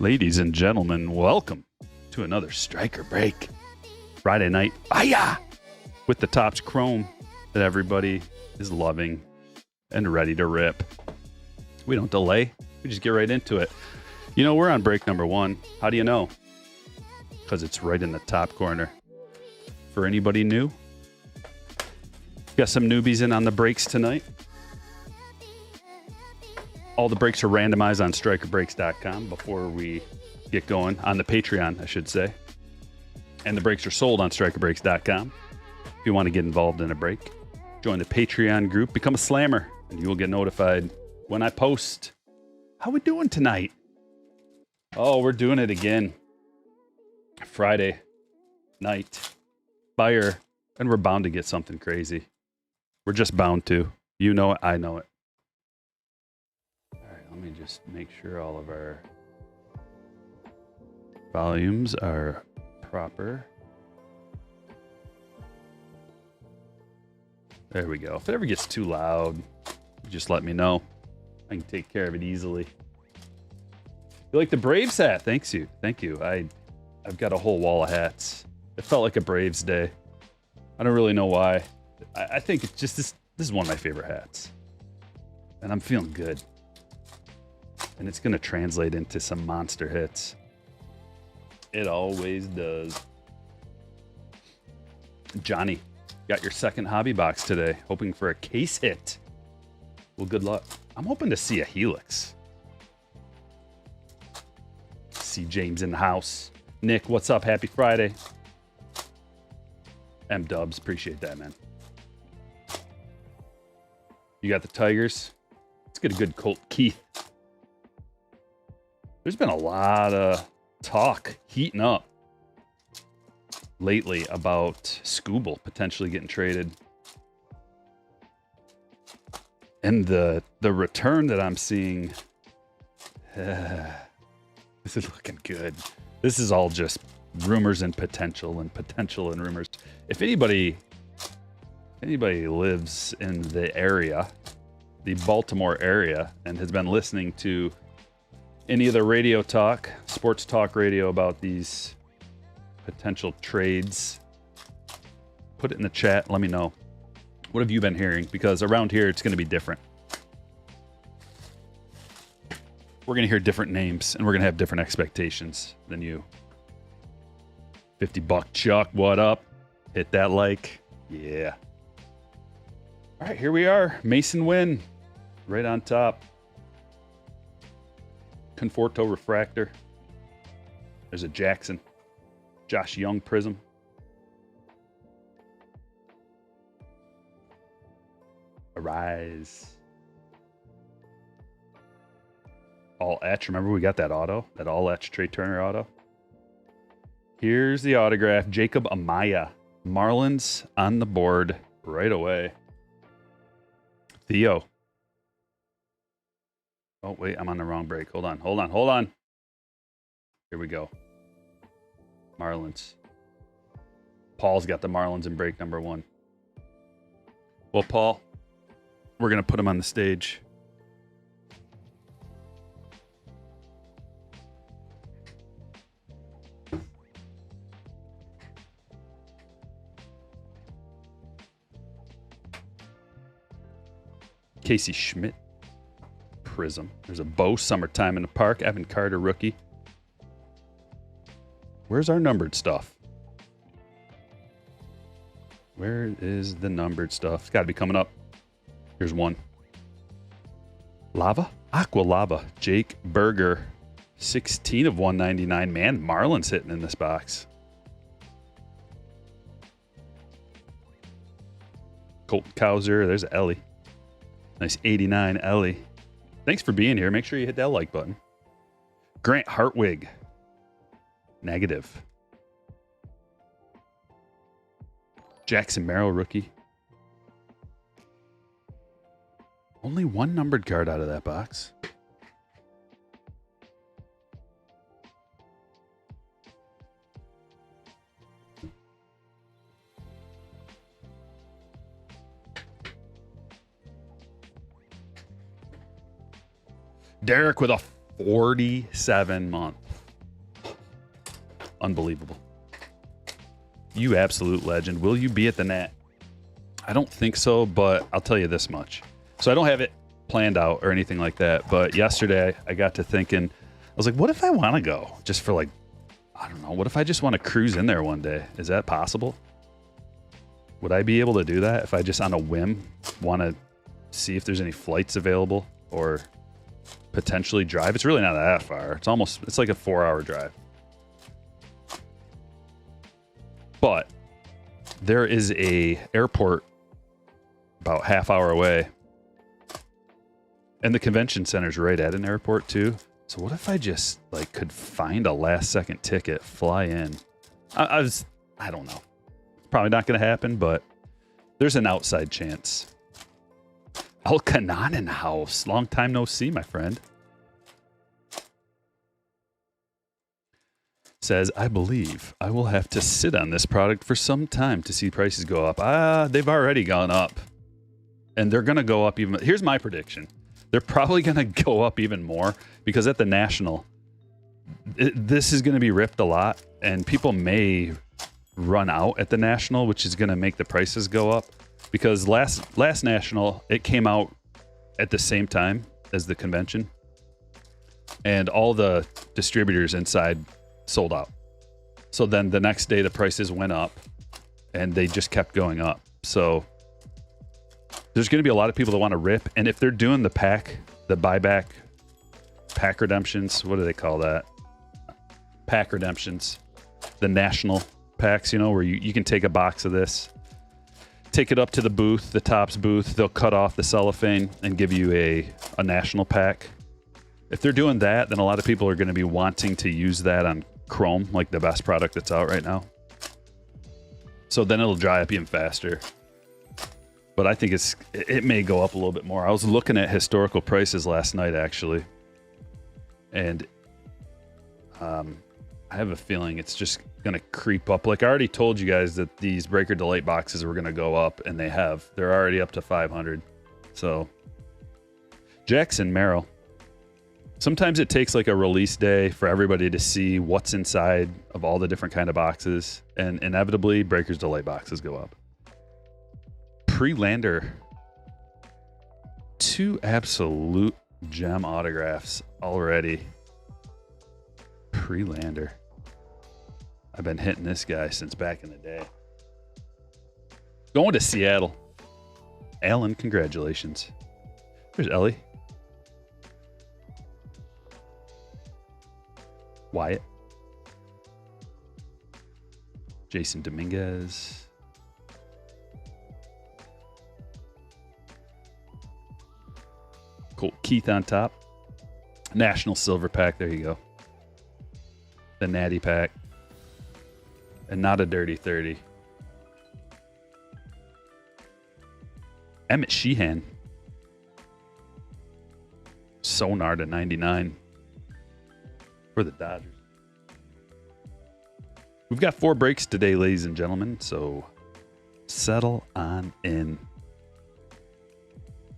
Ladies and gentlemen, welcome to another Stryker break. Friday night, with the Topps Chrome that everybody is loving and ready to rip. We don't delay. We just get right into it. You know, we're on break number 1. How do you know? Because it's right in the top corner. For anybody new, got some newbies in on the breaks tonight. All the breaks are randomized on StrykerBreaks.com before we get going. On the Patreon, I should say. And the breaks are sold on StrykerBreaks.com. If you want to get involved in a break, join the Patreon group, become a slammer, and you will get notified when I post. How we doing tonight? Oh, we're doing it again. Friday night. Fire. And we're bound to get something crazy. We're just bound to. You know it. I know it. All right, let me just make sure all of our volumes are proper. There we go. If it ever gets too loud, just let me know. I can take care of it easily. You like the Braves hat? Thank you. Thank you. I've got a whole wall of hats. It felt like a Braves day. I don't really know why. I think it's just this is one of my favorite hats. And I'm feeling good. And it's going to translate into some monster hits. It always does. Johnny, got your second hobby box today. Hoping for a case hit. Well, good luck. I'm hoping to see a Helix. See James in the house. Nick, what's up? Happy Friday. M-dubs, appreciate that, man. You got the Tigers. Let's get a good Colt Keith. There's been a lot of talk heating up lately about Scooble potentially getting traded. And the return that I'm seeing, this is looking good. This is all just rumors and potential and rumors. If anybody lives in the area, the Baltimore area, and has been listening to any of the radio talk, sports talk radio about these potential trades, put it in the chat. Let me know. What have you been hearing? Because around here, it's going to be different. We're going to hear different names, and we're going to have different expectations than you. $50 Chuck, what up? Hit that like. Yeah. All right, here we are. Mason Wynn, right on top. Conforto Refractor. There's a Jackson. Josh Young Prism. Arise. All etch. Remember we got that auto? That all etch Trey Turner auto? Here's the autograph. Jacob Amaya. Marlins on the board right away. Theo. Oh, wait. I'm on the wrong break. Hold on. Here we go. Marlins. Paul's got the Marlins in break number 1. Well, Paul, we're going to put him on the stage. Casey Schmidt Prism. There's a Bo Summertime in the Park. Evan Carter rookie. Where's our numbered stuff? Where is the numbered stuff? It's got to be coming up. Here's one. Lava? Aqua Lava. Jake Berger. 16 of 199. Man, Marlins hitting in this box. Colton Cowser. There's Ellie. Nice 89 Ellie. Thanks for being here. Make sure you hit that like button. Grant Hartwig. Negative. Jackson Merrill rookie. Only one numbered card out of that box. Derek with a 47 month. Unbelievable. You absolute legend. Will you be at the Nat? I don't think so, but I'll tell you this much. So I don't have it planned out or anything like that, but yesterday I got to thinking, I was like, what if I want to go just for like, I don't know, what if I just want to cruise in there one day? Is that possible? Would I be able to do that if I just on a whim want to see if there's any flights available or potentially drive? It's really not that far. It's like a 4-hour drive. But there is a airport about half-hour away. And the convention center's right at an airport too. So what if I just like could find a last-second ticket, fly in? I don't know. Probably not going to happen, but there's an outside chance. El Kanan House. Long time no see, my friend. Says, I believe I will have to sit on this product for some time to see prices go up. They've already gone up. And they're going to go up even. Here's my prediction. They're probably going to go up even more because at the National, this is going to be ripped a lot. And people may run out at the National, which is going to make the prices go up. Because last National, it came out at the same time as the convention. And all the distributors inside sold out. So then the next day the prices went up and they just kept going up. So there's going to be a lot of people that want to rip. And if they're doing the buyback, pack redemptions, what do they call that? Pack redemptions, the national packs, where you can take a box of this, take it up to the booth, the Topps booth. They'll cut off the cellophane and give you a national pack. If they're doing that, then a lot of people are going to be wanting to use that on Chrome, like the best product that's out right now. So then it'll dry up even faster. But I think it may go up a little bit more. I was looking at historical prices last night, actually. And I have a feeling it's just going to creep up. Like I already told you guys that these Breaker Delight boxes were going to go up, and they have. They're already up to 500. So Jackson Merrill. Sometimes it takes like a release day for everybody to see what's inside of all the different kind of boxes, and inevitably Breaker's Delight boxes go up. Pre-Lander, 2 absolute gem autographs already. Pre-Lander. I've been hitting this guy since back in the day. Going to Seattle. Alan, congratulations. There's Ellie. Wyatt. Jason Dominguez. Cool. Keith on top. National Silver Pack. There you go. The Natty Pack. And not a Dirty 30. Emmett Sheehan. Sonar to 99. For the Dodgers. We've got 4 breaks today, ladies and gentlemen, so settle on in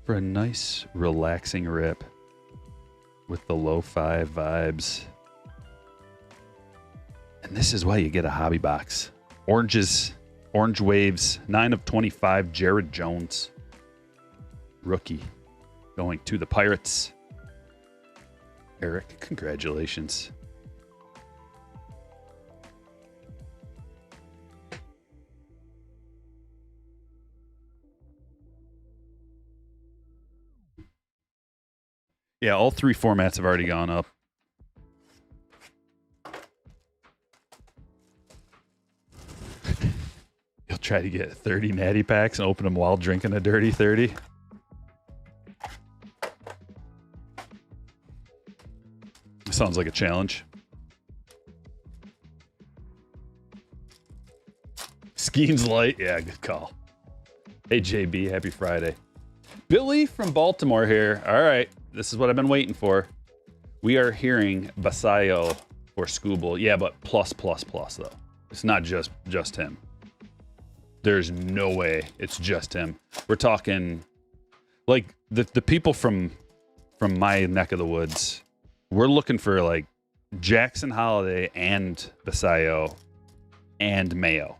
for a nice, relaxing rip with the lo-fi vibes. And this is why you get a hobby box. Orange Waves, 9 of 25, Jared Jones. Rookie going to the Pirates. Eric, congratulations. Yeah, all 3 formats have already gone up. You'll try to get 30 Natty Packs and open them while drinking a Dirty 30. Sounds like a challenge. Skeens light. Yeah, good call. Hey, JB, happy Friday. Billy from Baltimore here. All right, this is what I've been waiting for. We are hearing Basayo for Scooble. Yeah, but plus, though. It's not just him. There's no way it's just him. We're talking like the people from my neck of the woods. We're looking for like Jackson Holiday and Basayo and Mayo.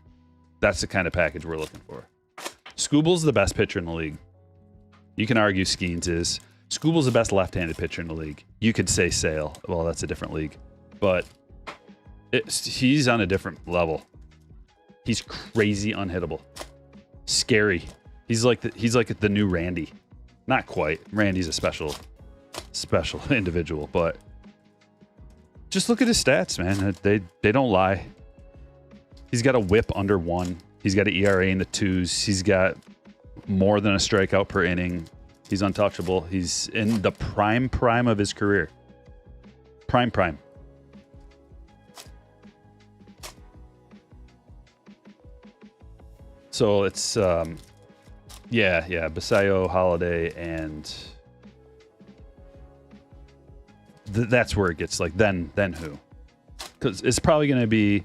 That's the kind of package we're looking for. Skubal's the best pitcher in the league. You can argue Skeens is. Skubal's the best left-handed pitcher in the league. You could say Sale. Well, that's a different league. But he's on a different level. He's crazy unhittable. Scary. He's like the new Randy. Not quite. Randy's a special individual, but just look at his stats, man. They don't lie. He's got a whip under 1. He's got an ERA in the 2s. He's got more than a strikeout per inning. He's untouchable. He's in the prime of his career. Prime. So it's Basayo, Holiday, and that's where it gets like then who? Because it's probably going to be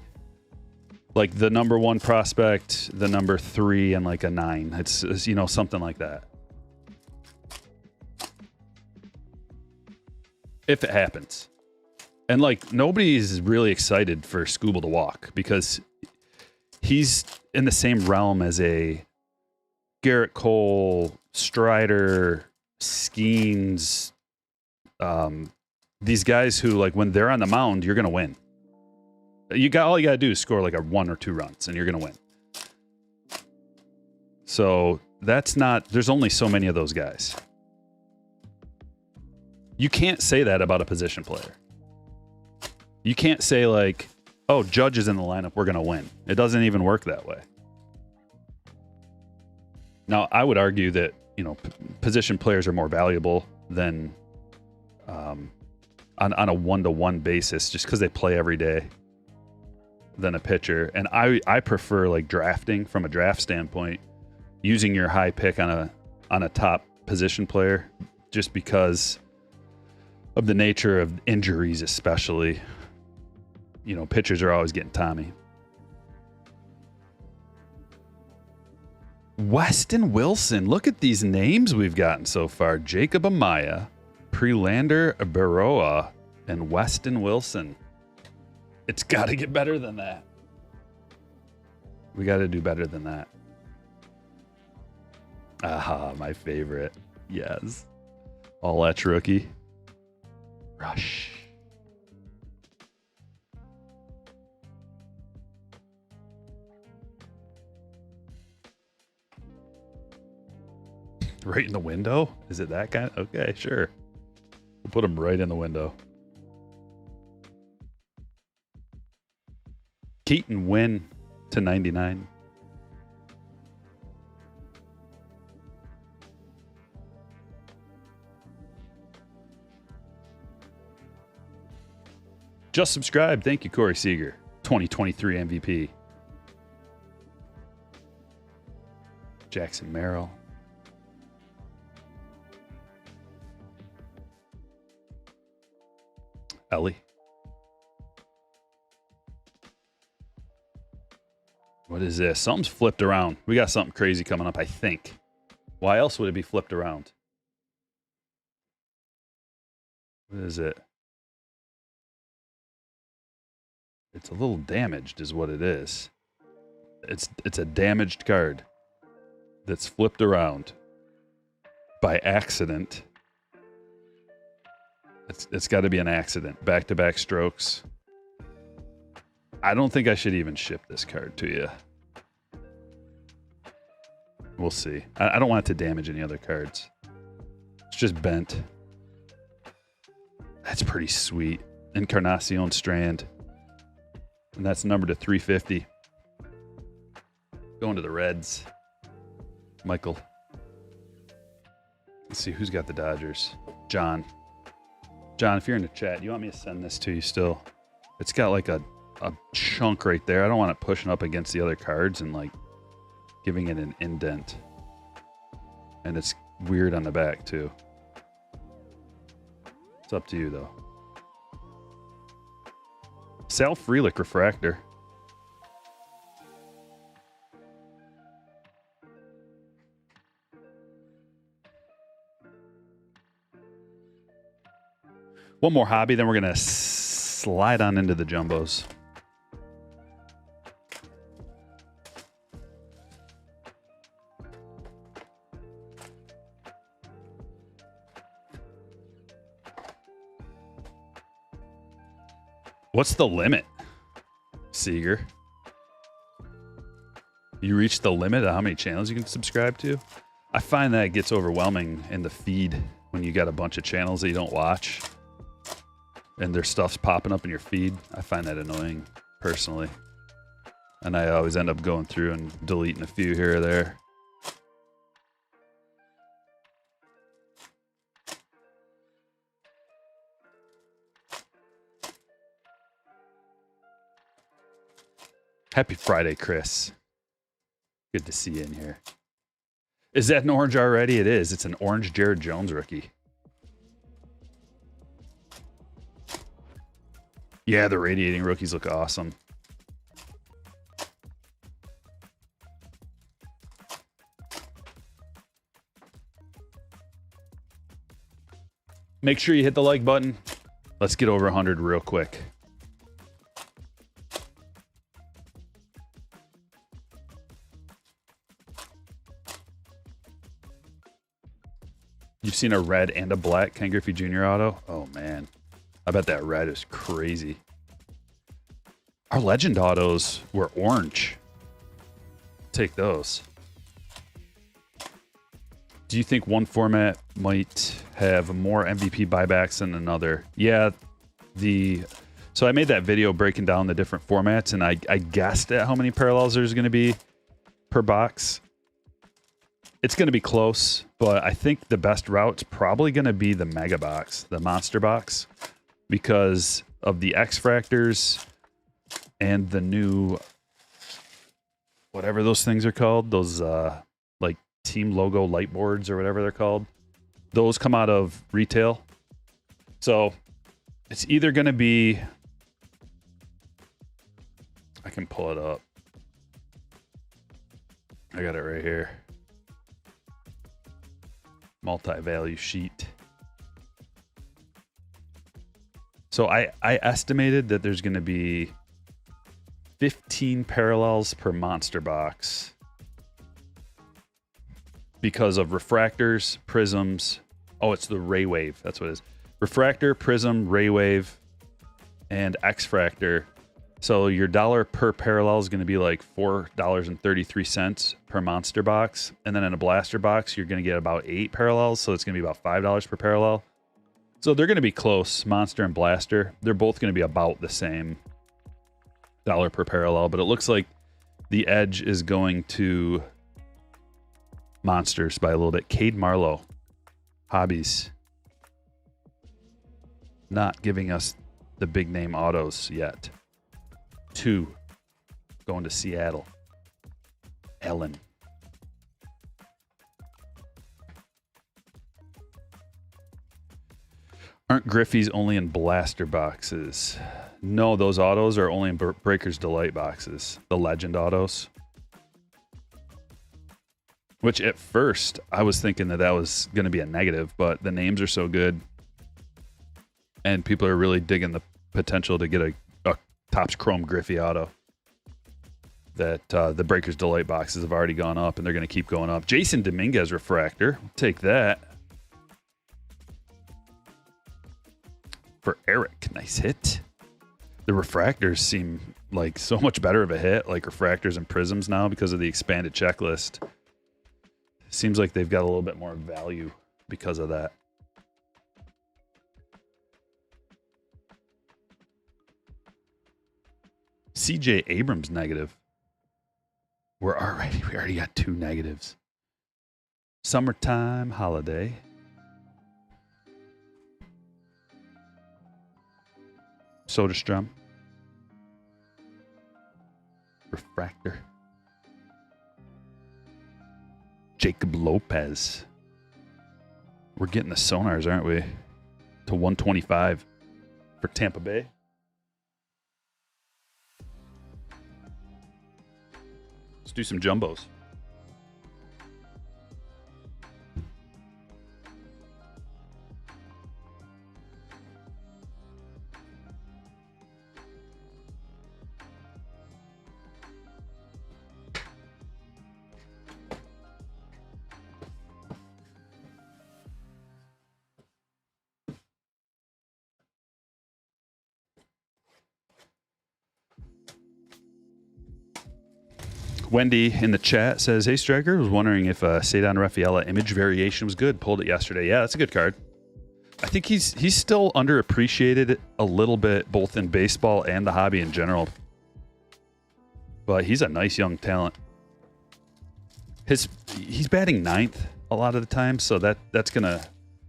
like the number 1 prospect, the number 3, and like a 9. It's something like that. If it happens. And like nobody's really excited for Skubal to walk because he's in the same realm as a Garrett Cole, Strider, Skeens, these guys who, like, when they're on the mound, you're gonna win. All you gotta do is score like a 1 or 2 runs, and you're gonna win. So there's only so many of those guys. You can't say that about a position player. You can't say like, oh, Judge is in the lineup, we're gonna win. It doesn't even work that way. Now, I would argue that, position players are more valuable than on a 1-to-1 basis just because they play every day than a pitcher. And I prefer like drafting from a draft standpoint, using your high pick on a top position player just because of the nature of injuries, especially. Pitchers are always getting Tommy. Weston Wilson. Look at these names we've gotten so far. Jacob Amaya, Prelander Baroa, and Weston Wilson. It's got to get better than that. We got to do better than that. Aha, my favorite. Yes. All that's rookie. Rush. Right in the window? Is it that kind? Okay, sure. We'll put him right in the window. Keaton Wynn to 99. Just subscribe. Thank you, Corey Seager. 2023 MVP. Jackson Merrill. Ellie. What is this? Something's flipped around. We got something crazy coming up, I think. Why else would it be flipped around? What is it? It's a little damaged is what it is. It's a damaged card that's flipped around by accident. It's got to be an accident. Back-to-back strokes. I don't think I should even ship this card to you. We'll see. I don't want it to damage any other cards. It's just bent. That's pretty sweet. Encarnacion Strand. And that's numbered to 350. Going to the Reds. Michael. Let's see who's got the Dodgers. John. John, if you're in the chat, you want me to send this to you still? It's got like a chunk right there. I don't want it pushing up against the other cards and like giving it an indent. And it's weird on the back too. It's up to you though. Sal Frelick refractor. One more hobby, then we're going to slide on into the jumbos. What's the limit, Seeger? You reached the limit of how many channels you can subscribe to? I find that it gets overwhelming in the feed when you got a bunch of channels that you don't watch and their stuff's popping up in your feed. I find that annoying, personally. And I always end up going through and deleting a few here or there. Happy Friday, Chris. Good to see you in here. Is that an orange already? It is. It's an orange Jared Jones rookie. Yeah, the radiating rookies look awesome. Make sure you hit the like button. Let's get over 100 real quick. You've seen a red and a black Ken Griffey Jr. auto? Oh, man. I bet that red is crazy. Our legend autos were orange. Take those. Do you think one format might have more MVP buybacks than another? Yeah. So I made that video breaking down the different formats, and I guessed at how many parallels there's going to be per box. It's going to be close, but I think the best route's probably going to be the mega box, the monster box, because of the X Fractors and the new, whatever those things are called, those like team logo light boards or whatever they're called. Those come out of retail. So it's either going to be, I can pull it up. I got it right here. Multi-value sheet. So I estimated that there's going to be 15 parallels per monster box because of refractors, prisms. Oh, it's the ray wave. That's what it is. Refractor, prism, ray wave, and X fractor. So your dollar per parallel is going to be like $4.33 per monster box. And then in a blaster box, you're going to get about 8 parallels. So it's going to be about $5 per parallel. So they're going to be close, monster and blaster. They're both going to be about the same dollar per parallel. But it looks like the edge is going to monsters by a little bit. Cade Marlowe, hobbies. Not giving us the big name autos yet. 2 going to Seattle. Ellen. Aren't Griffey's only in blaster boxes? No, those autos are only in Breaker's Delight boxes. The legend autos. Which at first I was thinking that was going to be a negative, but the names are so good. And people are really digging the potential to get a Topps Chrome Griffey auto. That the Breaker's Delight boxes have already gone up, and they're going to keep going up. Jason Dominguez refractor. We'll take that. For Eric. Nice hit. The refractors seem like so much better of a hit, like refractors and prisms now because of the expanded checklist. Seems like they've got a little bit more value because of that. CJ Abrams negative. We already got 2 negatives. Summertime holiday. Soderstrom. Refractor. Jacob Lopez. We're getting the sonars, aren't we? To 125 for Tampa Bay. Let's do some jumbos. Wendy in the chat says, "Hey Stryker, was wondering if Cedon Rafaela image variation was good. Pulled it yesterday. Yeah, that's a good card. I think he's still underappreciated a little bit, both in baseball and the hobby in general. But he's a nice young talent. He's batting 9th a lot of the time, so that's gonna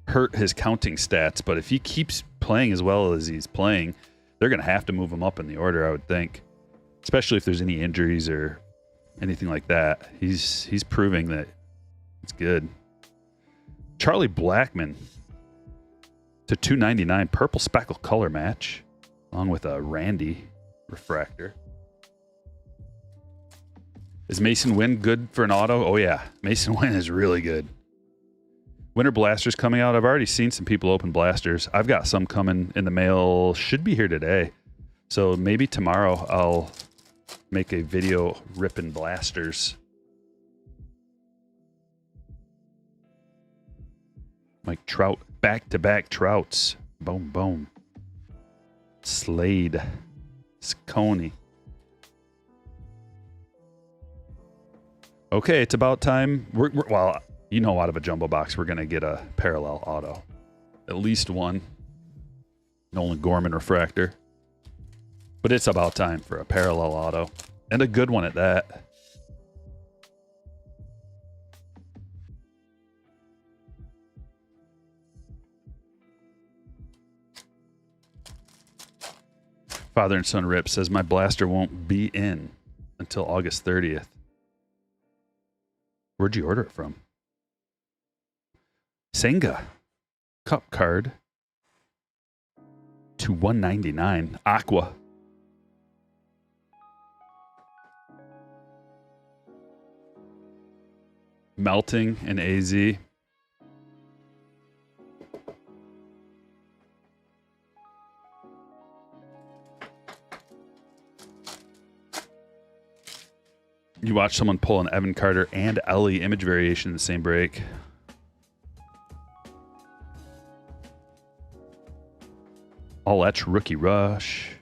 hurt his counting stats. But if he keeps playing as well as he's playing, they're gonna have to move him up in the order, I would think. Especially if there's any injuries or anything like that. He's proving that it's good. Charlie Blackmon to 299, purple speckle color match, along with a Randy refractor. Is Mason Wynn good for an auto? Oh yeah, Mason Wynn is really good. Winter blasters coming out. I've already seen some people open blasters. I've got some coming in the mail. Should be here today. So maybe tomorrow I'll make a video ripping blasters. Mike Trout, back-to-back Trouts. Boom, boom. Slade. Scone. Okay, it's about time. Well, you know, out of a jumbo box, we're going to get a parallel auto. At least one. Nolan Gorman refractor. But it's about time for a parallel auto. And a good one at that. Father and Son Rip says, my blaster won't be in until August 30th. Where'd you order it from? Senga. Cup card. To 199. Aqua. Melting and AZ. You watch someone pull an Evan Carter and Ellie image variation in the same break. All etch rookie rush.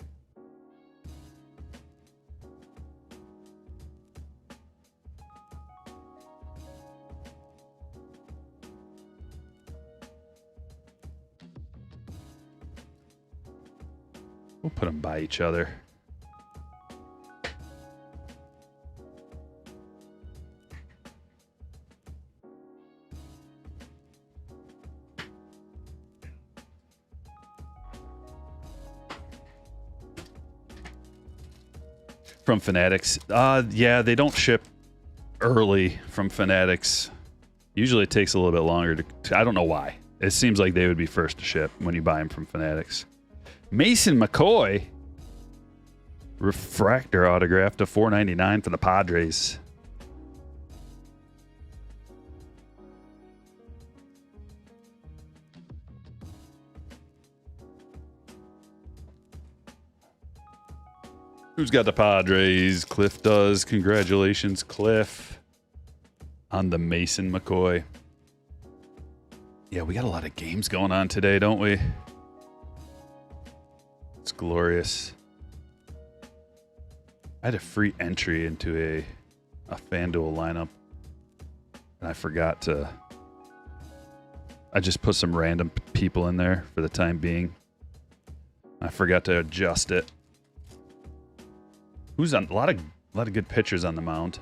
We'll put them by each other. From Fanatics. Yeah, they don't ship early from Fanatics. Usually it takes a little bit longer to... I don't know why. It seems like they would be first to ship when you buy them from Fanatics. Mason McCoy. Refractor autograph to $4.99 for the Padres. Who's got the Padres? Cliff does. Congratulations, Cliff, on the Mason McCoy. Yeah, we got a lot of games going on today, don't we? It's glorious. I had a free entry into a FanDuel lineup, and I forgot to... I just put some random people in there for the time being. I forgot to adjust it. Who's on a lot of good pitchers on the mound?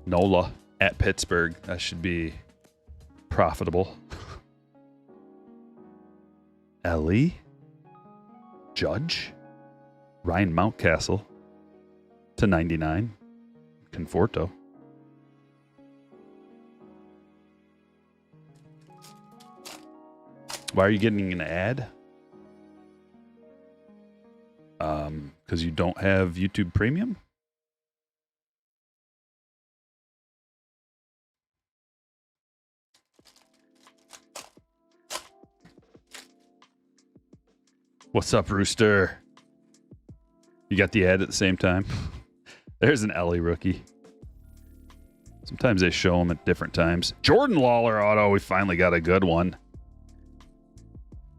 Nola at Pittsburgh. That should be profitable. Ellie. Judge. Ryan Mountcastle to 99. Conforto. Why are you getting an ad? Because you don't have YouTube Premium? What's up, Rooster? You got the ad at the same time? There's an Ellie rookie. Sometimes they show them at different times. Jordan Lawler auto. We finally got a good one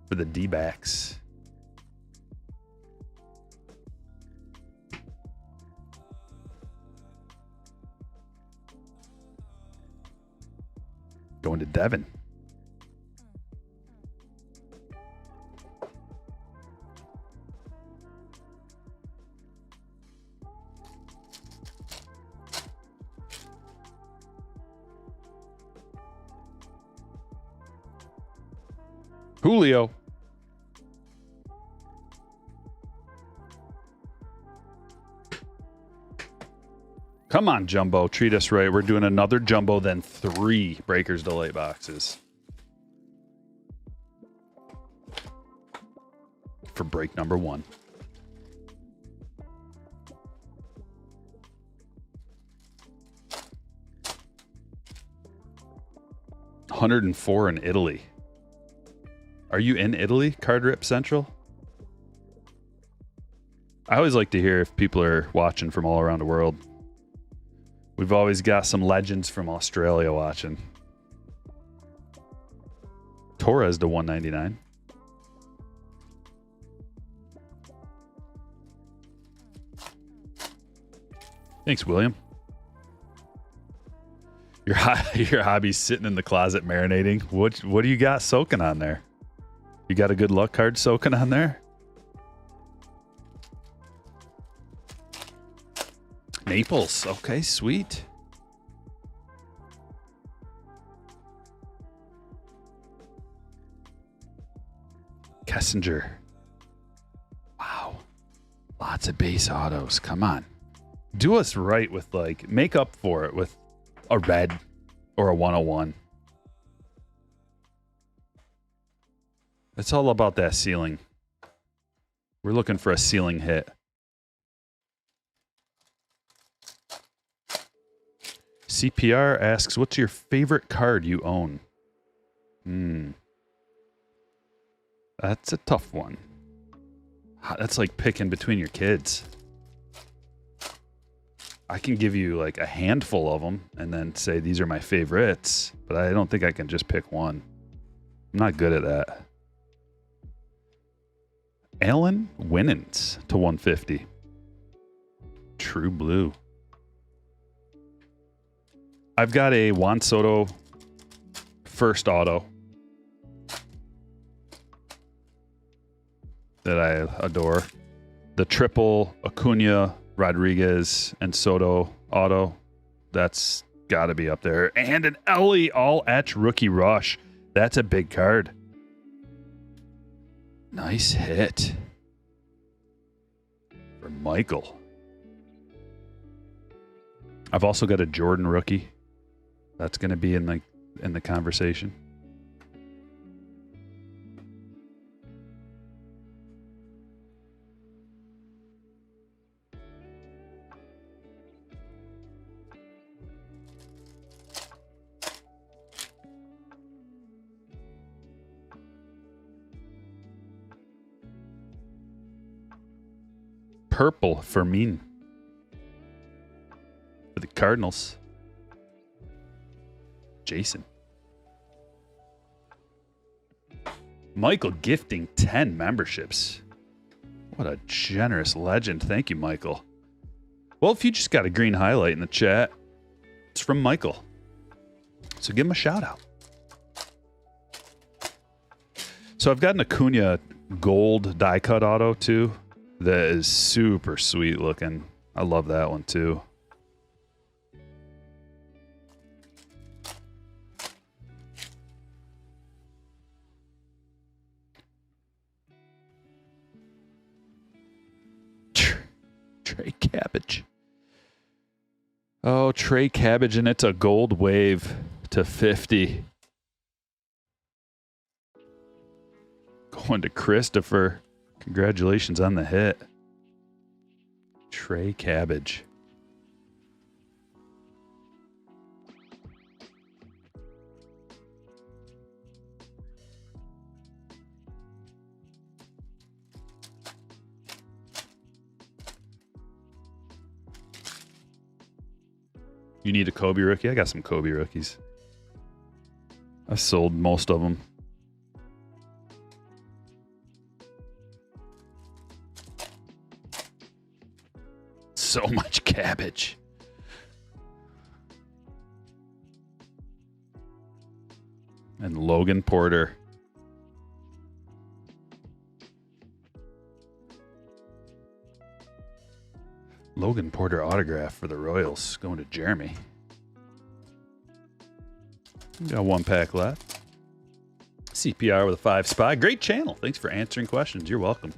for the Devin. Julio. Come on, Jumbo. Treat us right. We're doing another Jumbo, then 3 Breakers Delight boxes. For break number 1. $104 in Italy. Are you in Italy, Card Rip Central? I always like to hear if people are watching from all around the world. We've always got some legends from Australia watching. Torres to 199. Thanks, William. Your hobby's sitting in the closet marinating. What do you got soaking on there? You got a good luck card soaking on there? Naples. Okay, sweet. Kessinger. Wow. Lots of base autos. Come on. Do us right with, like, make up for it with a red or a 101. It's all about that ceiling. We're looking for a ceiling hit. CPR asks, what's your favorite card you own? That's a tough one. That's like picking between your kids. I can give you like a handful of them and then say these are my favorites, but I don't think I can just pick one. I'm not good at that. Alan Winans to 150. True Blue. I've got a Juan Soto first auto that I adore. The triple Acuna, Rodriguez, and Soto auto. That's got to be up there. And an Ellie all-etch rookie rush. That's a big card. Nice hit for Michael. I've also got a Jordan rookie. That's going to be in the conversation. Purple for me. For the Cardinals. Jason. Michael gifting 10 memberships. What a generous legend. Thank you, Michael. Well, if you just got a green highlight in the chat, it's from Michael. So give him a shout out. So I've got an Acuna gold die cut auto too. That is super sweet looking. I love that one too. Trey Cabbage. Oh, Trey Cabbage, and it's a gold wave to 50. Going to Christopher. Congratulations on the hit. Trey Cabbage. You need a Kobe rookie? I got some Kobe rookies. I sold most of them. So much cabbage. and Logan Porter. Logan Porter autograph for the Royals going to Jeremy. Got one pack left. CPR with a 5 spot. Great channel. Thanks for answering questions. You're welcome.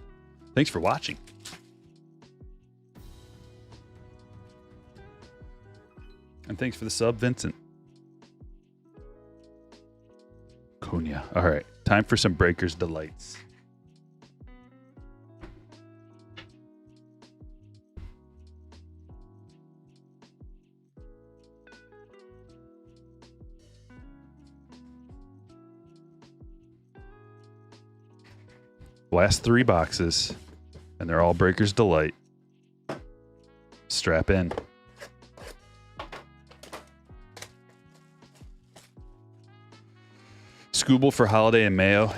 Thanks for watching. And thanks for the sub, Vincent. Cunha. All right. Time for some Breakers Delights. Last 3 boxes, and they're all Breakers Delight. Strap in. Scooble for Holiday and Mayo.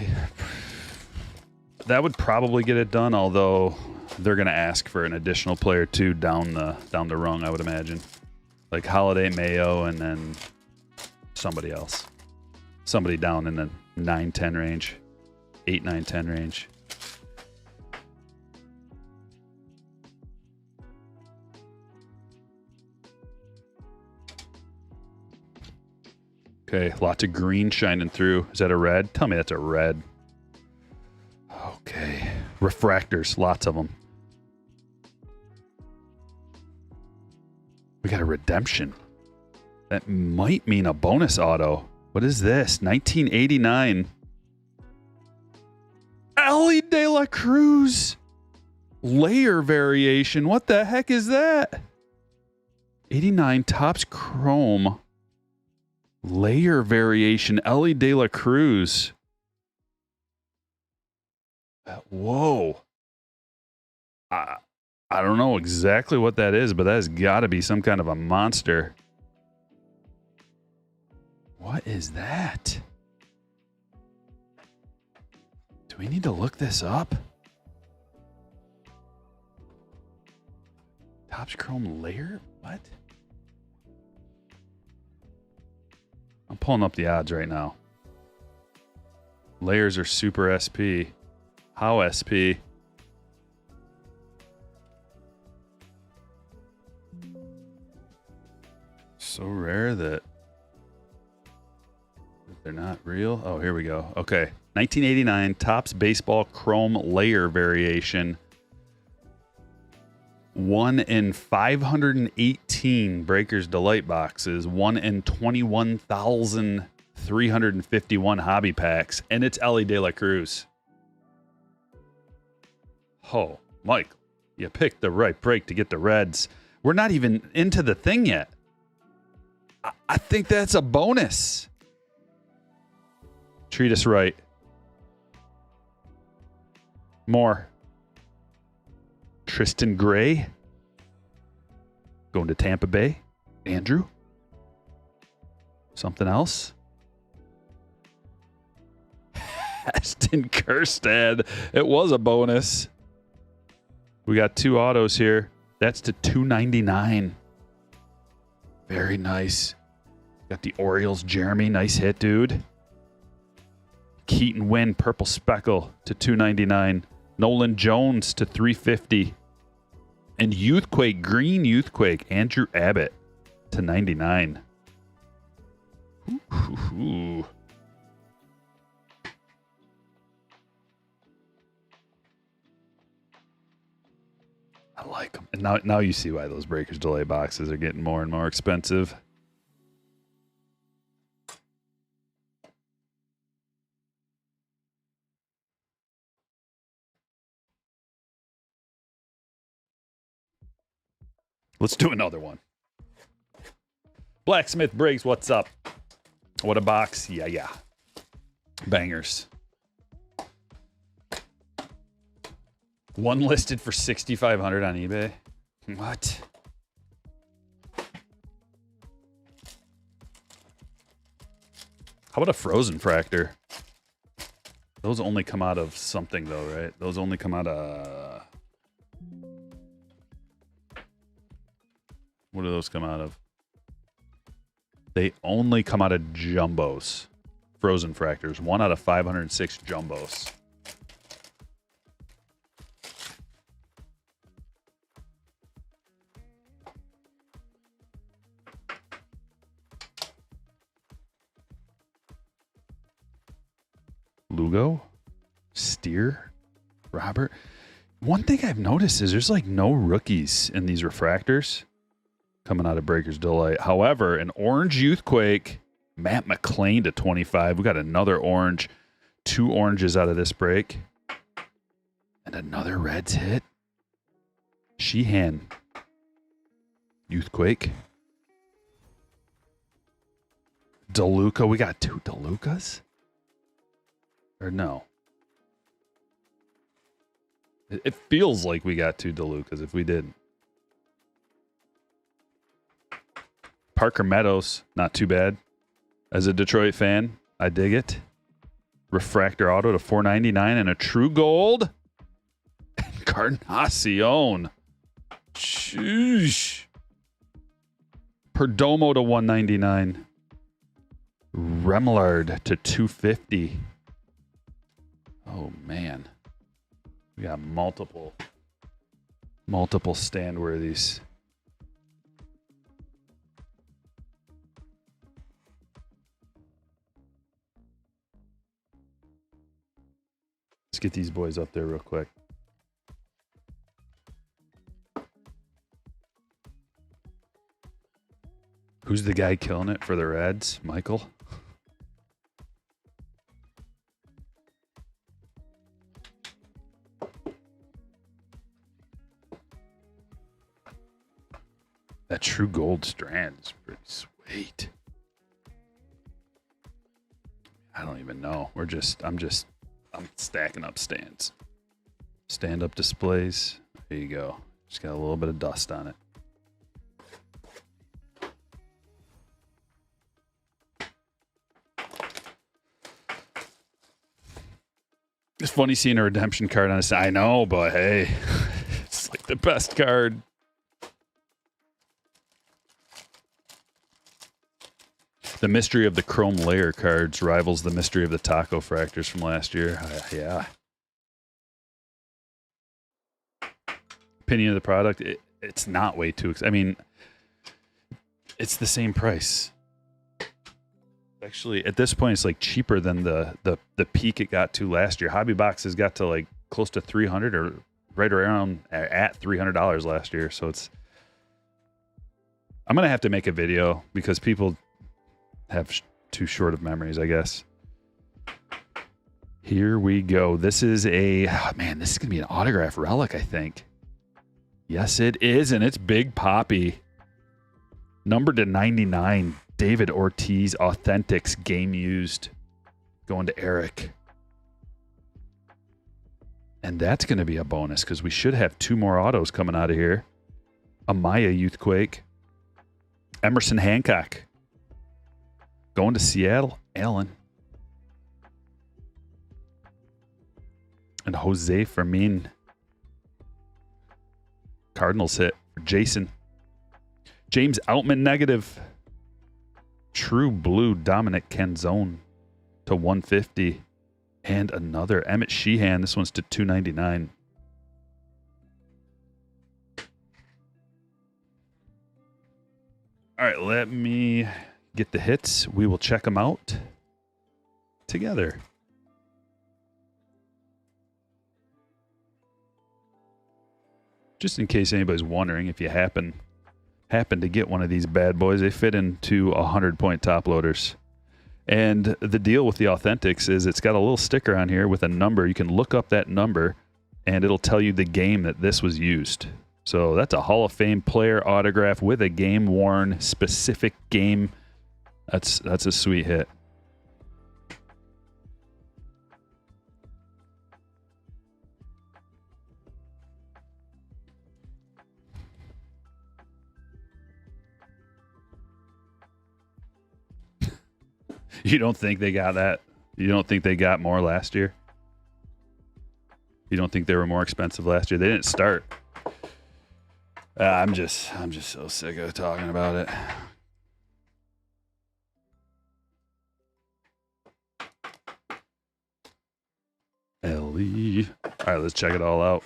That would probably get it done, although they're going to ask for an additional player too down the rung, I would imagine. Like Holiday, Mayo, and then somebody else. Somebody down in the 9-10 range. 8, 9, 10 range. Okay, lots of green shining through. Is that a red? Tell me that's a red. Okay. Refractors, lots of them. We got a redemption. That might mean a bonus auto. What is this? 1989. Ellie De La Cruz. Layer variation. What the heck is that? 89 Topps Chrome. Layer variation, Ellie De La Cruz. Whoa. I don't know exactly what that is, but that has got to be some kind of a monster. What is that? Do we need to look this up? Topps Chrome Layer? What? I'm pulling up the odds right now. Layers are super SP. How SP? So rare that they're not real. Oh, here we go. Okay. 1989 Topps Baseball Chrome Layer variation. 1 in 518 Breakers Delight boxes, 1 in 21,351 hobby packs, and it's Ellie De La Cruz. Oh, Mike, you picked the right break to get the Reds. We're not even into the thing yet. I think that's a bonus. Treat us right. More. Tristan Gray. Going to Tampa Bay. Andrew. Something else. Aston Kerstad. It was a bonus. We got 2 autos here. That's to 299. Very nice. Got the Orioles. Jeremy. Nice hit, dude. Keaton Wynn. Purple Speckle to 299. Nolan Jones to 350. And Youthquake, green Youthquake, Andrew Abbott to 99. Ooh. I like them. And now you see why those Breakers Delay boxes are getting more and more expensive. Let's do another one. Blacksmith Briggs, what's up? What a box. Yeah. Bangers. One listed for $6,500 on eBay. What? How about a frozen fractor? Those only come out of something though, right? Those only come out of... What do those come out of? They only come out of jumbos. frozen fractors. 1 out of 506 jumbos. Lugo, Steer, Robert. One thing I've noticed is there's like no rookies in these refractors coming out of Breaker's Delight. However, an orange Youthquake, Matt McClain to 25. We got another orange, 2 oranges out of this break. And another Reds hit. Sheehan, Youthquake. DeLuca, we got 2 DeLucas? Or no? It feels like we got 2 DeLucas if we didn't. Parker Meadows, not too bad. As a Detroit fan, I dig it. Refractor auto to 499 and a true gold. Encarnacion. Sheesh. Perdomo to 199. Remillard to 250. Oh, man. We got multiple stand worthies. Let's get these boys up there real quick. Who's the guy killing it for the Reds? Michael? That true gold strand is pretty sweet. I don't even know. I'm stacking up stands. Stand up displays. There you go. Just got a little bit of dust on it. It's funny seeing a redemption card on this. I know, but hey, it's like the best card. The mystery of the chrome layer cards rivals the mystery of the taco fractors from last year. Yeah. Opinion of the product, it's not way too expensive. I mean, it's the same price. Actually, at this point, it's like cheaper than the peak it got to last year. Hobby Boxes got to like close to $300 or right around at $300 last year. So I'm going to have to make a video because people have too short of memories, I guess. Here we go. This is this is going to be an autograph relic, I think. Yes, it is, and it's Big Poppy. Numbered to 99. David Ortiz Authentics game used. Going to Eric. And that's going to be a bonus because we should have 2 more autos coming out of here. Amaya Youthquake. Emerson Hancock. Going to Seattle, Allen. And Jose Fermin. Cardinals hit for Jason. James Outman negative. True Blue Dominic Canzone to 150. And another Emmett Sheehan. This one's to 299. All right, let me get the hits. We will check them out together. Just in case anybody's wondering, if you happen to get one of these bad boys, they fit into 100-point top loaders. And the deal with the Authentics is it's got a little sticker on here with a number. You can look up that number, and it'll tell you the game that this was used. So that's a Hall of Fame player autograph with a game-worn specific game. That's a sweet hit. You don't think they got that? You don't think they got more last year? You don't think they were more expensive last year? They didn't start. I'm just so sick of talking about it. All right, let's check it all out.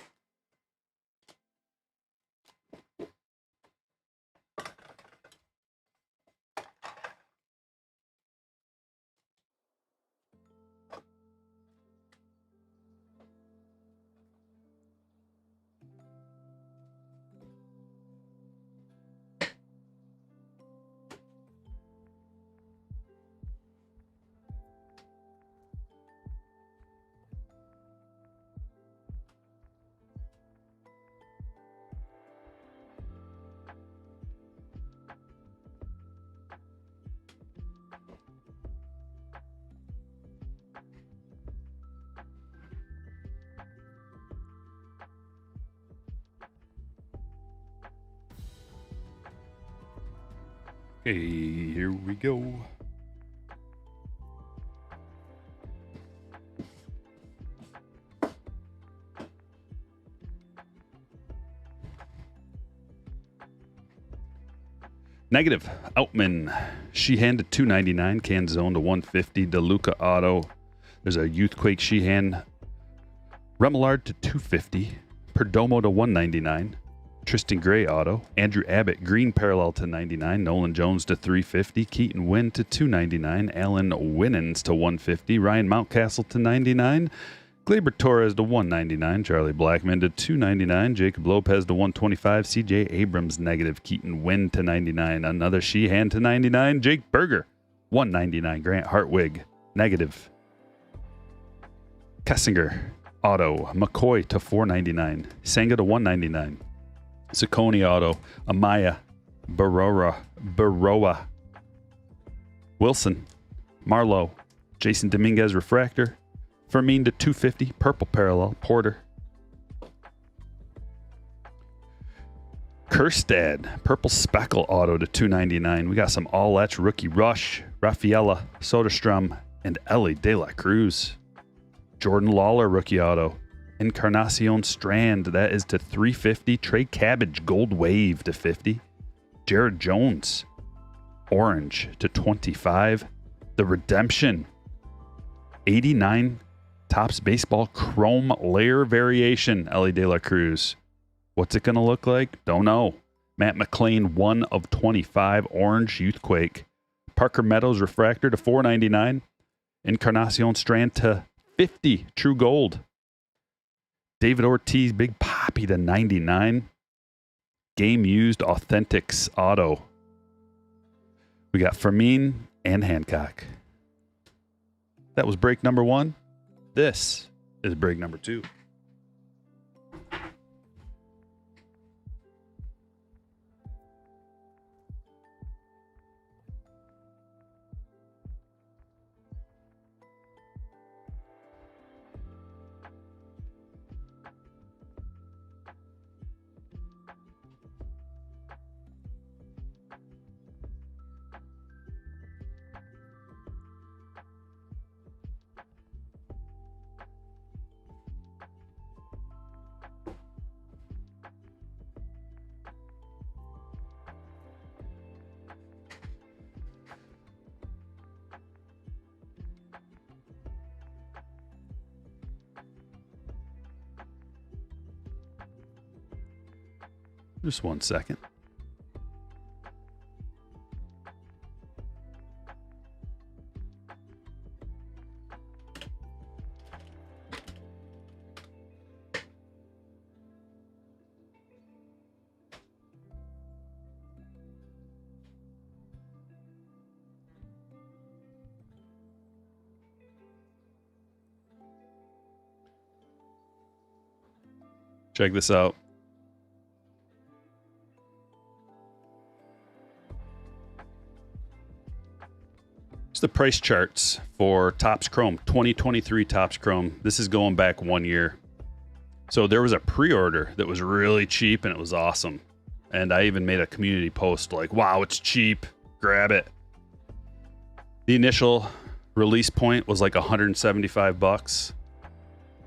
Okay, here we go. Negative. Outman. Sheehan to 299. Canzone to 150. DeLuca Auto. There's a Youthquake Sheehan. Remillard to 250. Perdomo to 199. Tristan Gray Auto. Andrew Abbott Green Parallel to 99. Nolan Jones to 350. Keaton Wynn to 299. Alan Winans to 150. Ryan Mountcastle to 99. Gleyber Torres to 199. Charlie Blackman to 299. Jacob Lopez to 125. CJ Abrams negative. Keaton Wynn to 99. Another Sheehan to 99. Jake Berger 199. Grant Hartwig negative. Kessinger Auto. McCoy to 499. Senga to 199. Saccone Auto. Amaya Baroa. Wilson Marlowe. Jason Dominguez Refractor. Fermin to 250. Purple Parallel. Porter. Kerstad. Purple Speckle Auto to 299. We got some All-Etch Rookie Rush. Rafaela Soderstrom and Ellie De La Cruz. Jordan Lawler Rookie Auto. Encarnacion Strand. That is to 350. Trey Cabbage Gold Wave to 50. Jared Jones. Orange to 25. The Redemption. 89. Topps Baseball Chrome Layer Variation, Ellie De La Cruz. What's it going to look like? Don't know. Matt McLean, 1 of 25, Orange Youthquake. Parker Meadows Refractor to 499. Encarnacion Strand to 50, True Gold. David Ortiz, Big Poppy to 99. Game Used Authentics Auto. We got Fermin and Hancock. That was break number 1. This is break number 2. Just 1 second. Check this out. The price charts for Topps Chrome 2023 Topps Chrome. This is going back 1 year. So there was a pre-order that was really cheap and it was awesome. And I even made a community post like, wow, it's cheap, grab it. The initial release point was like $175,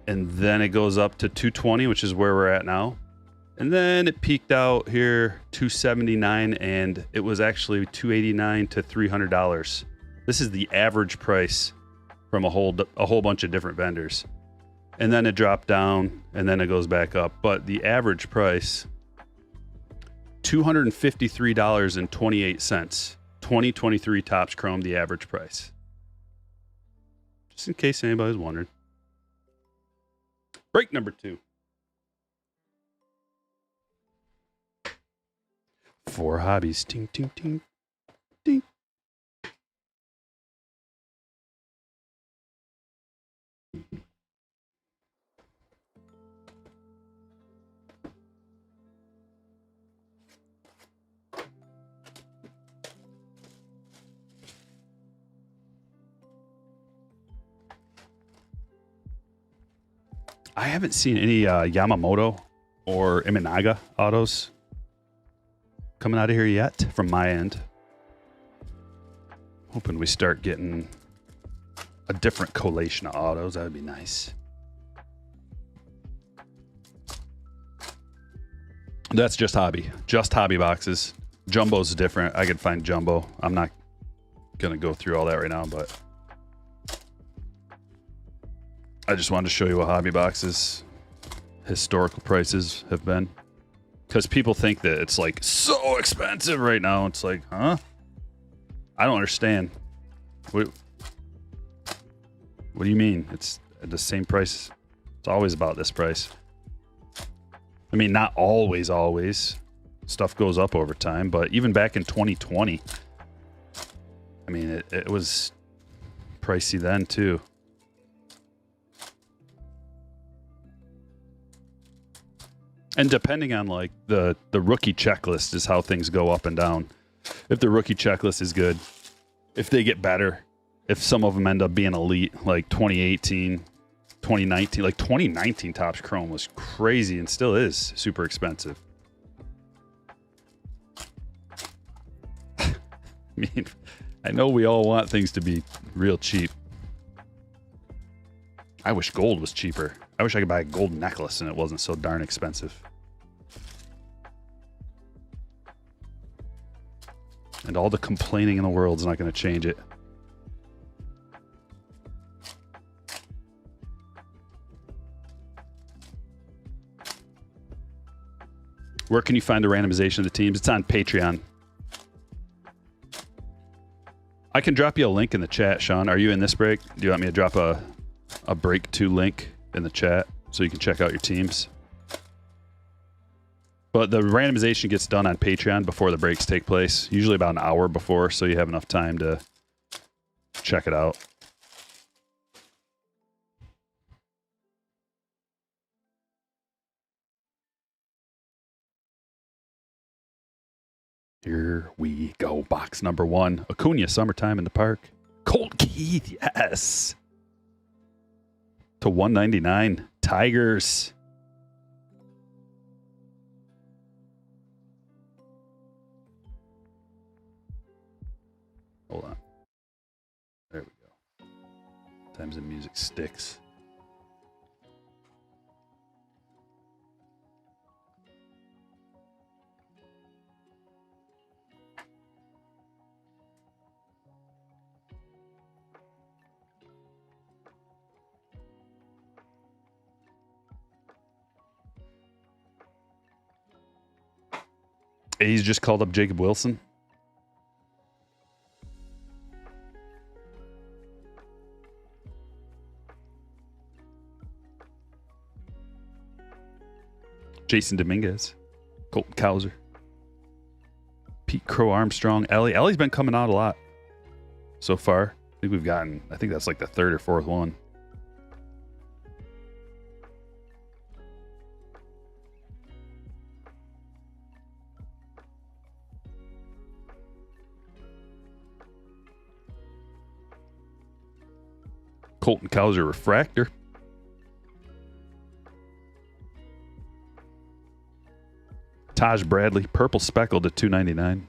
and then it goes up to $220, which is where we're at now. And then it peaked out here $279, and it was actually $289 to $300. This is the average price from a whole bunch of different vendors. and then it dropped down, and then it goes back up. But the average price, $253.28. 2023 Topps Chrome, the average price. Just in case anybody's wondering. Break number 2. 4 hobbies. Ting, ting, ting, ting. I haven't seen any Yamamoto or Imanaga autos coming out of here yet from my end. Hoping we start getting a different collation of autos. That would be nice. That's just hobby. Just hobby boxes. Jumbo's different. I could find jumbo. I'm not going to go through all that right now, but I just wanted to show you what hobby boxes historical prices have been. Because people think that it's like so expensive right now. It's like, huh? I don't understand. What do you mean? It's the same price. It's always about this price. I mean, not always. Stuff goes up over time, but even back in 2020, I mean, it was pricey then too. And depending on like the rookie checklist is how things go up and down. If the rookie checklist is good, if they get better, if some of them end up being elite, like 2018, 2019, like 2019 Topps Chrome was crazy and still is super expensive. I mean, I know we all want things to be real cheap. I wish gold was cheaper. I wish I could buy a gold necklace and it wasn't so darn expensive. And all the complaining in the world is not going to change it. Where can you find the randomization of the teams? It's on Patreon. I can drop you a link in the chat, Sean. Are you in this break? Do you want me to drop a break 2 link in the chat so you can check out your teams? But the randomization gets done on Patreon before the breaks take place, usually about an hour before, so you have enough time to check it out. Here we go. Box number 1. Acuna, Summertime in the Park. Colt Keith, yes. To 199. Tigers. Hold on. There we go. Sometimes the music sticks. He's just called up Jacob Wilson. Jason Dominguez. Colton Cowser. Pete Crow Armstrong. Ellie's been coming out a lot so far. I think that's like the 3rd or 4th one. Colton Cowser refractor. Taj Bradley, purple speckled to 299.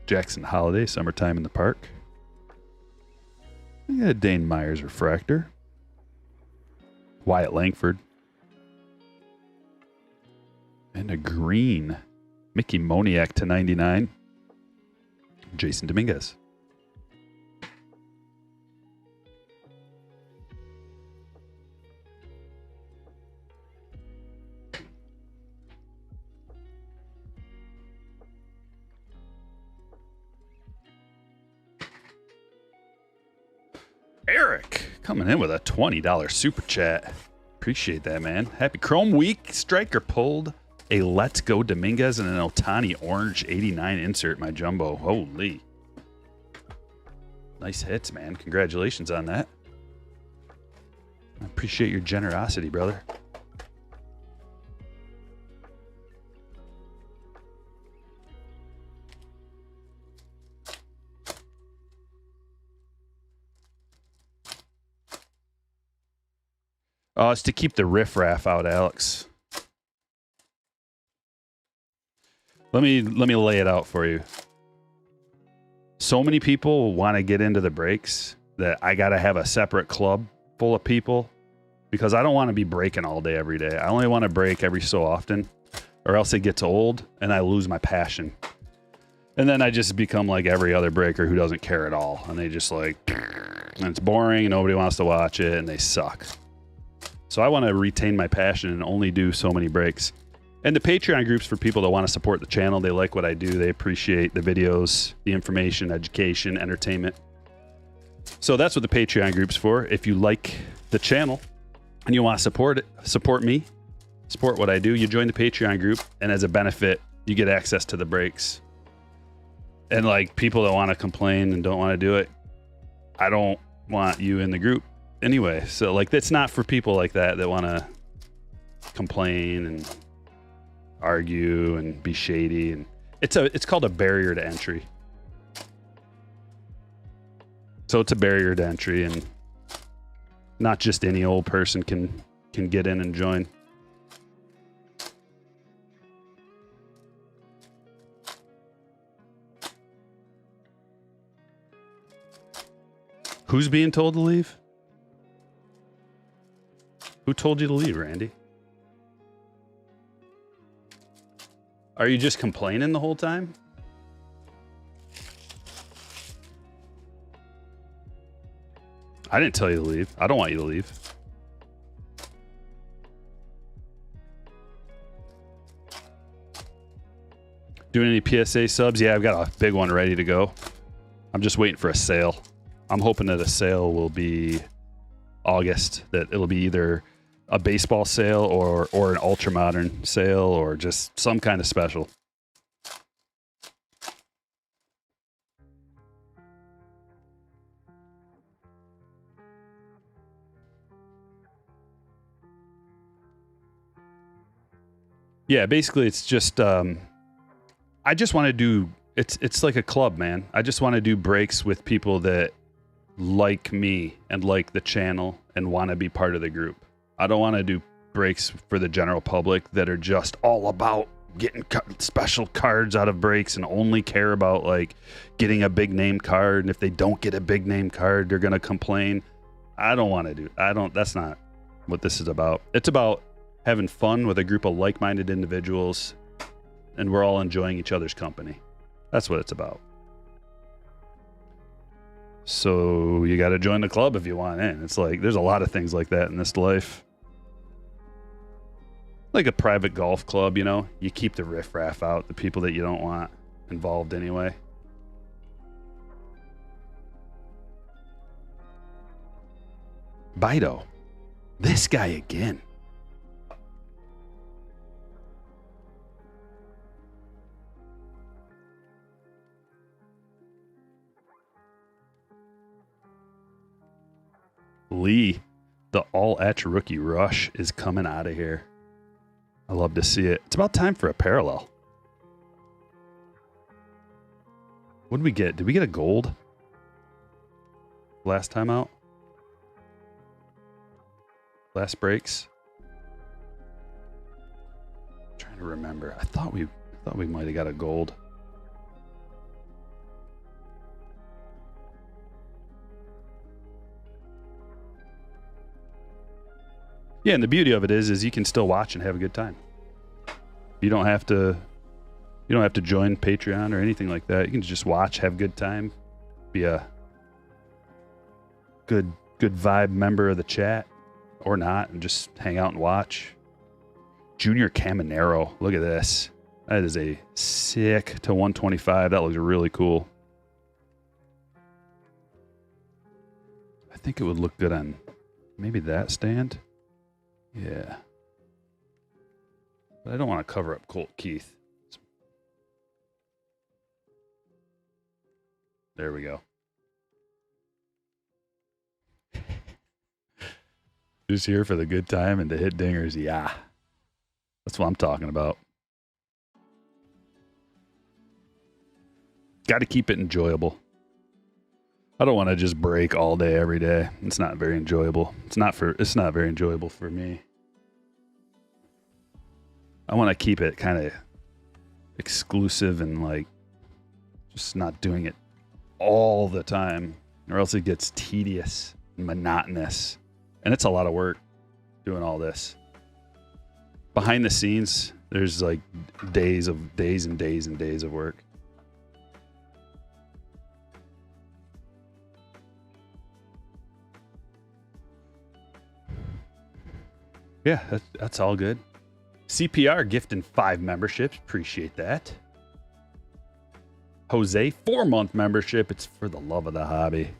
Jackson Holiday, Summertime in the Park. We got a Dane Myers refractor. Wyatt Langford. And a green Mickey Moniak to 99. Jason Dominguez. Eric coming in with a $20 super chat. Appreciate that, man. Happy Chrome Week. Stryker pulled a Let's Go Dominguez and an Ohtani orange 89 insert, my jumbo. Holy. Nice hits, man. Congratulations on that. I appreciate your generosity, brother. Oh, it's to keep the riffraff out, Alex. Let me lay it out for you. So many people want to get into the breaks that I got to have a separate club full of people because I don't want to be breaking all day every day. I only want to break every so often or else it gets old and I lose my passion. And then I just become like every other breaker who doesn't care at all. And they just like, and it's boring and nobody wants to watch it and they suck. So I want to retain my passion and only do so many breaks. And the Patreon groups for people that want to support the channel. They like what I do. They appreciate the videos, the information, education, entertainment. So that's what the Patreon group's for. If you like the channel and you want to support it, support me, support what I do, you join the Patreon group. And as a benefit, you get access to the breaks. And like people that want to complain and don't want to do it, I don't want you in the group. Anyway, so like that's not for people like that want to complain and argue and be shady, and it's called a barrier to entry. So it's a barrier to entry, and not just any old person can get in and join. Who's being told to leave? Who told you to leave, Randy? Are you just complaining the whole time? I didn't tell you to leave. I don't want you to leave. Doing any PSA subs? Yeah, I've got a big one ready to go. I'm just waiting for a sale. I'm hoping that a sale will be August, that it'll be either a baseball sale or an ultra modern sale or just some kind of special. Yeah, basically it's just I just want to do it's like a club, man. I just want to do breaks with people that like me and like the channel and want to be part of the group. I don't want to do breaks for the general public that are just all about getting special cards out of breaks and only care about like getting a big name card. And if they don't get a big name card, they're going to complain. I don't want to do, that's not what this is about. It's about having fun with a group of like-minded individuals and we're all enjoying each other's company. That's what it's about. So you got to join the club if you want in. It's like, there's a lot of things like that in this life. Like a private golf club, you know, you keep the riffraff out, the people that you don't want involved anyway. Bido, this guy again. Lee, the all-etch rookie rush is coming out of here. I love to see it. It's about time for a parallel. What did we get? Did we get a gold last time out? Last breaks? I'm trying to remember. I thought we might have got a gold. Yeah, and the beauty of it is you can still watch and have a good time. You don't have to join Patreon or anything like that. You can just watch, have a good time, be a good vibe member of the chat or not, and just hang out and watch. Junior Caminero, look at this. That is a sick to 125. That looks really cool. think it would look good on maybe that stand. Yeah. But I don't want to cover up Colt Keith. There we go. Just here for the good time and to hit dingers. Yeah. That's what I'm talking about. Got to keep it enjoyable. I don't want to just break all day, every day. It's not very enjoyable. It's not very enjoyable for me. I want to keep it kind of exclusive and like just not doing it all the time, or else it gets tedious and monotonous. And it's a lot of work doing all this. Behind the scenes, there's like days and days of work. Yeah, that's all good. CPR gifting 5 memberships. Appreciate that. Jose, 4-month membership. It's for the love of the hobby.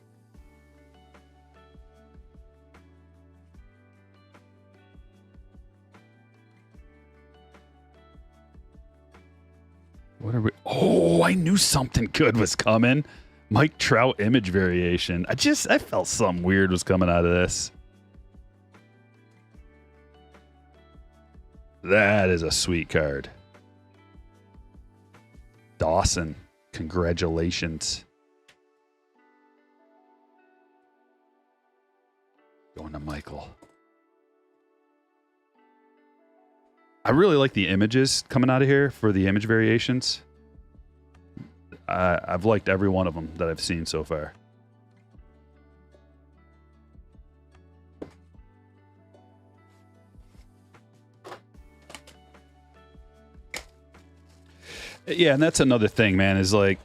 What are we? Oh, I knew something good was coming. Mike Trout image variation. I felt something weird was coming out of this. That is a sweet card. Dawson, congratulations. Going to Michael. I really like the images coming out of here for the image variations. I've liked every one of them that I've seen so far. Yeah, and that's another thing, man, is like,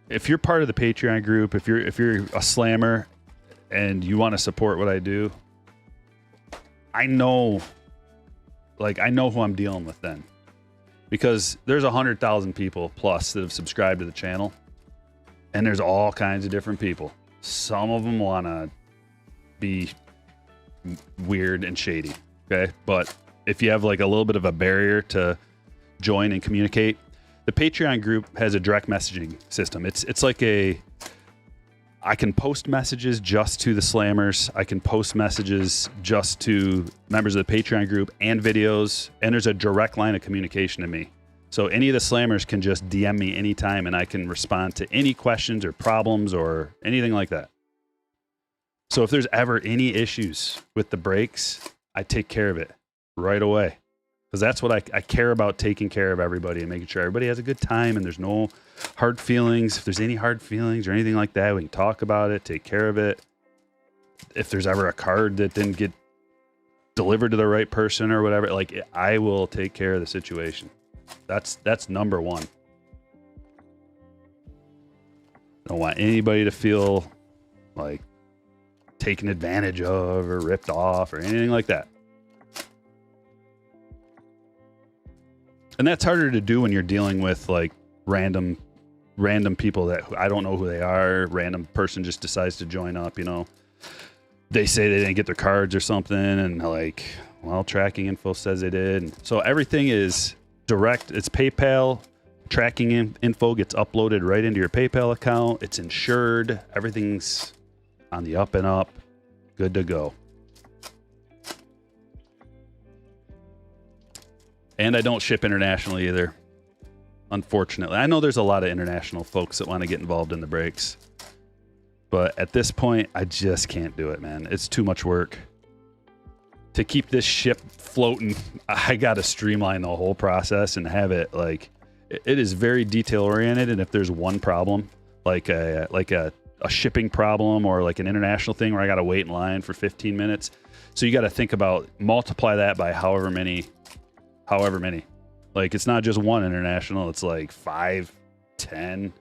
if you're part of the Patreon group, if you're a slammer and you want to support what I do, I know who I'm dealing with then. Because there's 100,000 people plus that have subscribed to the channel, and there's all kinds of different people. Some of them want to be weird and shady, okay? But if you have like a little bit of a barrier to join and communicate, the Patreon group has a direct messaging system. It's like I can post messages just to the slammers. I can post messages just to members of the Patreon group and videos. And there's a direct line of communication to me. So any of the slammers can just DM me anytime and I can respond to any questions or problems or anything like that. So if there's ever any issues with the breaks, I take care of it right away. Because that's what I care about, taking care of everybody and making sure everybody has a good time and there's no hard feelings. If there's any hard feelings or anything like that, we can talk about it, take care of it. If there's ever a card that didn't get delivered to the right person or whatever, like, I will take care of the situation. That's number one. I don't want anybody to feel like taken advantage of or ripped off or anything like that. And that's harder to do when you're dealing with like random people that I don't know who they are. Random person just decides to join up, you know. They say they didn't get their cards or something, and like, well, tracking info says they did. And so everything is direct. It's PayPal. Tracking info gets uploaded right into your PayPal account. It's insured. Everything's on the up and up. Good to go. And I don't ship internationally either, unfortunately. I know there's a lot of international folks that want to get involved in the breaks. But at this point, I just can't do it, man. It's too much work. To keep this ship floating, I got to streamline the whole process and have it like, it is very detail oriented. And if there's one problem, like a shipping problem or like an international thing where I got to wait in line for 15 minutes. So you got to think about, multiply that by however many. Like, it's not just one international, it's like 5, 10.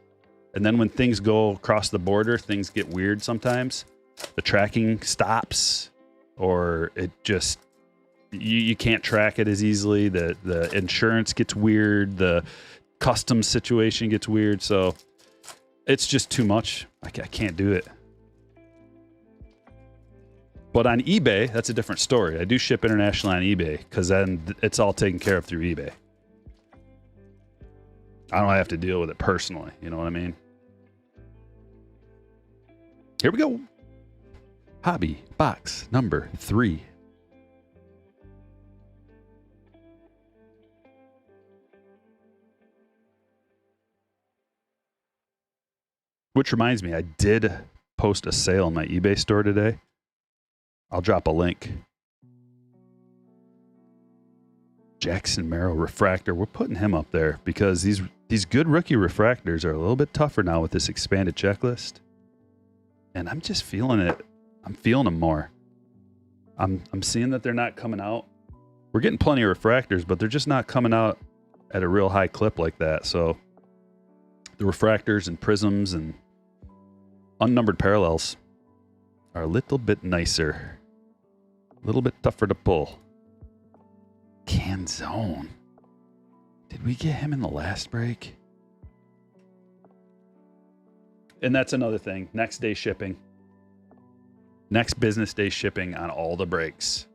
And then when things go across the border, things get weird sometimes. The tracking stops, or it just, you can't track it as easily. The insurance gets weird. The customs situation gets weird. So it's just too much. I can't do it. But on eBay, that's a different story. I do ship internationally on eBay because then it's all taken care of through eBay. I don't have to deal with it personally. You know what I mean? Here we go. Hobby box number 3. Which reminds me, I did post a sale on my eBay store today. I'll drop a link. Jackson Merrill refractor. We're putting him up there because these good rookie refractors are a little bit tougher now with this expanded checklist. And I'm just feeling it. I'm feeling them more. I'm seeing that they're not coming out. We're getting plenty of refractors, but they're just not coming out at a real high clip like that. So the refractors and prisms and unnumbered parallels are a little bit nicer. A little bit tougher to pull. Canzone. Did we get him in the last break? And that's another thing. Next day shipping. Next business day shipping on all the breaks.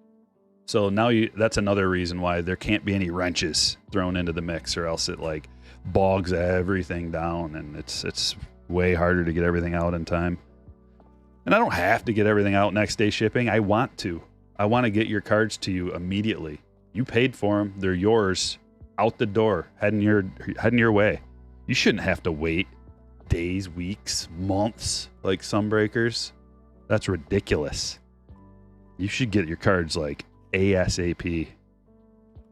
So now that's another reason why there can't be any wrenches thrown into the mix, or else it like bogs everything down and it's way harder to get everything out in time. And I don't have to get everything out next day shipping. I want to. I want to get your cards to you immediately. You paid for them. They're yours. Out the door. Heading your way. You shouldn't have to wait days, weeks, months like some breakers. That's ridiculous. You should get your cards like ASAP.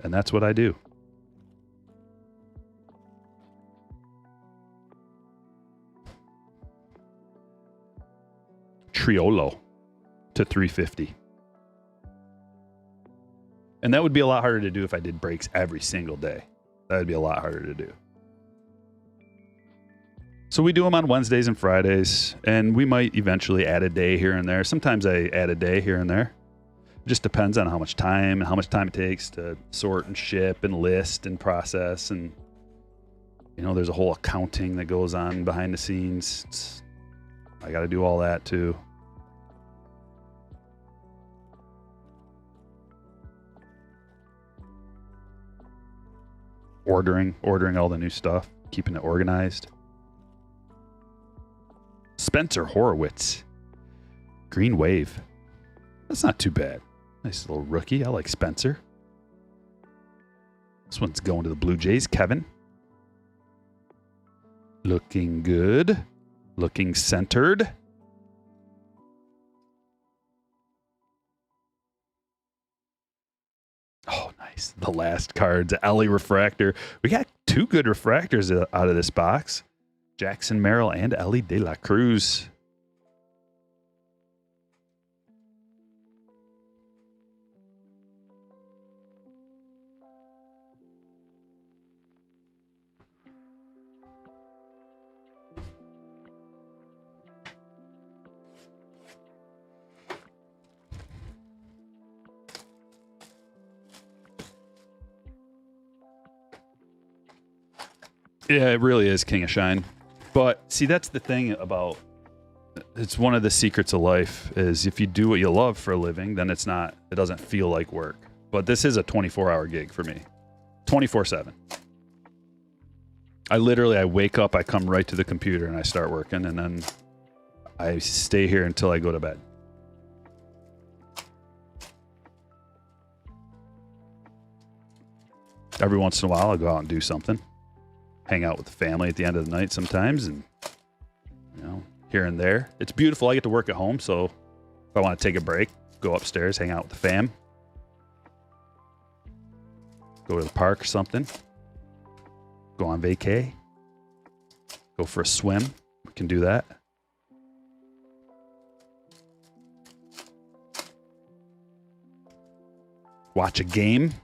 And that's what I do. Triolo to 350. And that would be a lot harder to do if I did breaks every single day. That would be a lot harder to do. So we do them on Wednesdays and Fridays, and we might eventually add a day here and there. Sometimes I add a day here and there. It just depends on how much time it takes to sort and ship and list and process. And, you know, there's a whole accounting that goes on behind the scenes. I got to do all that too. Ordering all the new stuff, keeping it organized. Spencer Horowitz, Green Wave. That's not too bad. Nice little rookie. I like Spencer. This one's going to the Blue Jays. Kevin. Looking good. Looking centered. Oh, nice. The last card's Ellie Refractor. We got 2 good refractors out of this box. Jackson Merrill and Ellie De La Cruz. Yeah, it really is King of Shine. But see, that's the thing about, it's one of the secrets of life is if you do what you love for a living, then it doesn't feel like work. But this is a 24-hour gig for me. 24/7. I wake up, I come right to the computer and I start working, and then I stay here until I go to bed. Every once in a while, I'll go out and do something. Hang out with the family at the end of the night sometimes, and, you know, here and there. It's beautiful. I get to work at home, so if I want to take a break, go upstairs, hang out with the fam. Go to the park or something. Go on vacay. Go for a swim. We can do that. Watch a game.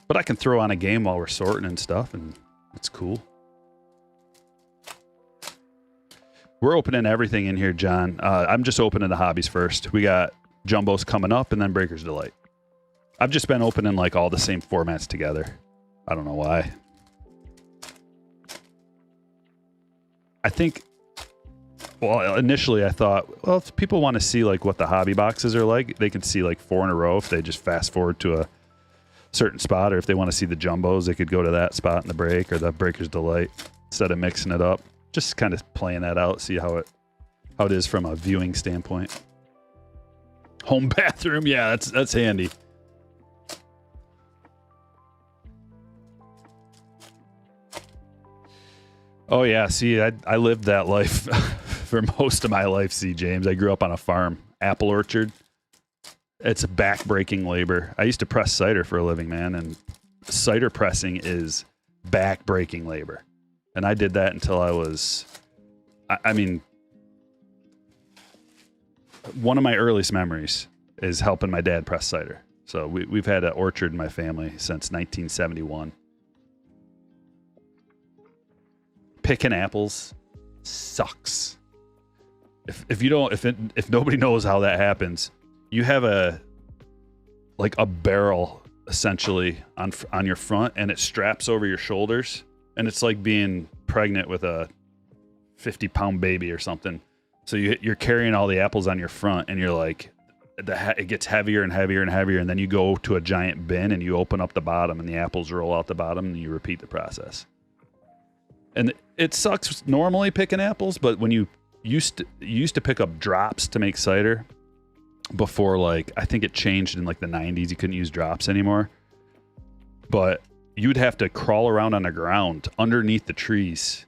But I can throw on a game while we're sorting and stuff, and it's cool. We're opening everything in here, John. I'm just opening the hobbies first. We got Jumbos coming up, and then Breaker's Delight. I've just been opening like all the same formats together. I don't know why. I think Well, initially I thought, well, if people want to see like what the hobby boxes are like, they can see like 4 in a row if they just fast forward to a certain spot, or if they want to see the jumbos, they could go to that spot in the break or the Breaker's Delight instead of mixing it up. Just kind of playing that out, see how it is from a viewing standpoint. Home bathroom, yeah, that's handy. Oh yeah, see, I lived that life for most of my life. See, James, I grew up on a farm, apple orchard. It's back-breaking labor. I used to press cider for a living, man, and cider pressing is back-breaking labor. And I did that until I was, I mean, one of my earliest memories is helping my dad press cider. So we've had an orchard in my family since 1971. Picking apples sucks. If nobody knows how that happens, you have a barrel essentially on your front, and it straps over your shoulders, and it's like being pregnant with a 50-pound baby or something. So you're carrying all the apples on your front, and you're like, it gets heavier and heavier and heavier, and then you go to a giant bin and you open up the bottom, and the apples roll out the bottom, and you repeat the process. And it sucks normally picking apples, but when you used to pick up drops to make cider before, like, I think it changed in like the 90s. You couldn't use drops anymore, but you'd have to crawl around on the ground underneath the trees,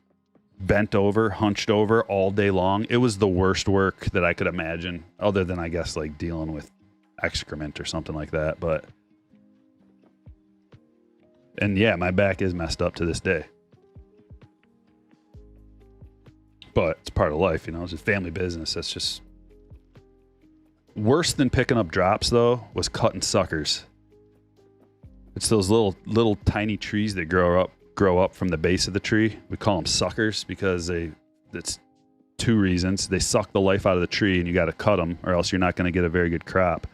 bent over, hunched over all day long. It was the worst work that I could imagine, other than I guess like dealing with excrement or something like that. And yeah, my back is messed up to this day. But it's part of life, you know. It's a family business. That's just worse than picking up drops, though, was cutting suckers. It's those little tiny trees that grow up from the base of the tree. We call them suckers because it's 2 reasons. They suck the life out of the tree, and you got to cut them, or else you're not going to get a very good crop.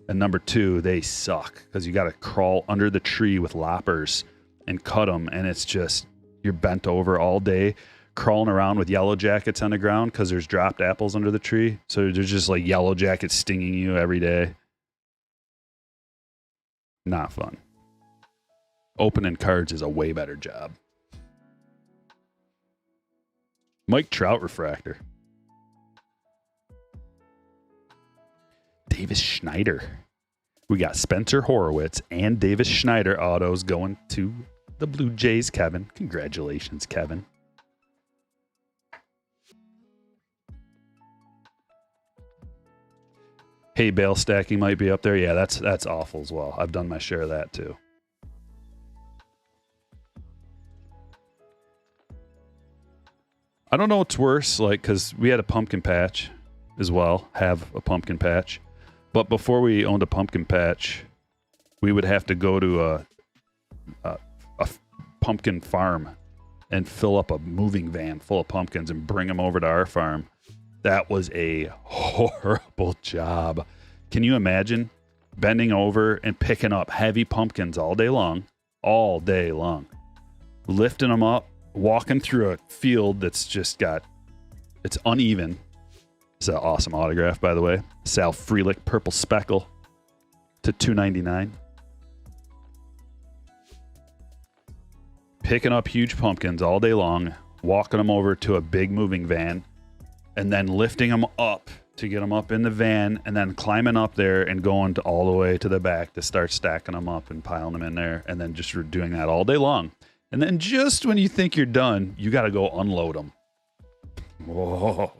And number 2, they suck because you got to crawl under the tree with loppers and cut them, and it's just, you're bent over all day, crawling around with yellow jackets on the ground because there's dropped apples under the tree. So there's just like yellow jackets stinging you every day. Not fun. Opening cards is a way better job. Mike Trout refractor. Davis Schneider. We got Spencer Horowitz and Davis Schneider autos going to the Blue Jays, Kevin. Congratulations, Kevin. Hay bale stacking might be up there. Yeah, that's awful as well. I've done my share of that too. I don't know what's worse, like, because we had a pumpkin patch as well, have a pumpkin patch. But before we owned a pumpkin patch, we would have to go to a pumpkin farm and fill up a moving van full of pumpkins and bring them over to our farm. That was a horrible job. Can you imagine bending over and picking up heavy pumpkins all day long, lifting them up, walking through a field that's just it's uneven. It's an awesome autograph, by the way. Sal Frelick, purple speckle to $2.99. Picking up huge pumpkins all day long, walking them over to a big moving van, and then lifting them up to get them up in the van, and then climbing up there and going all the way to the back to start stacking them up and piling them in there, and then just doing that all day long. And then just when you think you're done, you got to go unload them. Whoa.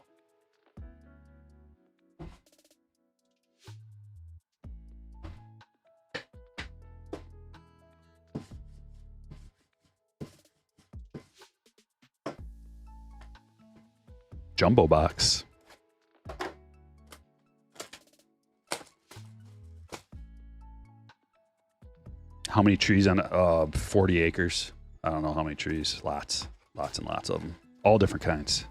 Jumbo box. How many trees on 40 acres? I don't know how many trees. Lots and lots of them. All different kinds.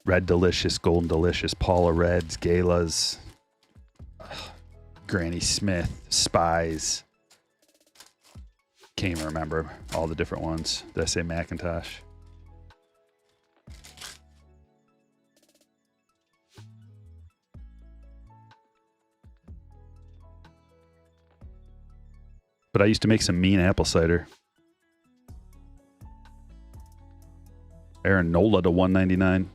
Red Delicious, Golden Delicious, Paula Reds, Galas, Granny Smith, Spies, Can't even remember all the different ones. Did I say Macintosh? But I used to make some mean apple cider. Aaron Nola to 199.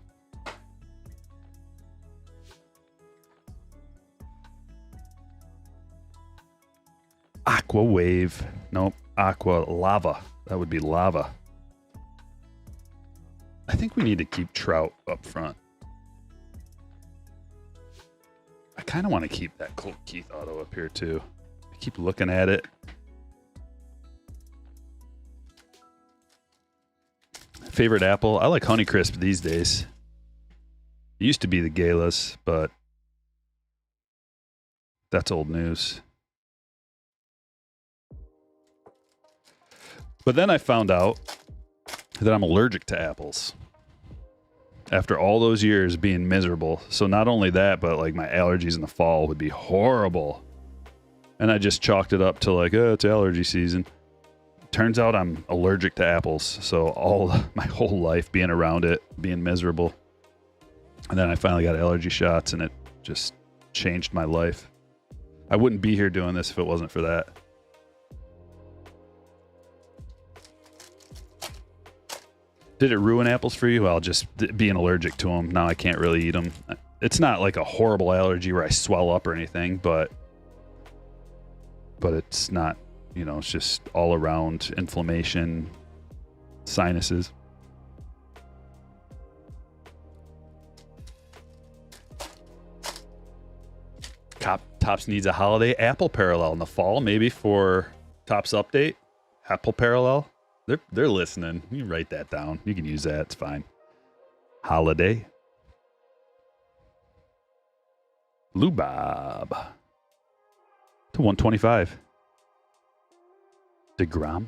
Aqua Wave. Nope. Aqua Lava. That would be lava. I think we need to keep Trout up front. I kind of want to keep that Colt Keith auto up here too. I keep looking at it. Favorite apple? I like Honeycrisp these days. It used to be the Galas, but that's old news. But then I found out that I'm allergic to apples after all those years being miserable. So not only that, but like my allergies in the fall would be horrible. And I just chalked it up to like, oh, it's allergy season. Turns out I'm allergic to apples. So my whole life being around it, being miserable. And then I finally got allergy shots and it just changed my life. I wouldn't be here doing this if it wasn't for that. Did it ruin apples for you? Well, just being allergic to them. Now I can't really eat them. It's not like a horrible allergy where I swell up or anything, but it's not, you know, it's just all around inflammation, sinuses. Topps needs a holiday apple parallel in the fall, maybe for Topps update. Apple parallel. They're listening. You write that down. You can use that. It's fine. Holiday. Lubob to 125. DeGrom.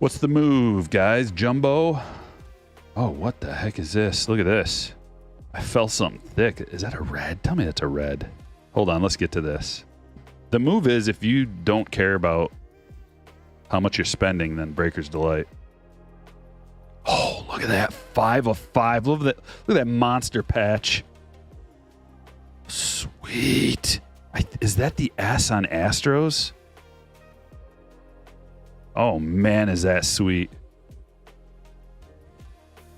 What's the move, guys? Jumbo. Oh, what the heck is this? Look at this. I felt something thick. Is that a red? Tell me that's a red. Hold on, let's get to this. The move is if you don't care about how much you're spending, then Breaker's Delight. Oh, look at that. 5 of 5. Look at that monster patch. Sweet. Is that the S on Astros? Oh, man, is that sweet.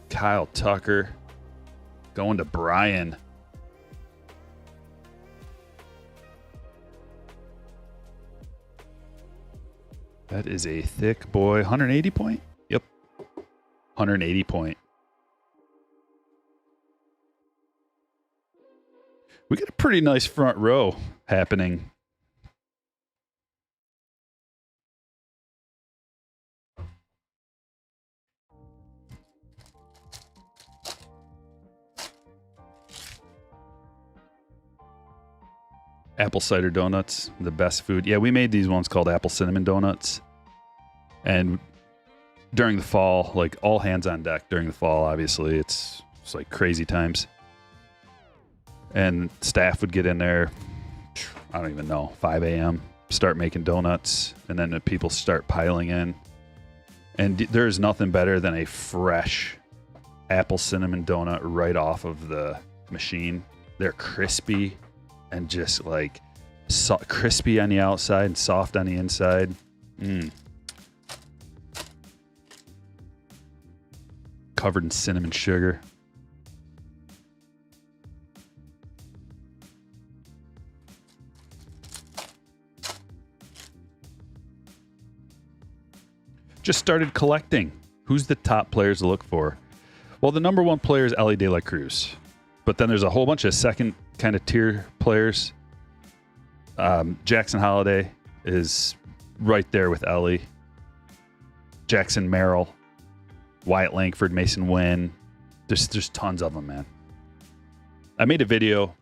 Kyle Tucker. Going to Brian. That is a thick boy. 180 point? Yep. 180 point. We got a pretty nice front row happening. Apple cider donuts, the best food. Yeah, we made these ones called apple cinnamon donuts. And during the fall, like all hands on deck during the fall, obviously, it's like crazy times. And staff would get in there, I don't even know, 5 a.m., start making donuts, and then the people start piling in. And there's nothing better than a fresh apple cinnamon donut right off of the machine. They're crispy. And just like crispy on the outside and soft on the inside. Covered in cinnamon sugar. Just started collecting. Who's the top players to look for? Well, the number one player is Ellie De La Cruz. But then there's a whole bunch of second kind of tier players. Jackson Holiday is right there with Ellie. Jackson Merrill, Wyatt Langford, Mason Wynn. There's tons of them, man. I made a video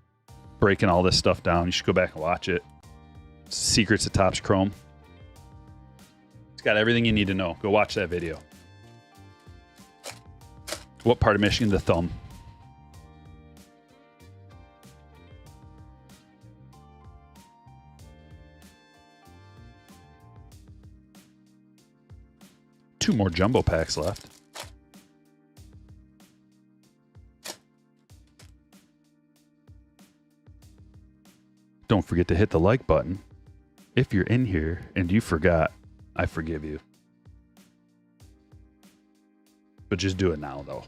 breaking all this stuff down. You should go back and watch it. Secrets of Topps Chrome. It's got everything you need to know. Go watch that video. What part of Michigan? The thumb. 2 more jumbo packs left. Don't forget to hit the like button. If you're in here and you forgot, I forgive you. But just do it now, though,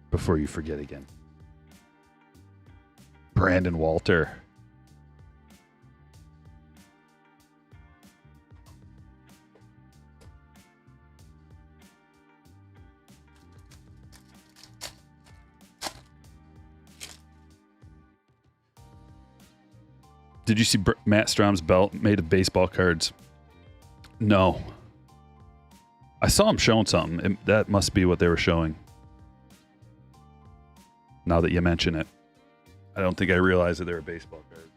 before you forget again. Brandon Walter. Did you see Matt Strom's belt made of baseball cards? No. I saw him showing something. That must be what they were showing. Now that you mention it. I don't think I realized that they were baseball cards.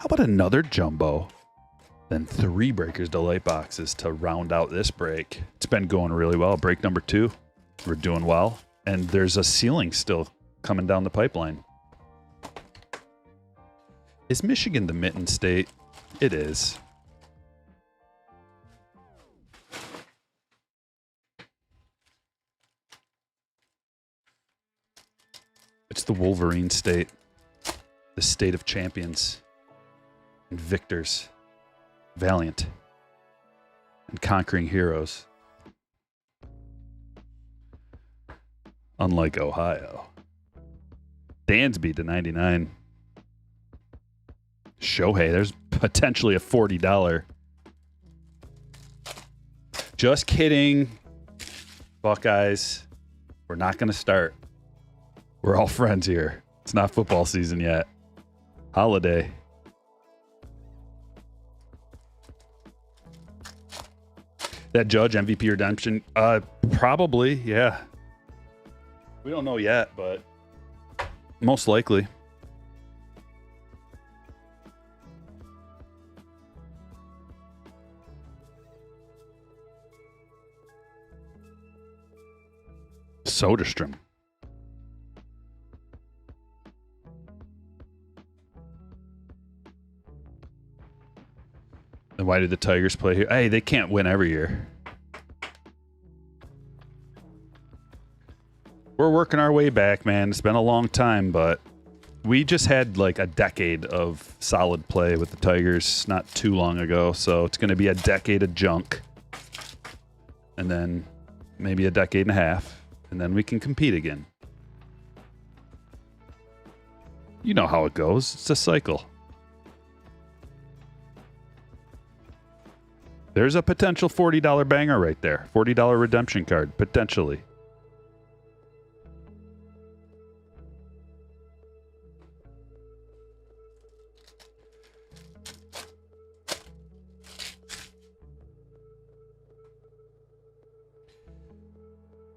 How about another jumbo? Then 3 Breakers Delight boxes to round out this break. It's been going really well. Break number 2. We're doing well. And there's a ceiling still coming down the pipeline. Is Michigan the mitten state? It is. It's the Wolverine state. The state of champions and victors. Valiant and conquering heroes. Unlike Ohio. Dansby to 99. Shohei, there's potentially a $40. Just kidding. Buckeyes, we're not going to start. We're all friends here. It's not football season yet. Holiday. That Judge MVP redemption? Probably, yeah. We don't know yet, but most likely. Soderstrom. Then why did the Tigers play here? Hey, they can't win every year. We're working our way back, man. It's been a long time, but we just had like a decade of solid play with the Tigers not too long ago, so it's going to be a decade of junk. And then maybe a decade and a half, and then we can compete again. You know how it goes. It's a cycle. There's a potential $40 banger right there. $40 redemption card, potentially.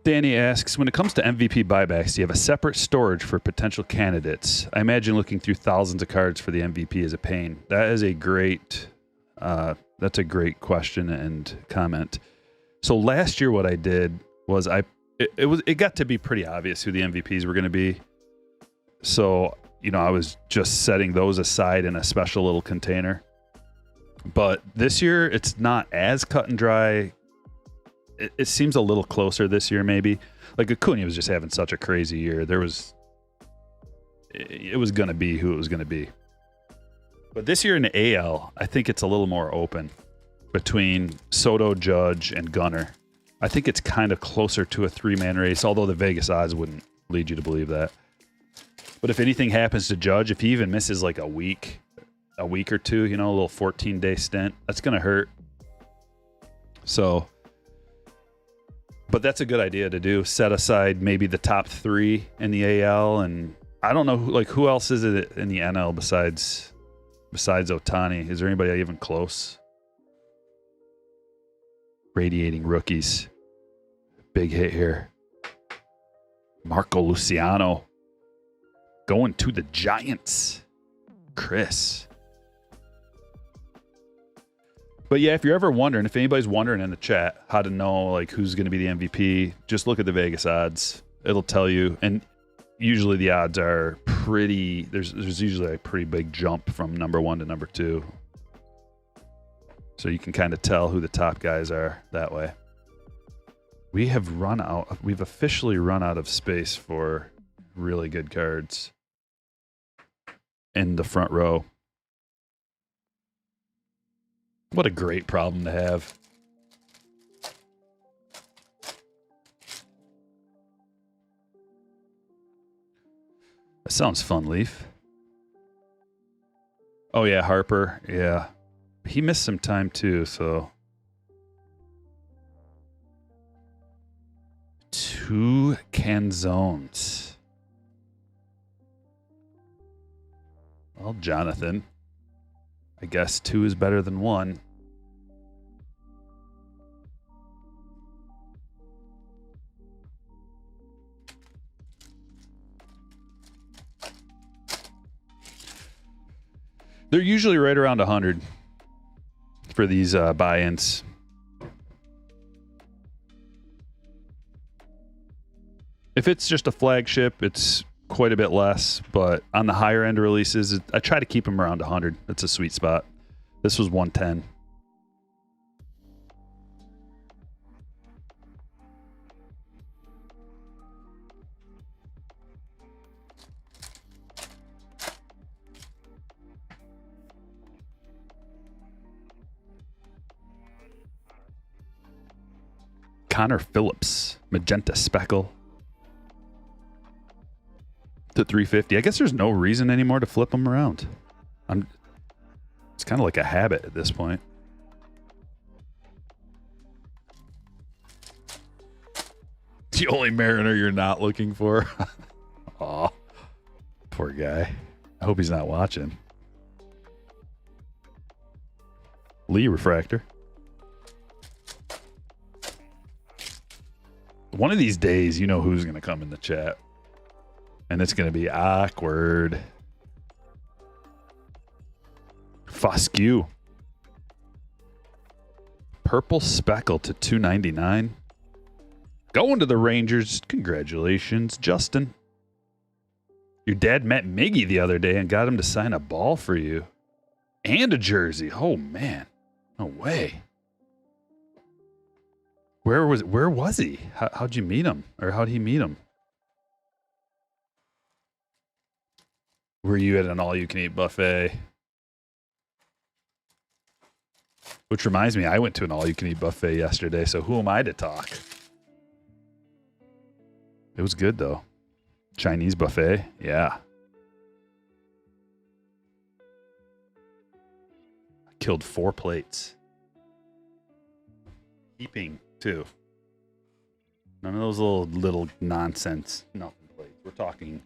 Danny asks, when it comes to MVP buybacks, do you have a separate storage for potential candidates? I imagine looking through thousands of cards for the MVP is a pain. That is a great, that's a great question and comment. So last year, what I did was it got to be pretty obvious who the MVPs were going to be. So, I was just setting those aside in a special little container. But this year, it's not as cut and dry. It seems a little closer this year, maybe. Like Acuna was just having such a crazy year. It was going to be who it was going to be. But this year in the AL, I think it's a little more open between Soto, Judge, and Gunnar. I think it's kind of closer to a 3-man race, although the Vegas odds wouldn't lead you to believe that. But if anything happens to Judge, if he even misses like a week or two, a little 14-day stint, that's going to hurt. So... But that's a good idea to do. Set aside maybe the top 3 in the AL, and I don't know who else is it in the NL besides Ohtani. Is there anybody even close? Radiating rookies. Big hit here. Marco Luciano going to the Giants. Chris. But yeah, if you're ever wondering, if anybody's wondering in the chat how to know who's going to be the MVP, just look at the Vegas odds. It'll tell you. And usually the odds are pretty, there's usually a pretty big jump from number 1 to number 2. So you can kind of tell who the top guys are that way. We have run out. We've officially run out of space for really good cards in the front row. What a great problem to have. That sounds fun, Leaf. Oh, yeah, Harper. Yeah. He missed some time, too, so... 2 Canzones. Well, Jonathan. I guess 2 is better than 1. They're usually right around 100 for these buy-ins. If it's just a flagship, it's quite a bit less, but on the higher end releases, I try to keep them around 100. That's a sweet spot. This was 110. Connor Phillips, Magenta Speckle. To 350. I guess there's no reason anymore to flip them around. It's kind of like a habit at this point. The only Mariner you're not looking for. Aw, poor guy. I hope he's not watching. Lee Refractor. One of these days, you know who's going to come in the chat. And it's going to be awkward. Foscue. Purple Speckle to 299. Going to the Rangers. Congratulations, Justin. Your dad met Miggy the other day and got him to sign a ball for you. And a jersey. Oh, man. No way. Where was he? How'd you meet him? Or how'd he meet him? Were you at an all-you-can-eat buffet? Which reminds me, I went to an all-you-can-eat buffet yesterday, so who am I to talk? It was good, though. Chinese buffet, yeah. I killed 4 plates. Heaping, too. None of those little nonsense nothing plates. We're talking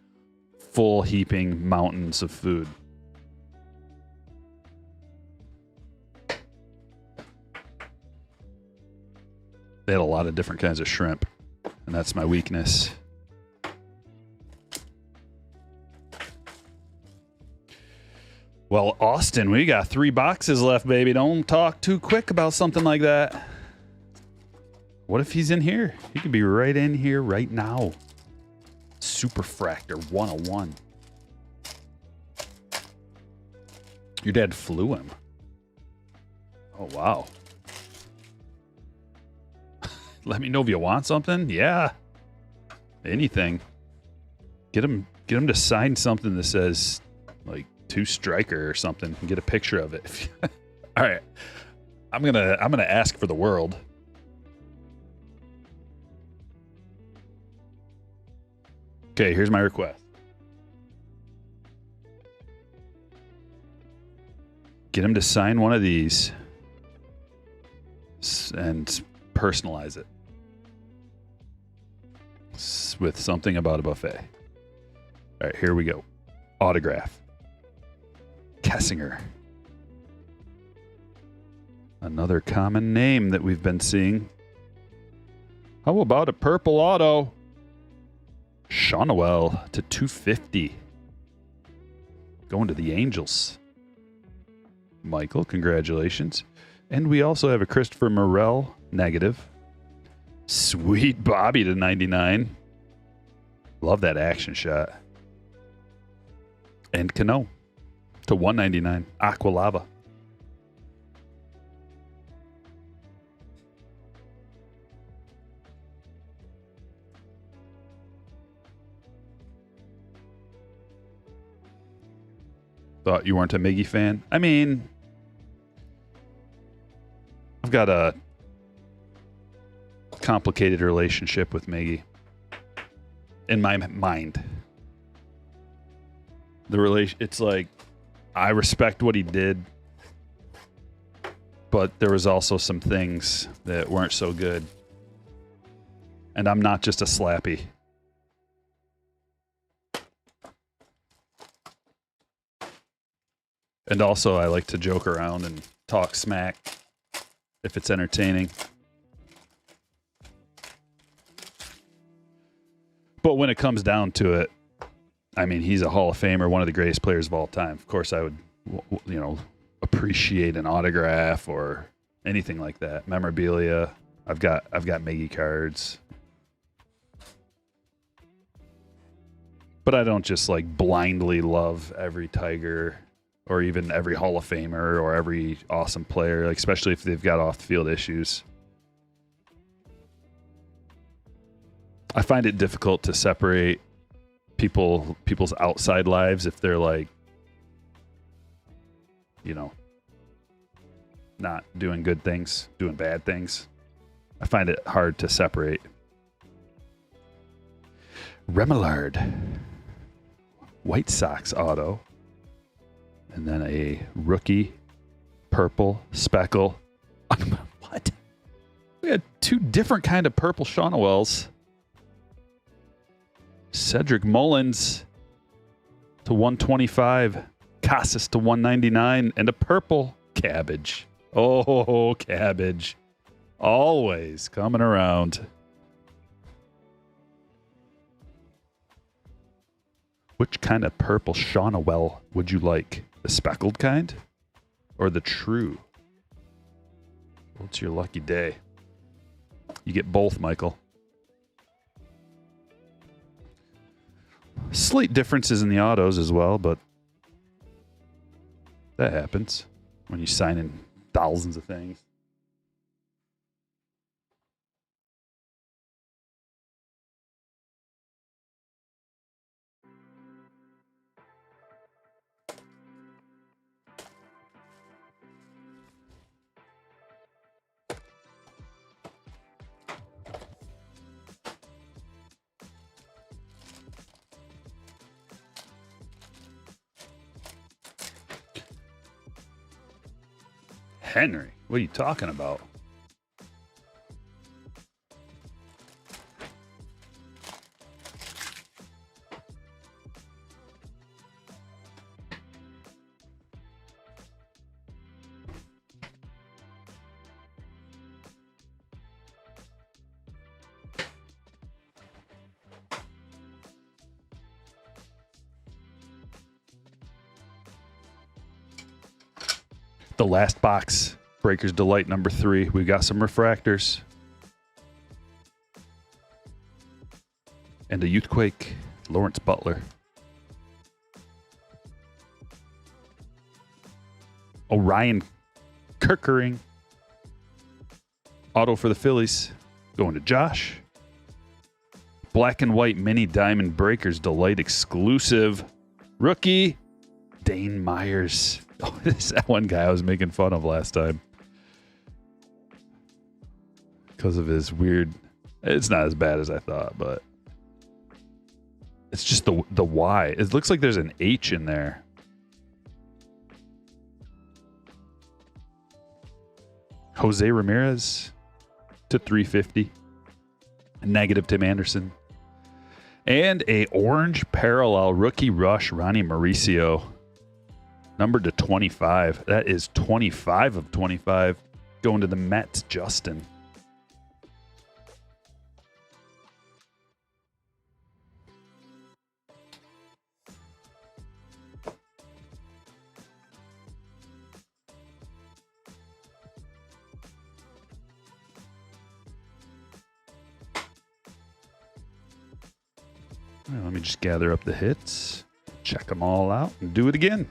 full heaping mountains of food. They had a lot of different kinds of shrimp, and that's my weakness. Well, Austin, we got 3 boxes left, baby. Don't talk too quick about something like that. What if he's in here? He could be right in here right now. Superfractor 101. Your dad flew him. Oh, wow. Let me know if you want something. Yeah. Anything. Get him to sign something that says like to Stryker or something and get a picture of it. All right. I'm going to ask for the world. Okay, here's my request. Get him to sign one of these and personalize it with something about a buffet. All right, here we go. Autograph. Kessinger. Another common name that we've been seeing. How about a purple auto? Shawnowell to 250. Going to the Angels. Michael, congratulations. And we also have a Christopher Morel, negative. Sweet Bobby to 99. Love that action shot. And Cano to 199. Aqua Lava. Thought you weren't a Miggy fan? I mean, I've got a complicated relationship with Miggy. In my mind. It's like, I respect what he did, but there was also some things that weren't so good. And I'm not just a slappy. And also, I like to joke around and talk smack if it's entertaining. But when it comes down to it, I mean, he's a Hall of Famer, one of the greatest players of all time. Of course, I would, appreciate an autograph or anything like that. Memorabilia. I've got Miggy cards. But I don't just like blindly love every Tiger or even every Hall of Famer or every awesome player, like especially if they've got off the field issues. I find it difficult to separate people's outside lives if they're like, not doing good things, doing bad things. I find it hard to separate. Remillard, White Sox auto, and then a rookie purple speckle. What? We had two different kind of purple Shaunawells. Cedric Mullins to 125, Casas to 199, and a purple Cabbage. Oh, Cabbage. Always coming around. Which kind of purple Shaunawell would you like? The speckled kind or the true? What's your lucky day? You get both, Michael. Slight differences in the autos as well, but that happens when you sign in thousands of things. Henry, what are you talking about? The last box, Breaker's Delight number 3. We got some refractors. And a Youthquake, Lawrence Butler. Orion Kirkering. Auto for the Phillies. Going to Josh. Black and white mini diamond Breaker's Delight exclusive. Rookie, Dane Myers. Oh, this is that one guy I was making fun of last time. Because of his weird... It's not as bad as I thought, but... It's just the Y. It looks like there's an H in there. Jose Ramirez to 350. Negative Tim Anderson. And a orange parallel rookie rush Ronnie Mauricio. Numbered to 25. That is 25 of 25. Going to the Mets, Justin. All right, let me just gather up the hits, check them all out, and do it again.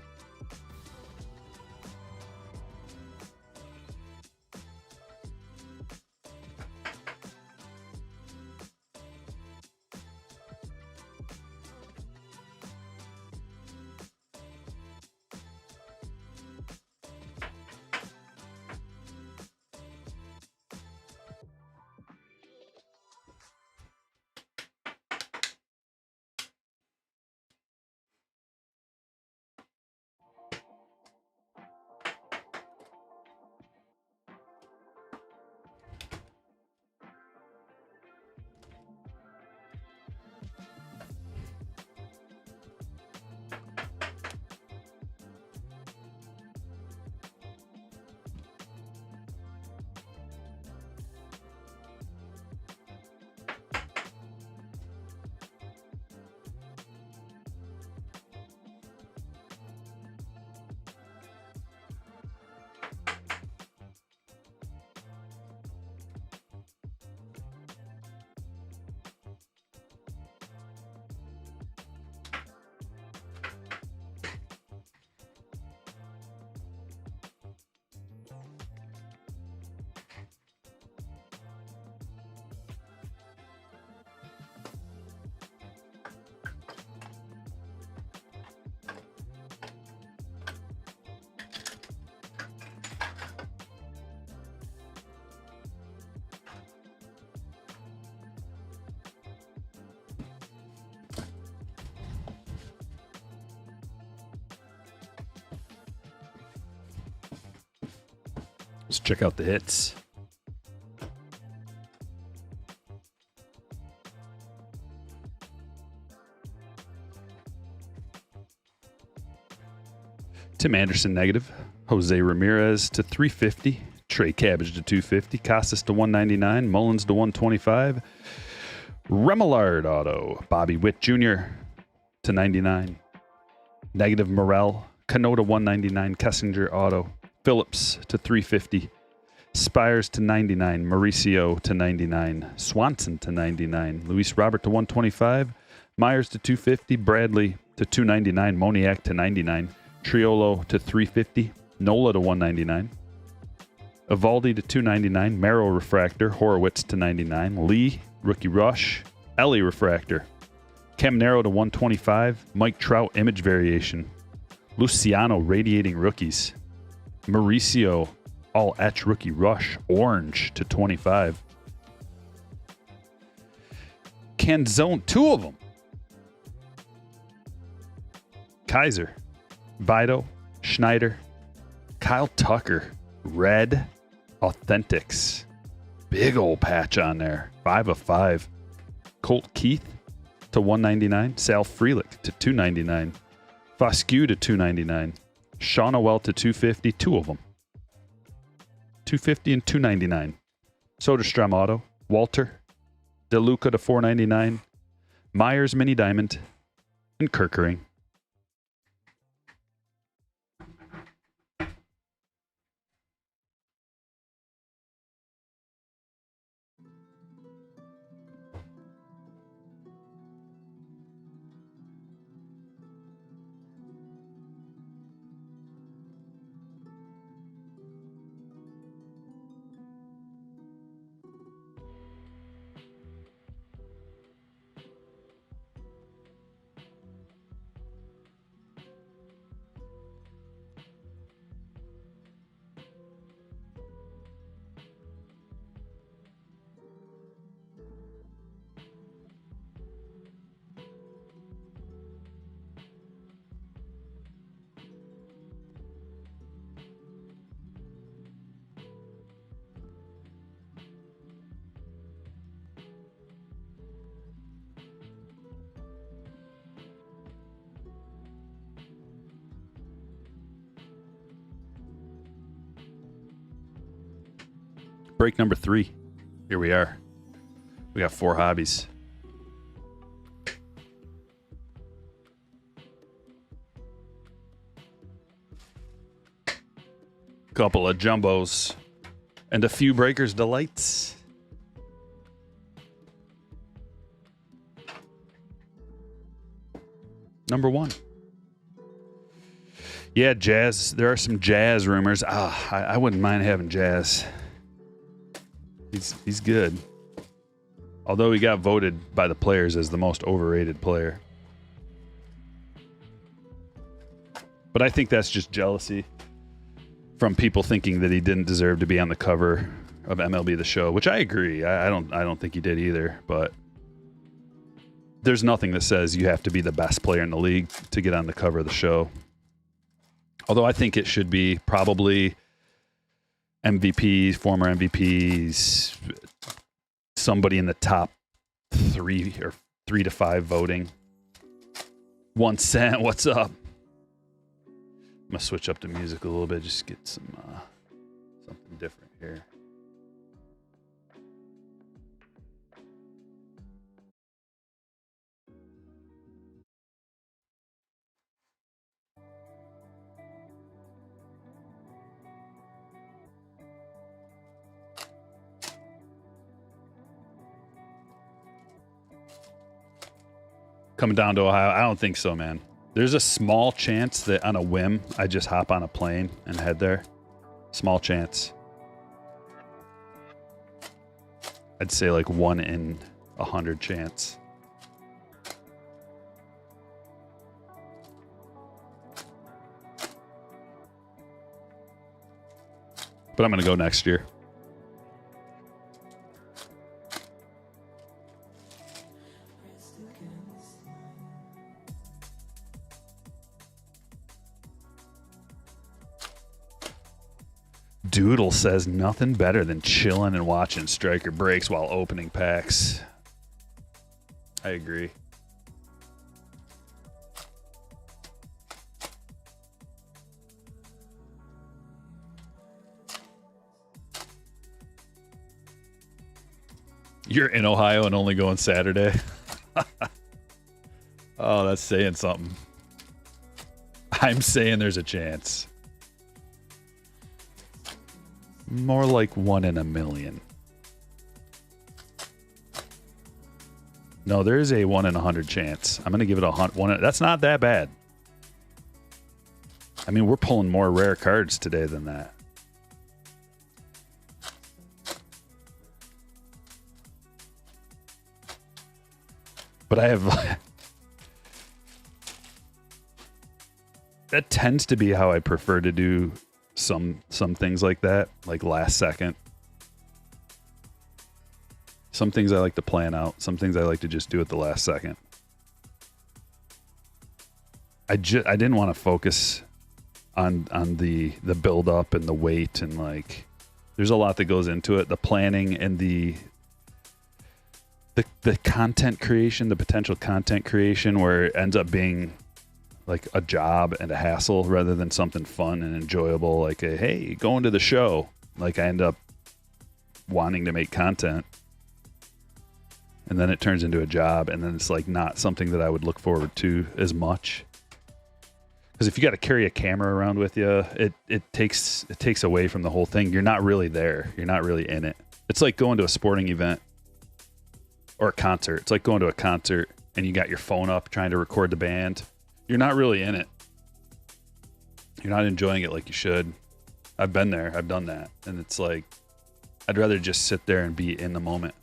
check out the hits. Tim Anderson negative. Jose Ramirez to 350. Trey Cabbage to 250. Casas to 199. Mullins to 125. Remillard auto. Bobby Witt Jr. to 99. Negative Morel. Cano to 199. Kessinger auto. Phillips to 350. Spires to 99. Mauricio to 99. Swanson to 99. Luis Robert to 125. Myers to 250. Bradley to 299. Moniak to 99. Triolo to 350. Nola to 199. Evaldi to 299. Merrill Refractor. Horowitz to 99. Lee, Rookie Rush. Ellie Refractor. Cam Narrow to 125. Mike Trout Image Variation. Luciano Radiating Rookies. Mauricio All Etch Rookie Rush. Orange to 25. Canzone, 2 of them. Kaiser. Vito, Schneider, Kyle Tucker, Red, Authentics. Big old patch on there. 5 of 5. Colt Keith to 199. Sal Frelick to 299. Foscue to 299. Sean Owell to 250. 2 of them. 250 and 299. Soderstrom Auto. Walter. DeLuca to 499. Myers Mini Diamond. And Kirkering. Break number 3. Here we are. We got 4 hobbies. Couple of jumbos and a few breakers delights. Number 1. Yeah, Jazz. There are some Jazz rumors. I wouldn't mind having Jazz. He's good. Although he got voted by the players as the most overrated player. But I think that's just jealousy from people thinking that he didn't deserve to be on the cover of MLB The Show, which I agree. I don't think he did either, but there's nothing that says you have to be the best player in the league to get on the cover of the show. Although I think it should be probably MVPs, former MVPs, somebody in the top 3 or 3 to 5 voting. 1 cent, what's up? I'm gonna switch up the music a little bit, just get some something different here. Coming down to Ohio, I don't think so, man. There's a small chance that on a whim, I just hop on a plane and head there. Small chance. I'd say like 1 in 100 chance. But I'm going to go next year. Doodle says nothing better than chilling and watching Stryker breaks while opening packs. I agree. You're in Ohio and only going Saturday? Oh, that's saying something. I'm saying there's a chance. More like 1 in a million. No, there is a 1 in 100 chance. I'm going to give it a 1. That's not that bad. I mean, we're pulling more rare cards today than that. But I have... that tends to be how I prefer to do some things like that, like last second. Some things I like to plan out. Some things I like to just do at the last second. I didn't want to focus on the build up and the weight, and like there's a lot that goes into it. The planning and the content creation, the potential content creation, where it ends up being like a job and a hassle rather than something fun and enjoyable, like a, hey, going to the show. Like I end up wanting to make content, and then it turns into a job, and then it's like not something that I would look forward to as much. Because if you got to carry a camera around with you, it takes away from the whole thing. You're not really there. You're not really in it. It's like going to a sporting event or a concert. It's like going to a concert and you got your phone up trying to record the band. You're not really in it. You're not enjoying it like you should. I've been there. I've done that. And it's like, I'd rather just sit there and be in the moment.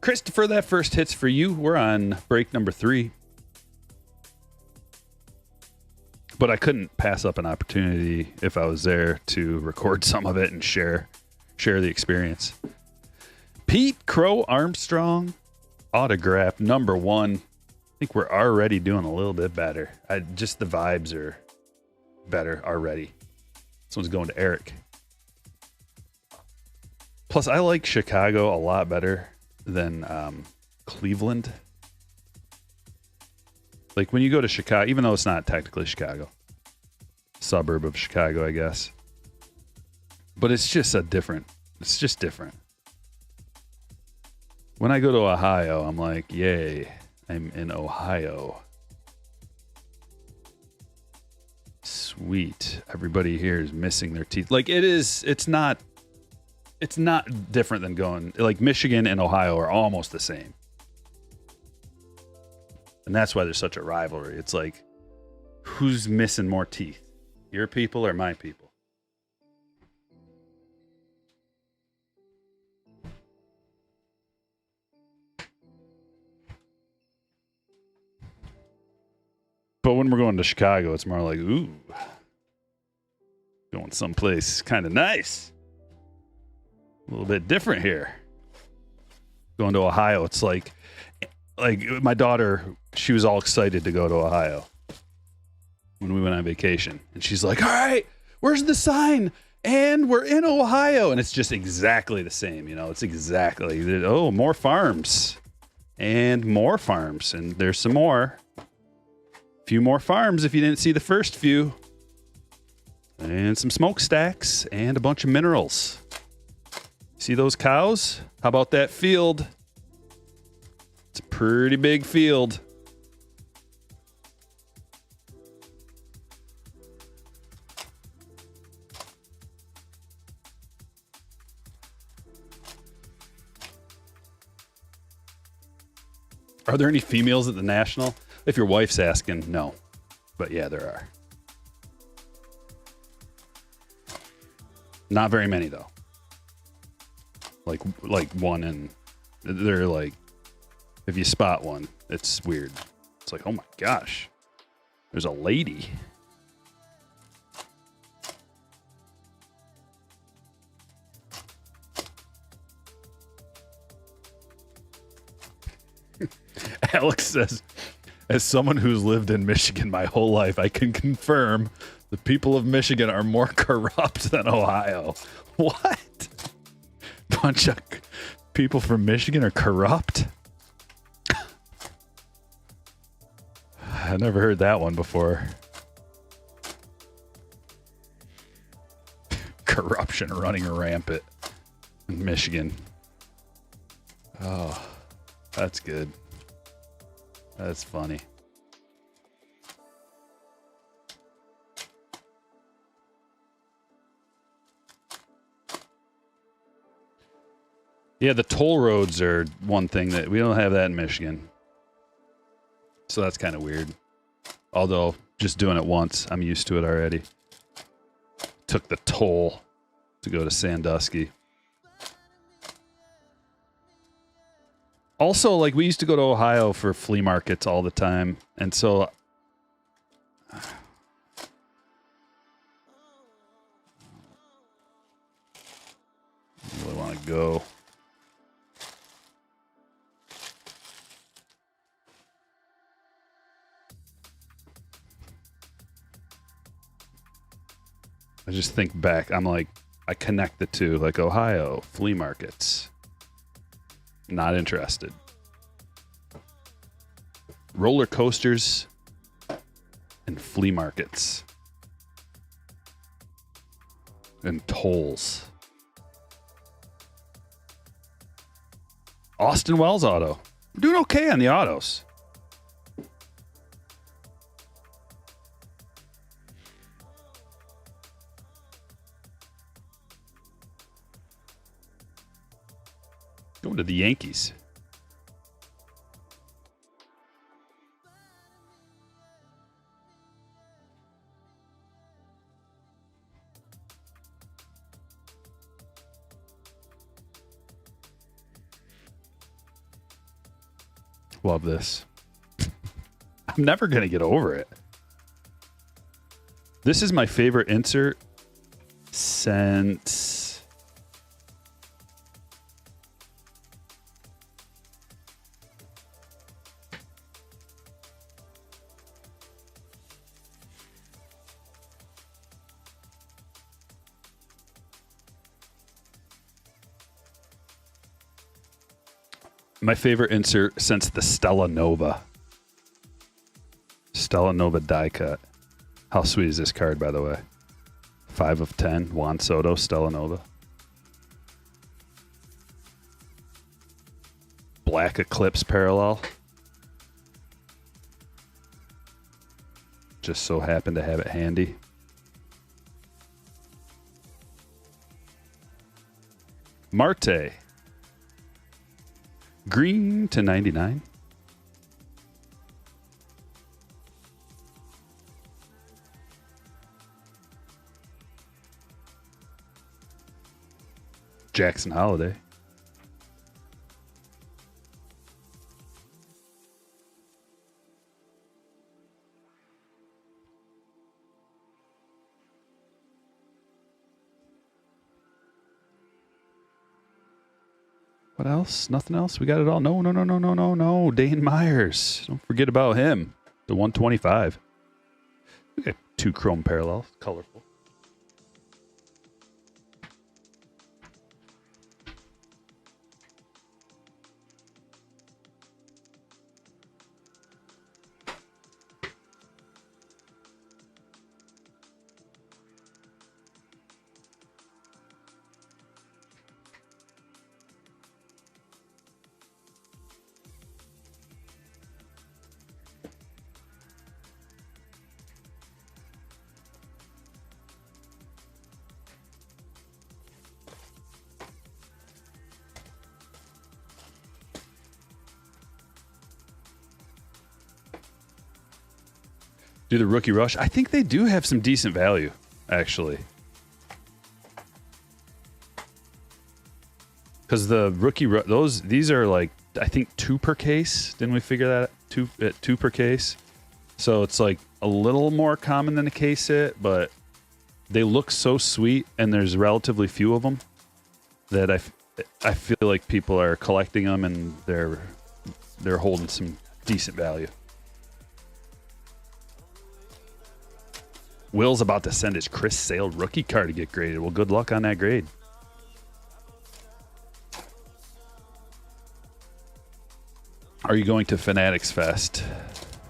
Christopher, that first hit's for you. We're on break number 3. But I couldn't pass up an opportunity if I was there to record some of it and share the experience. Pete Crow Armstrong, autograph number 1. I think we're already doing a little bit better. Just the vibes are better already. This one's going to Eric. Plus, I like Chicago a lot better than Cleveland. Like when you go to Chicago, even though it's not technically Chicago, suburb of Chicago, I guess. But it's just it's just different. When I go to Ohio, I'm like, yay, I'm in Ohio. Sweet. Everybody here is missing their teeth. Like it's not different than going, like Michigan and Ohio are almost the same. And that's why there's such a rivalry. It's like, who's missing more teeth? Your people or my people? But when we're going to Chicago, it's more like, ooh, going someplace kind of nice. A little bit different here. Going to Ohio, it's like my daughter, she was all excited to go to Ohio when we went on vacation. And she's like, all right, where's the sign? And we're in Ohio. And it's just exactly the same. You know, it's exactly, oh, more farms and more farms. And there's some more. A few more farms if you didn't see the first few. And some smokestacks and a bunch of minerals. See those cows? How about that field? It's a pretty big field. Are there any females at the National? If your wife's asking, no. But yeah, there are. Not very many, though. Like one, and they're like, if you spot one, it's weird. It's like, oh my gosh, there's a lady. Alex says, as someone who's lived in Michigan my whole life, I can confirm The people of Michigan are more corrupt than Ohio. What? Bunch of people from Michigan are corrupt? I never heard that one before. Corruption running rampant in Michigan. Oh, that's good. That's funny. Yeah, the toll roads are one thing that we don't have that in Michigan. So that's kind of weird. Although, just doing it once, I'm used to it already. Took the toll to go to Sandusky. Also, like, we used to go to Ohio for flea markets all the time. And so... I really want to go. I just think back. I'm like, I connect the two, like Ohio, flea markets. Not interested. Roller coasters and flea markets. And tolls. Austin Wells Auto. I'm doing okay on the autos. Going to the Yankees. Love this. I'm never going to get over it. This is my favorite insert since... my favorite insert since the Stella Nova. Stella Nova die cut. How sweet is this card, by the way? 5 of 10. Juan Soto, Stella Nova. Black Eclipse parallel. Just so happened to have it handy. Marte. Green to 99. Jackson Holiday. What else? Nothing else? We got it all. No. Dane Myers. Don't forget about him. The 125. We got 2 chrome parallels. Colorful. Do the rookie rush. I think they do have some decent value, actually. Because the rookie these are like, I think 2 per case. Didn't we figure that out? 2 per case. So it's like a little more common than a case hit, but they look so sweet, and there's relatively few of them that I feel like people are collecting them, and they're holding some decent value. Will's about to send his Chris Sale rookie card to get graded. Well, good luck on that grade. Are you going to Fanatics Fest?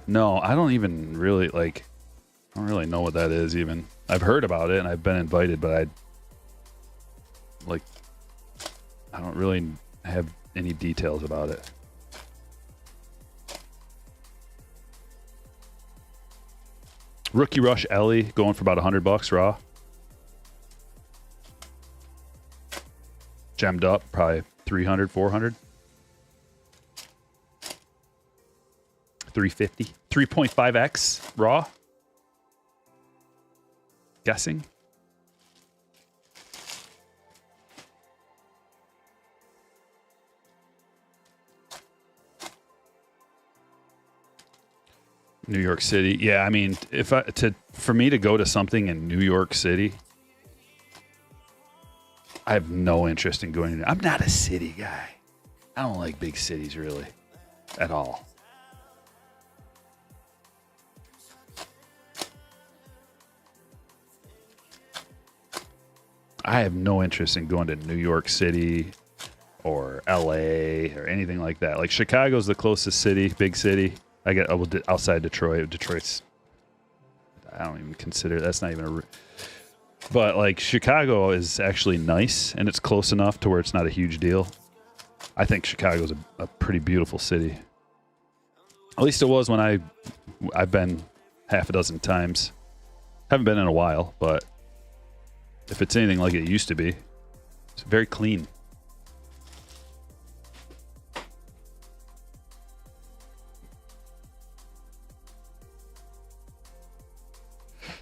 No, I don't even really I don't really know what that is even. I've heard about it and I've been invited, but I don't really have any details about it. Rookie Rush Ellie going for about $100 raw. Gemmed up, probably 300, 400. 350. 3.5x raw. Guessing. New York City. Yeah, I mean, for me to go to something in New York City, I have no interest in going there. I'm not a city guy. I don't like big cities really at all. I have no interest in going to New York City or LA or anything like that. Like Chicago's the closest city, big city. I get outside Detroit. Detroit's, I don't even consider, that's not even but like Chicago is actually nice and it's close enough to where it's not a huge deal. I think Chicago's a pretty beautiful city. At least it was when I've been half a dozen times. Haven't been in a while, but if it's anything like it used to be, it's very clean.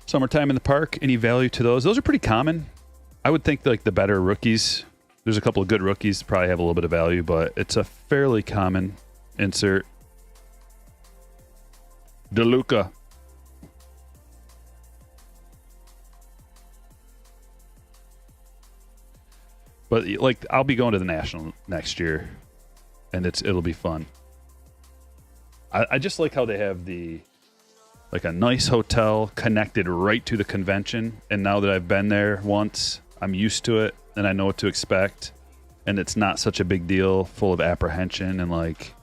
Summertime in the park, any value to those? Those are pretty common. I would think like the better rookies, there's a couple of good rookies probably have a little bit of value, but it's a fairly common insert. DeLuca. But like I'll be going to the National next year and it'll be fun. I just like how they have like a nice hotel connected right to the convention. And now that I've been there once, I'm used to it and I know what to expect. And it's not such a big deal, full of apprehension and like,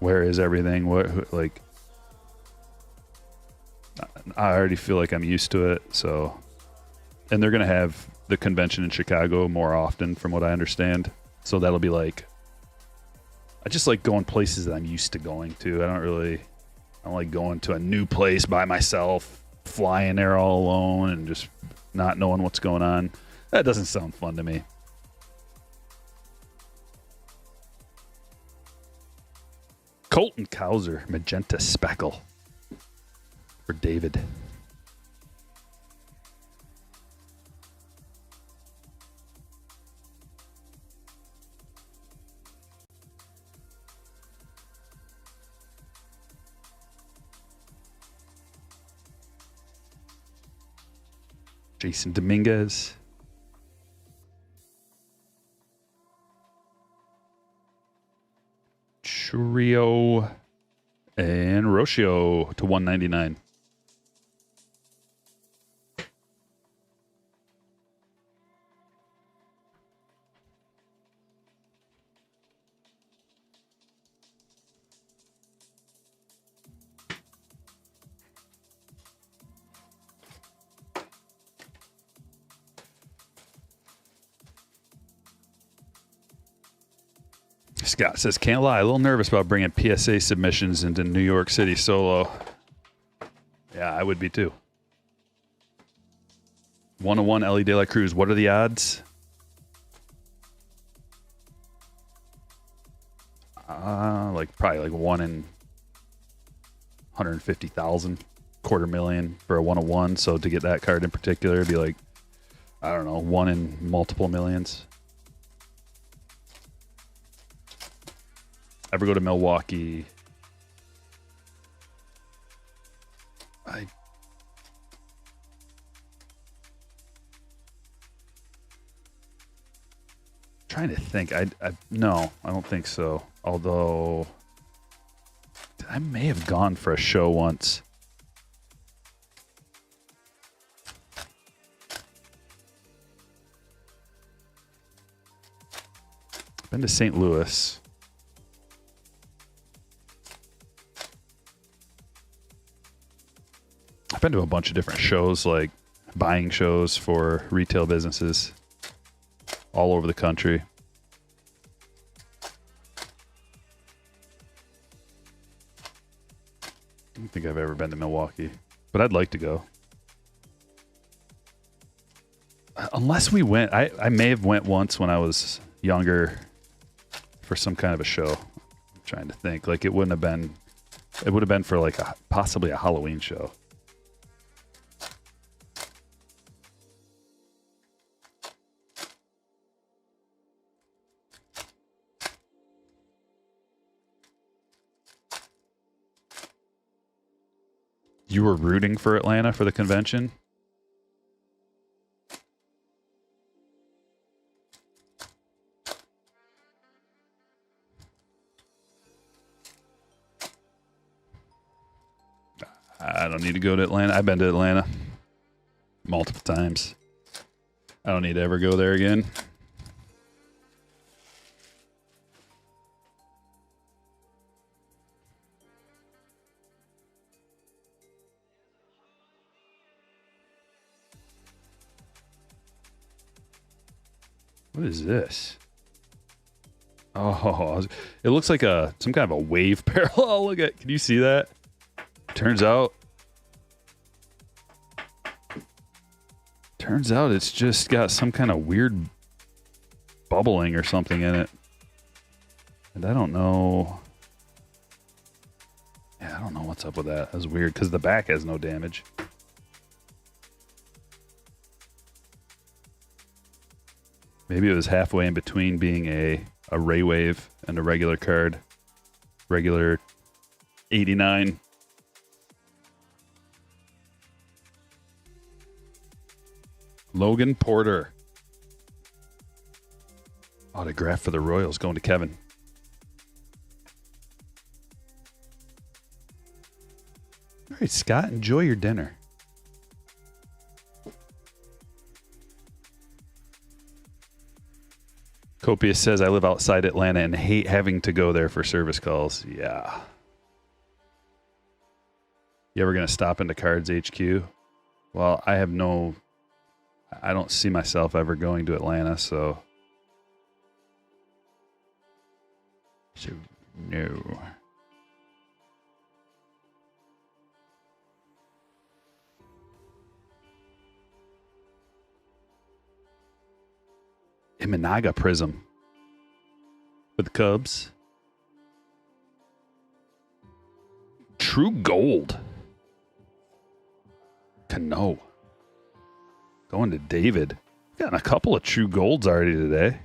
where is everything? Like, I already feel like I'm used to it. So, and they're going to have the convention in Chicago more often from what I understand. So that'll be like, I just like going places that I'm used to going to. I don't like going to a new place by myself, flying there all alone and just not knowing what's going on. That doesn't sound fun to me. Colton Cowser, Magenta Speckle for David. Jason Dominguez. Churio and Rocio to 199. Scott says, can't lie, a little nervous about bringing PSA submissions into New York City solo. Yeah, I would be too. 101 Ellie De La Cruz. What are the odds? Probably like 1 in 150,000, $250,000 for a 101. So to get that card in particular, it'd be like, I don't know, 1 in multiple millions. Ever go to Milwaukee? Trying to think. No, I don't think so. Although I may have gone for a show once. Been to St. Louis. I've been to a bunch of different shows, like buying shows for retail businesses all over the country. I don't think I've ever been to Milwaukee, but I'd like to go. Unless we went, I may have went once when I was younger for some kind of a show. I'm trying to think. Like it would have been for like possibly a Halloween show. You were rooting for Atlanta for the convention? I don't need to go to Atlanta. I've been to Atlanta multiple times. I don't need to ever go there again. What is this? Oh, it looks like some kind of a wave parallel. Look at, can you see that? Turns out it's just got some kind of weird bubbling or something in it. And I don't know. Yeah, I don't know what's up with that. That's weird because the back has no damage. Maybe it was halfway in between being a ray wave and a regular card. Regular 89. Logan Porter. Autograph for the Royals going to Kevin. All right, Scott, enjoy your dinner. Copious says, I live outside Atlanta and hate having to go there for service calls. Yeah. You ever going to stop into Cards HQ? Well, I don't see myself ever going to Atlanta, so no. Imanaga Prism for the Cubs. True Gold. Cano. Going to David. Gotten a couple of True Golds already today.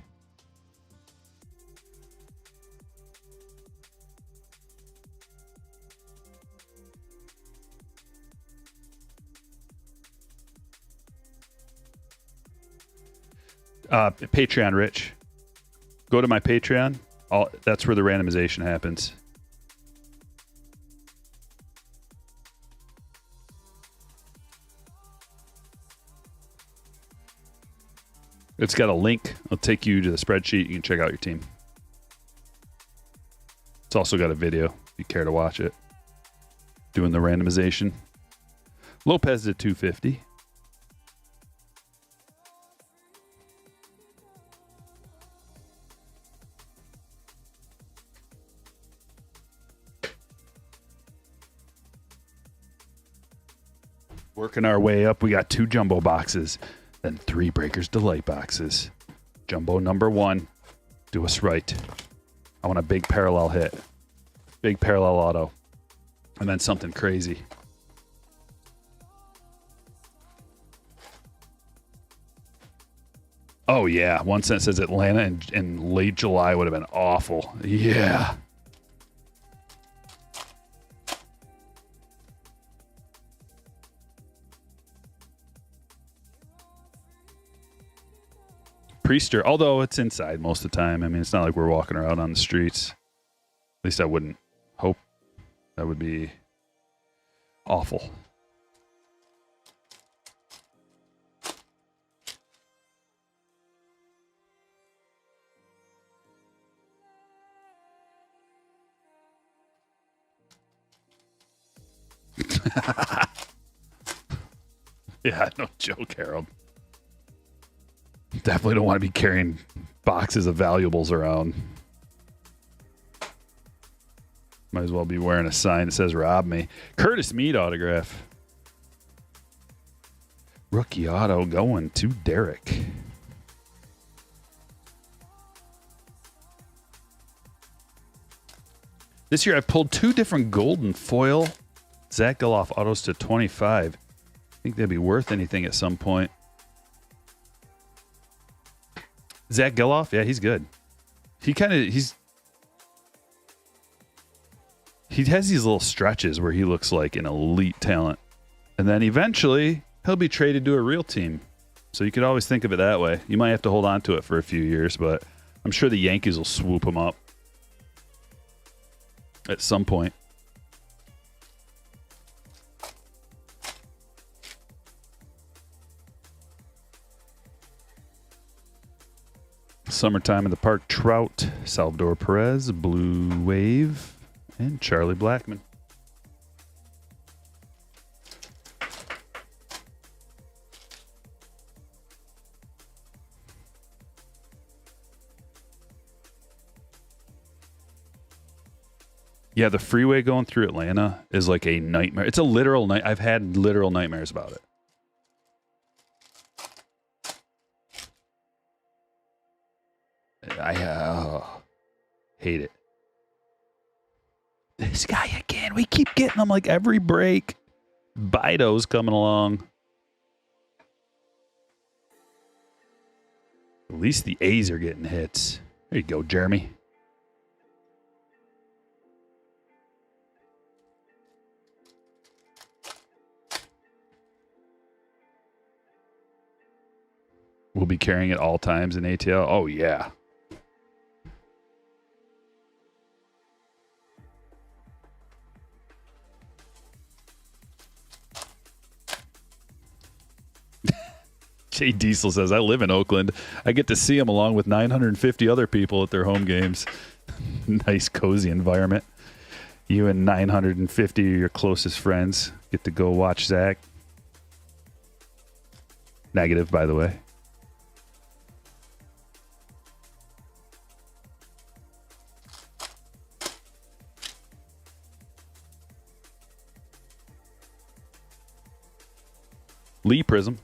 Patreon, Rich. Go to my Patreon. That's where the randomization happens. It's got a link. It'll take you to the spreadsheet. You can check out your team. It's also got a video if you care to watch it. Doing the randomization. Lopez at 250. Working our way up, we got 2 jumbo boxes, then 3 Breakers Delight boxes. Jumbo number 1, do us right. I want a big parallel hit, big parallel auto, and then something crazy. Oh yeah, one cent says Atlanta in late July would have been awful. Yeah. Priester, although it's inside most of the time. I mean, it's not like we're walking around on the streets. At least I wouldn't hope. That would be awful. Yeah, no joke, Harold. Definitely don't want to be carrying boxes of valuables around. Might as well be wearing a sign that says "Rob me." Curtis Mead autograph. Rookie auto going to Derek. This year I've pulled 2 different golden foil Zach Geloff autos to 25. I think they'd be worth anything at some point. Zach Geloff, yeah, he's good. He has these little stretches where he looks like an elite talent. And then eventually he'll be traded to a real team. So you could always think of it that way. You might have to hold on to it for a few years, but I'm sure the Yankees will swoop him up at some point. Summertime in the Park, Trout, Salvador Perez, Blue Wave, and Charlie Blackmon. Yeah, the freeway going through Atlanta is like a nightmare. It's a literal night. I've had literal nightmares about it. I hate it. This guy again. We keep getting him like every break. Bido's coming along. At least the A's are getting hits. There you go, Jeremy. We'll be carrying it all times in ATL. Oh, yeah. Jay Diesel says, I live in Oakland. I get to see them along with 950 other people at their home games. Nice, cozy environment. You and 950 of your closest friends get to go watch Zach. Negative, by the way. Lee Prism.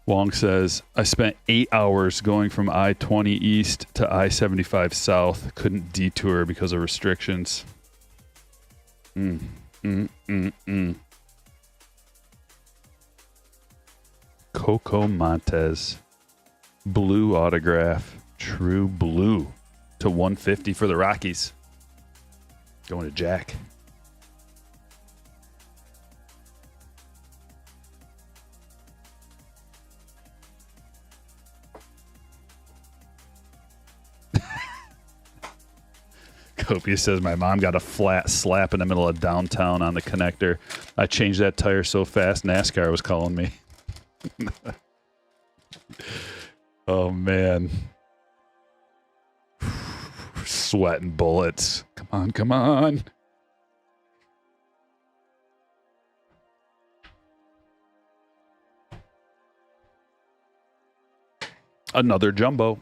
Wong says, I spent 8 hours going from I-20 east to I-75 south. Couldn't detour because of restrictions. Coco Montez. Blue autograph. True blue. To 150 for the Rockies. Going to Jack. Copius says, my mom got a flat slap in the middle of downtown on the connector. I changed that tire so fast, NASCAR was calling me. Oh, man. Sweating bullets. Come on, come on. Another jumbo.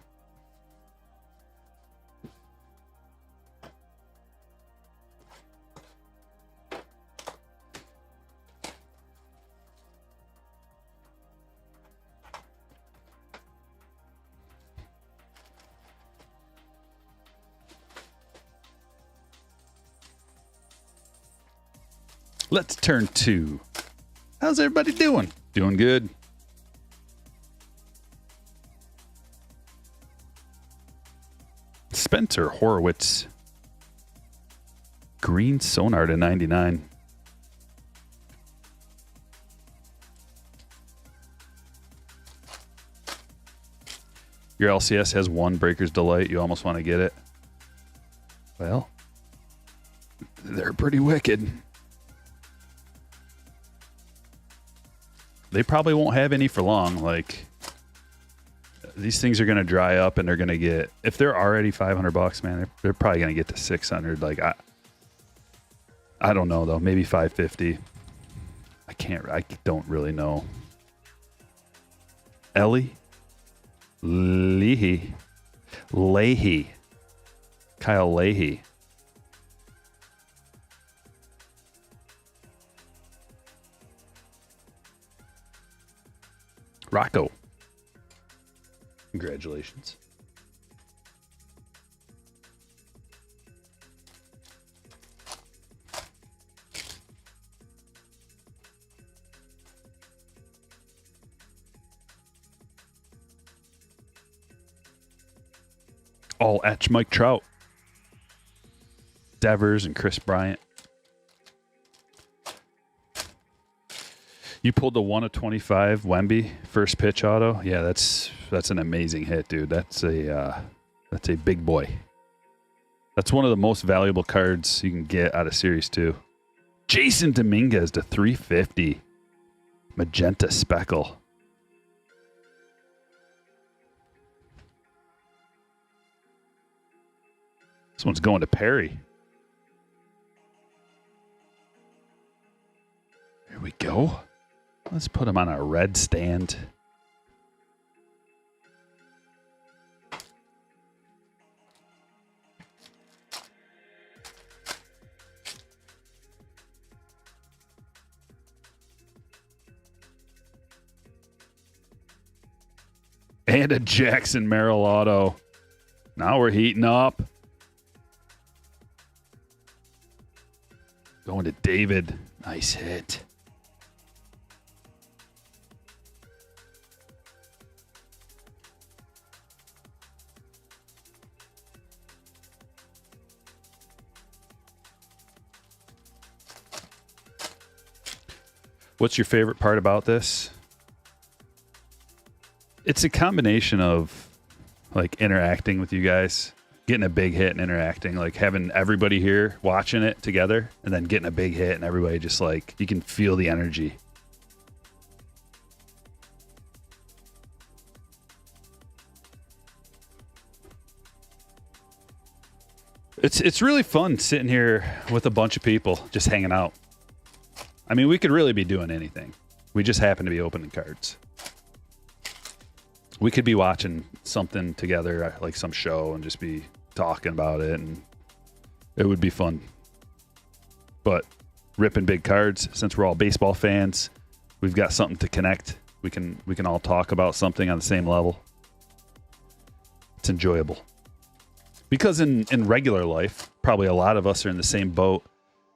Let's turn to, how's everybody doing? Doing good. Spencer Horowitz. Green Sonar to 99. Your LCS has one Breaker's Delight. You almost want to get it. Well, they're pretty wicked. They probably won't have any for long. Like, these things are going to dry up and they're going to get, if they're already $500, man, they're probably going to get to 600. Like, I don't know though. Maybe 550. I don't really know. Ellie Leahy. Kyle Leahy. Rocco. Congratulations. All etch Mike Trout. Devers and Chris Bryant. You pulled the 1 of 25 Wemby first pitch auto. Yeah, that's an amazing hit, dude. That's a big boy. That's one of the most valuable cards you can get out of Series 2. Jason Dominguez to 350. Magenta Speckle. This one's going to Perry. Here we go. Let's put him on a red stand. And a Jackson Merrill auto. Now we're heating up. Going to David. Nice hit. What's your favorite part about this? It's a combination of like interacting with you guys, getting a big hit and interacting, like having everybody here watching it together and then getting a big hit and everybody just like, you can feel the energy. It's really fun sitting here with a bunch of people just hanging out. I mean, we could really be doing anything. We just happen to be opening cards. We could be watching something together, like some show, and just be talking about it, and it would be fun. But ripping big cards, since we're all baseball fans, we've got something to connect. We can all talk about something on the same level. It's enjoyable. Because in regular life, probably a lot of us are in the same boat.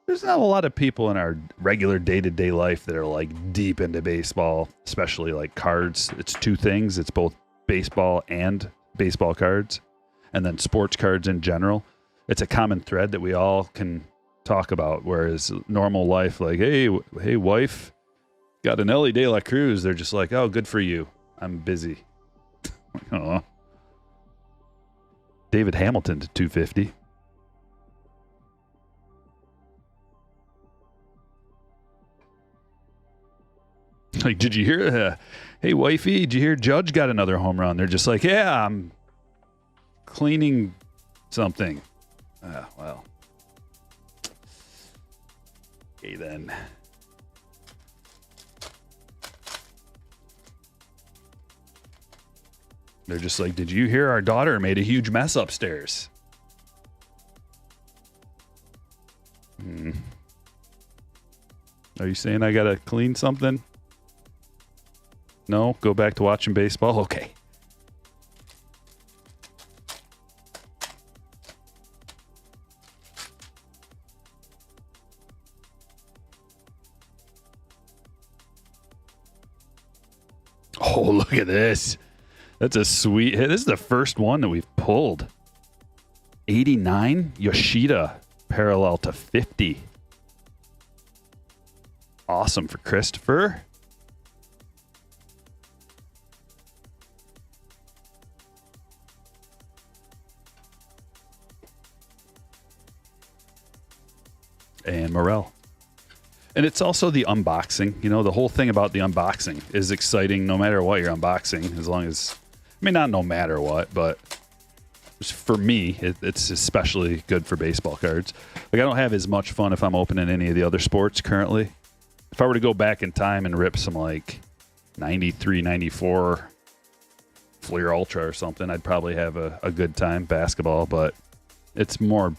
There's not a lot of people in our regular day-to-day life that are like deep into baseball, especially like cards. It's two things. It's both baseball and baseball cards, and then sports cards in general. It's a common thread that we all can talk about, whereas normal life, like, hey wife, got an Ellie De La Cruz. They're just like, oh, good for you. I'm busy. Oh. David Hamilton to 250. Like, did you hear? Hey, wifey, did you hear Judge got another home run? They're just like, yeah, I'm cleaning something. Well. Okay, then. They're just like, did you hear our daughter made a huge mess upstairs? Are you saying I gotta clean something? No? Go back to watching baseball? Okay. Oh, look at this. That's a sweet hit. This is the first one that we've pulled. 89 Yoshida parallel to 50. Awesome for Christopher. And Morel. And it's also the unboxing. You know, the whole thing about the unboxing is exciting no matter what you're unboxing, as long as I mean, not no matter what, but for me, it's especially good for baseball cards. Like, I don't have as much fun if I'm opening any of the other sports currently. If I were to go back in time and rip some like 93, 94 Fleer Ultra or something, I'd probably have a good time. Basketball, but it's more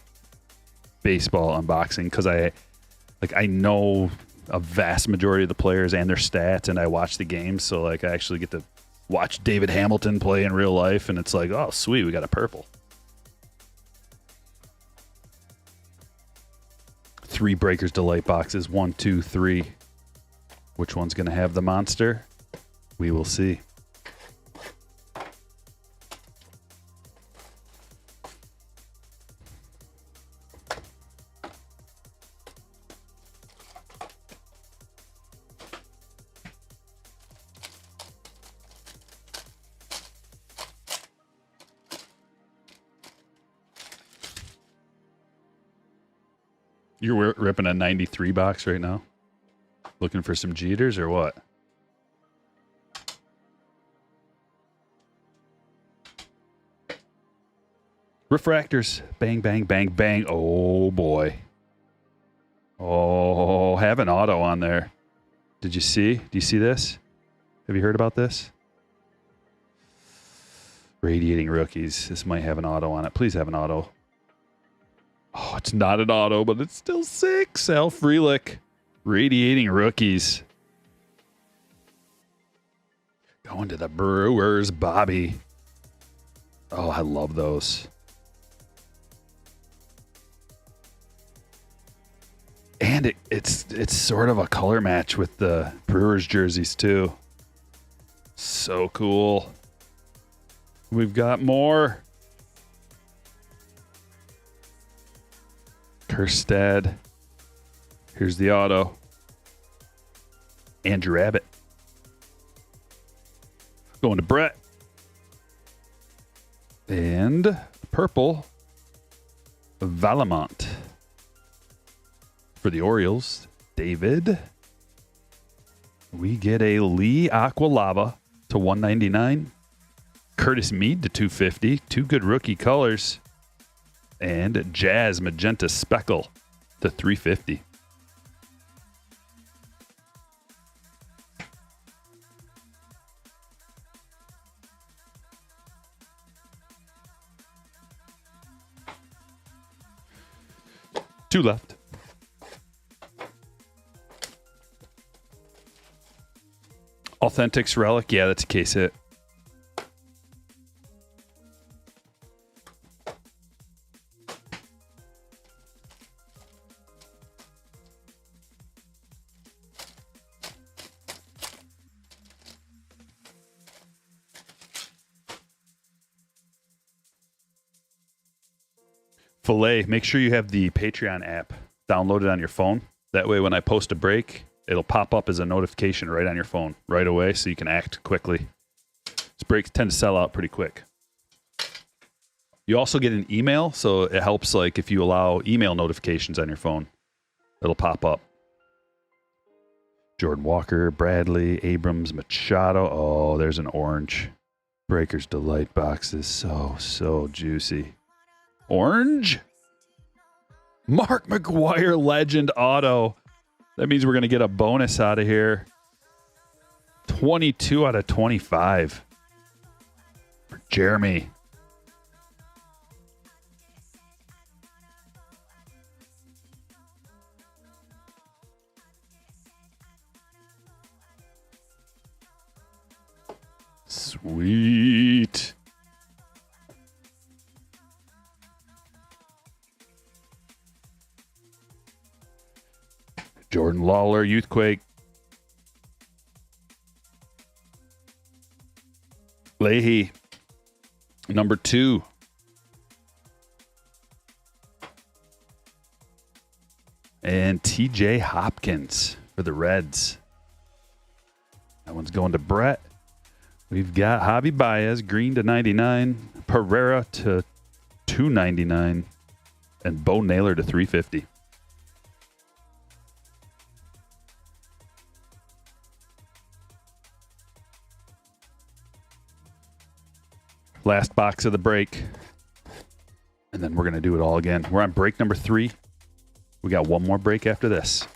baseball unboxing because I know a vast majority of the players and their stats, and I watch the games, so like I actually get to watch David Hamilton play in real life, and it's like, oh sweet, we got a purple. 3 Breakers Delight boxes, 1, 2, 3. Which one's going to have the monster? We will see. You're ripping a 93 box right now? Looking for some Jeters or what? Refractors. Bang, bang, bang, bang. Oh, boy. Oh, have an auto on there. Did you see? Do you see this? Have you heard about this? Radiating Rookies. This might have an auto on it. Please have an auto. Oh, it's not an auto, but it's still sick. Sal Frelick. Radiating Rookies. Going to the Brewers, Bobby. Oh, I love those. And it's sort of a color match with the Brewers jerseys too. So cool. We've got more. Kerstad. Here's the auto. Andrew Abbott. Going to Brett. And purple. Valamont. For the Orioles, David. We get a Lee Aqualava to 199. Curtis Mead to 250. 2 good rookie colors. And Jazz Magenta Speckle to 350. Two left. Authentics Relic. Yeah, that's a case hit. Filet, make sure you have the Patreon app downloaded on your phone. That way when I post a break, it'll pop up as a notification right on your phone right away so you can act quickly. These breaks tend to sell out pretty quick. You also get an email, so it helps like if you allow email notifications on your phone, it'll pop up. Jordan Walker, Bradley, Abrams, Machado. Oh, there's an orange. Breakers Delight boxes. So juicy. Orange? Mark McGwire Legend Auto. That means we're going to get a bonus out of here. 22 out of 25. For Jeremy. Sweet. Jordan Lawler, Youthquake. Leahy, number 2. And TJ Hopkins for the Reds. That one's going to Brett. We've got Javi Baez, green to 99. Pereira to 299. And Bo Naylor to 350. Last box of the break. And then we're going to do it all again. We're on break number 3. We got one more break after this.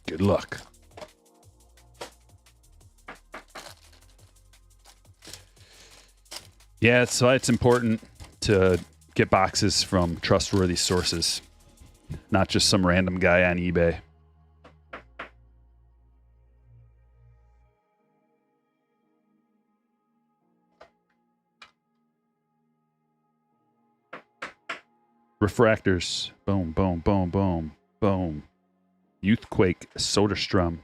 Good luck. Yeah, so it's important to get boxes from trustworthy sources, not just some random guy on eBay. Refractors. Boom, boom, boom, boom, boom. Youthquake Soderstrom.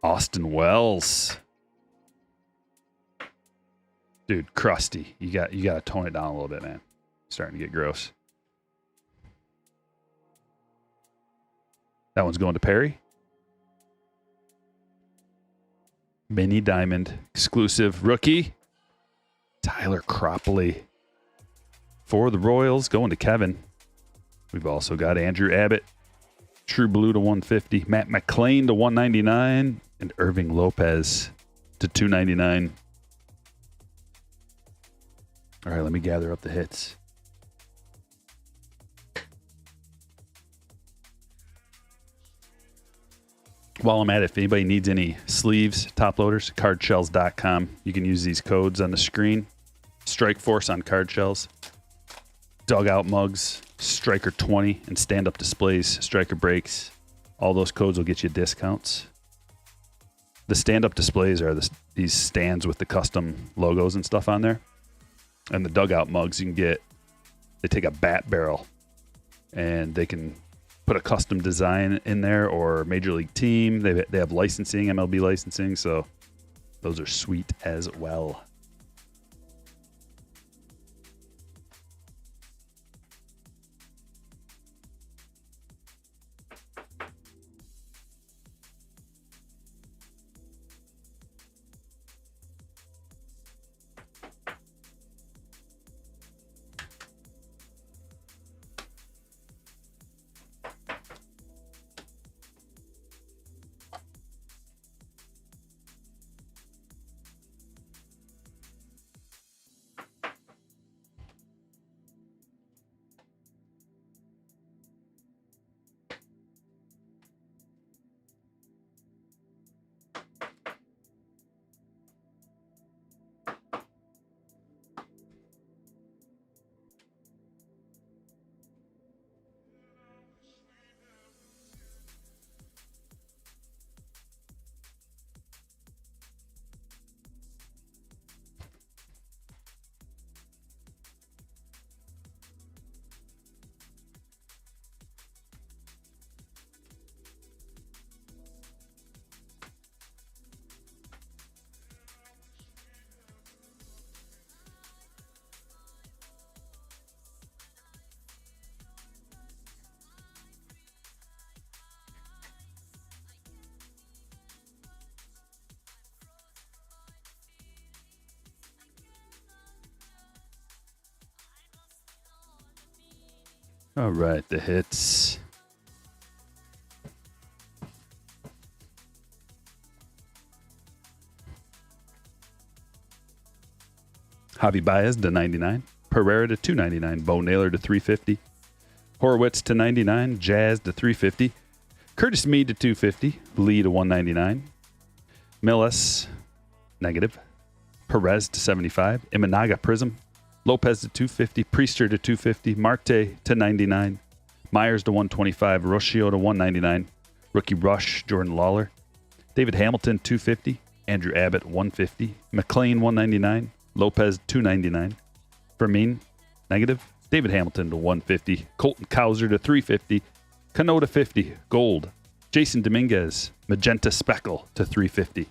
Austin Wells. Dude, crusty. You got to tone it down a little bit, man. Starting to get gross. That one's going to Perry. Mini Diamond exclusive rookie. Tyler Cropley. For the Royals, going to Kevin. We've also got Andrew Abbott. True Blue to 150. Matt McClain to 199. And Irving Lopez to 299. All right, let me gather up the hits. While I'm at it, if anybody needs any sleeves, top loaders, cardshells.com. You can use these codes on the screen. Strike Force on card shells. Dugout mugs, Stryker 20, and stand-up displays, Stryker breaks. All those codes will get you discounts. The stand-up displays are these stands with the custom logos and stuff on there. And the dugout mugs, you can get, they take a bat barrel and they can put a custom design in there, or Major League team. They have licensing, MLB licensing, so those are sweet as well. All right, the hits. Javi Baez to 99. Pereira to 299. Bo Naylor to 350. Horowitz to 99. Jazz to 350. Curtis Mead to 250. Lee to 199. Millis, negative. Perez to 75. Imanaga Prism. Lopez to 250. Priester to 250. Marte to 99. Myers to 125. Rocio to 199. Rookie Rush, Jordan Lawler. David Hamilton, 250. Andrew Abbott, 150. McClain, 199. Lopez, 299. Fermin, negative. David Hamilton to 150. Colton Cowser to 350. Cano to 50. Gold. Jason Dominguez, Magenta Speckle to 350.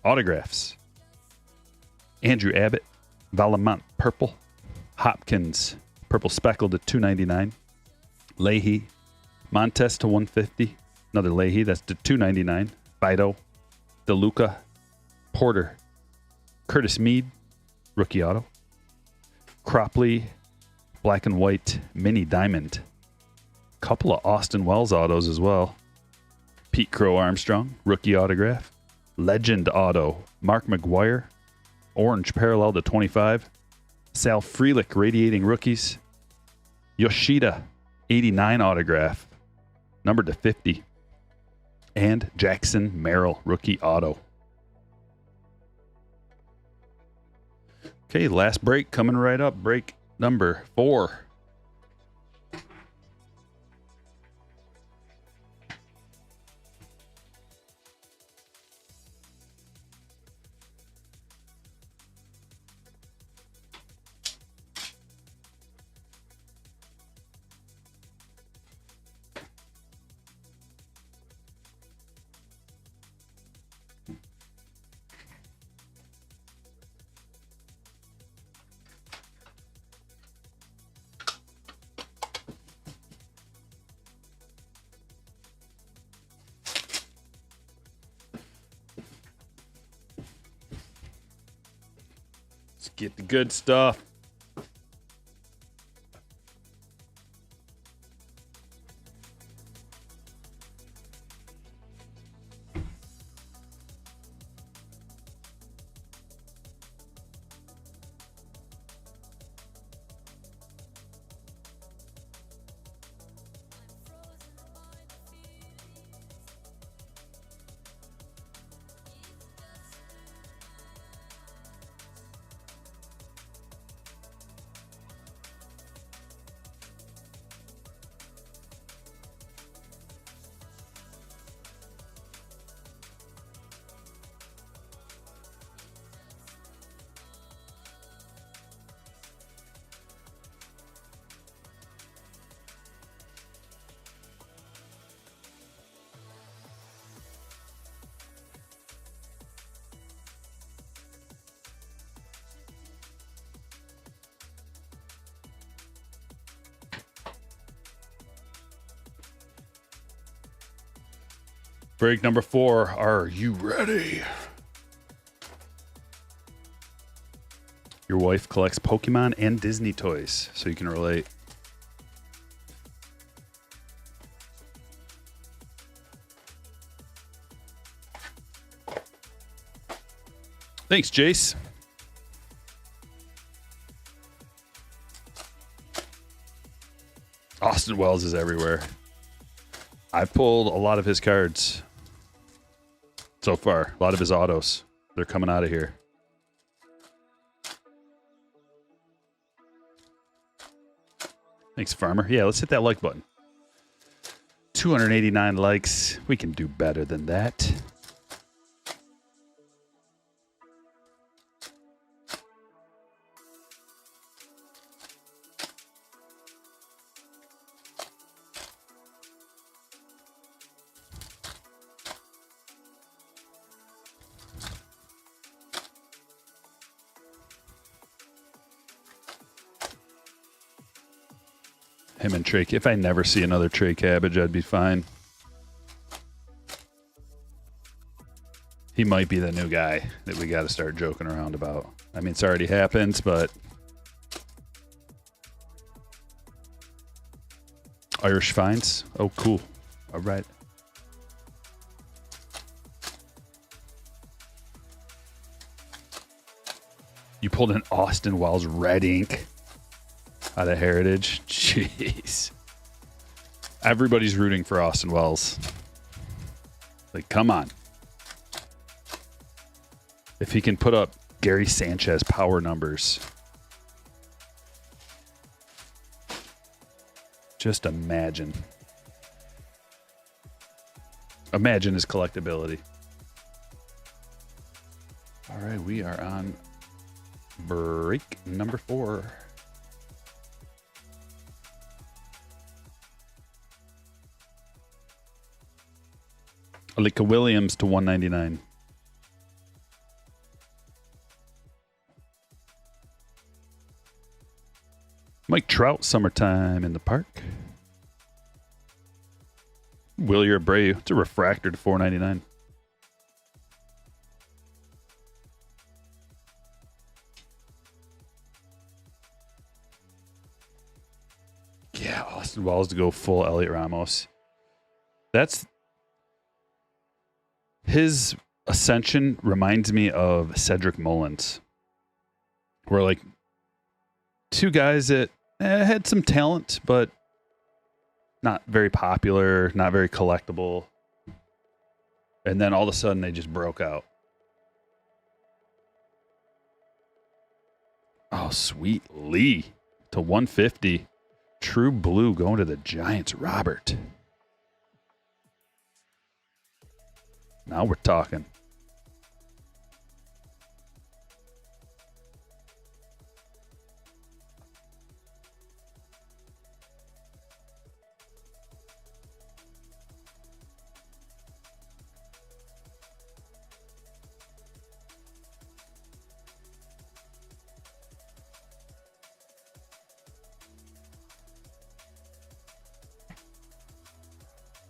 Autographs. Andrew Abbott, Valamont Purple. Hopkins, Purple Speckle to 299. Leahy, Montes to 150. Another Leahy, that's to 299. Fido, DeLuca, Porter, Curtis Mead, rookie auto. Cropley, black and white mini diamond. couple of Austin Wells autos as well. Pete Crow Armstrong, rookie autograph. Legend auto, Mark McGuire, orange parallel to 25. Sal Frelick, radiating rookies. Yoshida, 89 autograph, numbered to 50. And Jackson Merrill, rookie auto. Okay, last break coming right up. Break number 4. Let's get the good stuff. Break number 4. Are you ready? Your wife collects Pokemon and Disney toys, so you can relate. Thanks, Jace. Austin Wells is everywhere. I've pulled a lot of his cards so far. A lot of his autos. They're coming out of here. Thanks, Farmer. Yeah, let's hit that like button. 289 likes. We can do better than that. Him and Trey. If I never see another Trey Cabbage, I'd be fine. He might be the new guy that we got to start joking around about. I mean, it's already happened, but Irish finds. Oh, cool. All right. You pulled an Austin Wells red ink out of Heritage. Jeez. Everybody's rooting for Austin Wells. Like, come on. If he can put up Gary Sanchez power numbers. Just imagine. Imagine his collectability. All right, we are on break number 4. Alika Williams to 199. Mike Trout, summertime in the park. Willier Abreu, it's a refractor to 499. Yeah, Austin walls to go full Elliot Ramos. That's his ascension reminds me of Cedric Mullins. We're like two guys that had some talent, but not very popular, not very collectible. And then all of a sudden they just broke out. Oh, sweet Lee to 150. True blue going to the Giants. Robert. Now we're talking.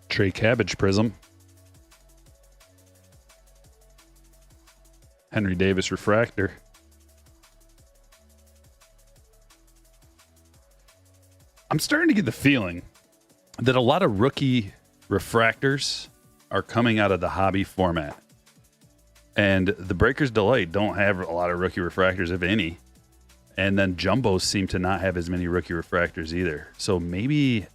Trey Cabbage Prism. Henry Davis Refractor. I'm starting to get the feeling that a lot of rookie refractors are coming out of the hobby format. And the Breakers Delight don't have a lot of rookie refractors, if any. And then Jumbos seem to not have as many rookie refractors either. So maybe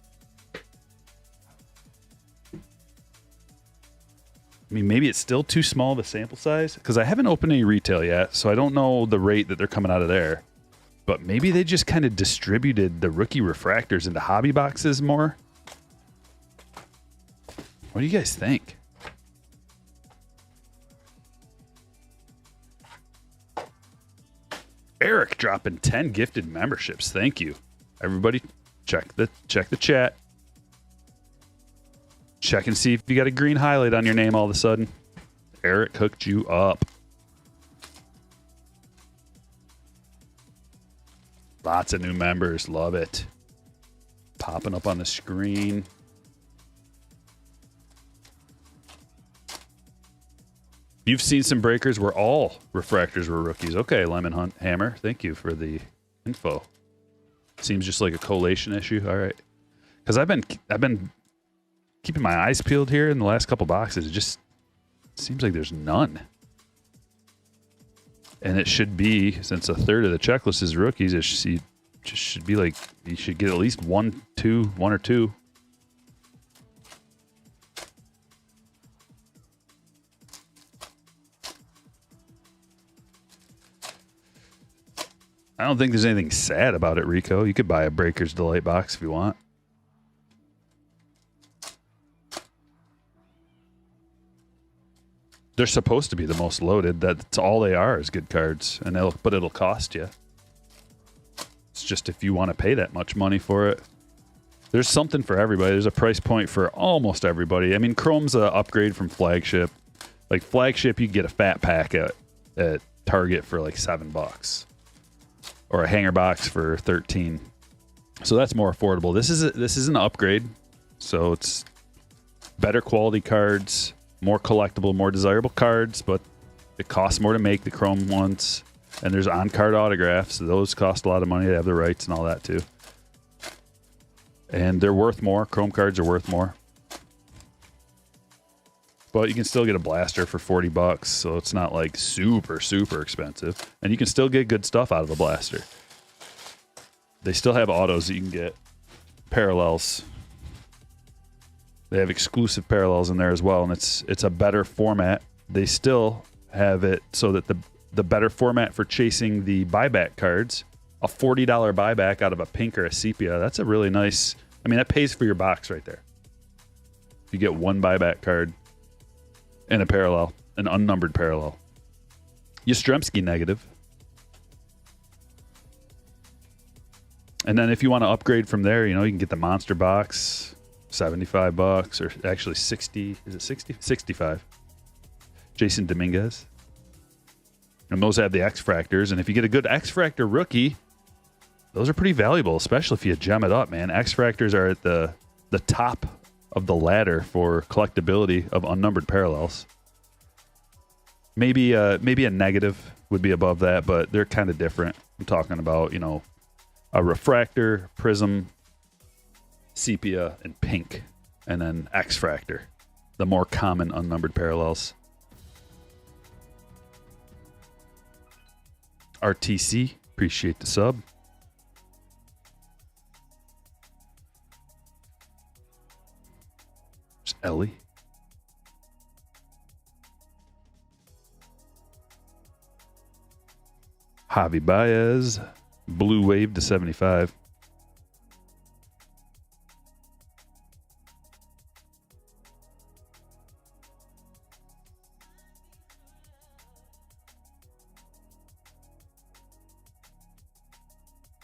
it's still too small of a sample size because I haven't opened any retail yet, so I don't know the rate that they're coming out of there. But maybe they just kind of distributed the rookie refractors into hobby boxes more. What do you guys think? Eric dropping 10 gifted memberships. Thank you. Everybody check the chat. Check and see if you got a green highlight on your name all of a sudden. Eric hooked you up. Lots of new members. Love it. Popping up on the screen. You've seen some breakers where all refractors were rookies. Okay, Lemon Hunt Hammer. Thank you for the info. Seems just like a collation issue. All right. Because I've been keeping my eyes peeled here in the last couple boxes. It just seems like there's none. And it should be, since a third of the checklist is rookies, it should be like, you should get at least one or two. I don't think there's anything sad about it, Rico. You could buy a Breakers Delight box if you want. They're supposed to be the most loaded. That's all they are is good cards, and it'll cost you. It's just if you want to pay that much money for it. There's something for everybody. There's a price point for almost everybody. I mean, Chrome's an upgrade from Flagship. Like Flagship, you get a fat pack at Target for like $7, or a hanger box for $13. So that's more affordable. This is an upgrade, so it's better quality cards. More collectible, more desirable cards, but it costs more to make the Chrome ones. And there's on-card autographs. So those cost a lot of money to have the rights and all that too. And they're worth more. Chrome cards are worth more. But you can still get a blaster for $40, so it's not like super, super expensive. And you can still get good stuff out of a blaster. They still have autos that you can get. Parallels. They have exclusive parallels in there as well, and it's a better format. They still have it so that the better format for chasing the buyback cards, a $40 buyback out of a pink or a sepia, that's a really nice, I mean, that pays for your box right there. If you get one buyback card and a parallel, an unnumbered parallel. Yastrzemski negative. And then if you want to upgrade from there, you can get the monster box. $75, or actually 60. Is it 60? 65. Jason Dominguez. And those have the X-Fractors. And if you get a good X-Fractor rookie, those are pretty valuable, especially if you gem it up, man. X-Fractors are at the top of the ladder for collectability of unnumbered parallels. Maybe a negative would be above that, but they're kind of different. I'm talking about, a refractor, prism, sepia, and pink. And then X-Fractor, the more common unnumbered parallels. RTC, appreciate the sub. There's Ellie. Javi Baez, Blue Wave to 75.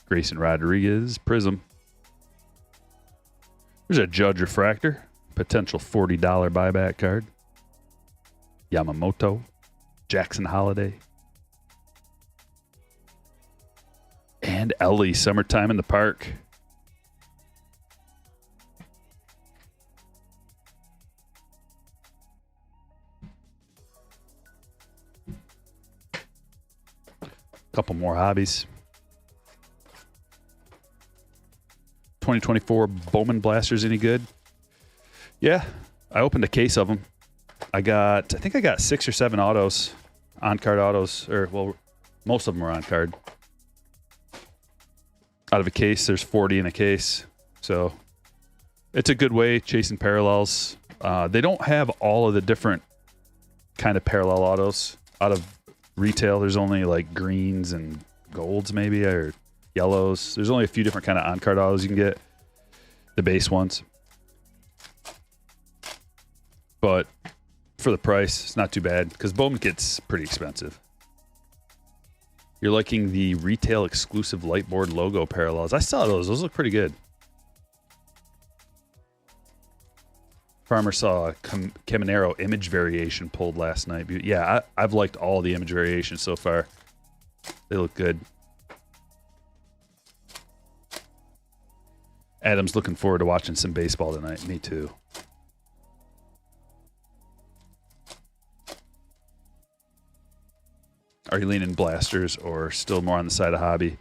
Grayson Rodriguez, Prism. There's a Judge Refractor, potential $40 buyback card. Yamamoto, Jackson Holiday. And Ellie, Summertime in the Park. Couple more hobbies. 2024 Bowman Blasters any good? Yeah, I opened a case of them. I think I got 6 or 7 autos, on-card autos, or well, most of them are on-card. Out of a case, there's 40 in a case. So it's a good way chasing parallels. They don't have all of the different kind of parallel autos out of retail. There's only like greens and golds maybe, or yellows. There's only a few different kind of on-card autos you can get, the base ones. But for the price, it's not too bad because Bowman gets pretty expensive. You're liking the retail exclusive Lightboard logo parallels. I saw those. Those look pretty good. Farmer saw a Caminero image variation pulled last night. Yeah, I've liked all the image variations so far. They look good. Adam's looking forward to watching some baseball tonight. Me too. Are you leaning blasters or still more on the side of hobby?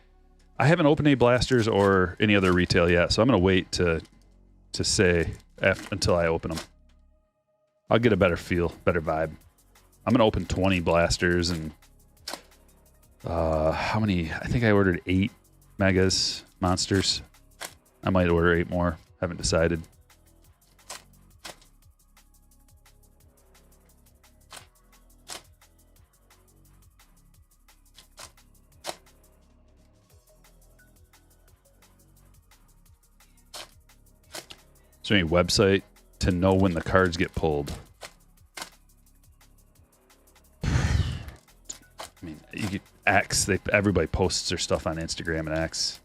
I haven't opened any blasters or any other retail yet, so I'm going to wait to say until I open them. I'll get a better feel, better vibe. I'm going to open 20 blasters and how many? I think I ordered 8 megas, monsters. I might order 8 more. Haven't decided. Is there any website to know when the cards get pulled? I mean, you could X. Everybody posts their stuff on Instagram and X.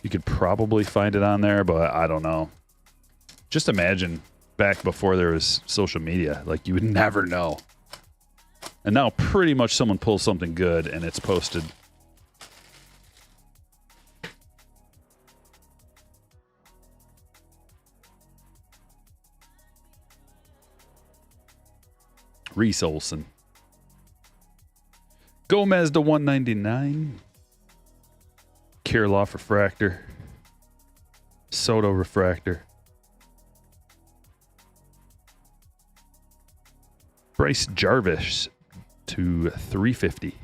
You could probably find it on there, but I don't know. Just imagine back before there was social media, like you would never know. And now pretty much someone pulls something good and it's posted. Reese Olson. Gomez to 199. Kirilloff Refractor. Soto Refractor. Bryce Jarvis to 350.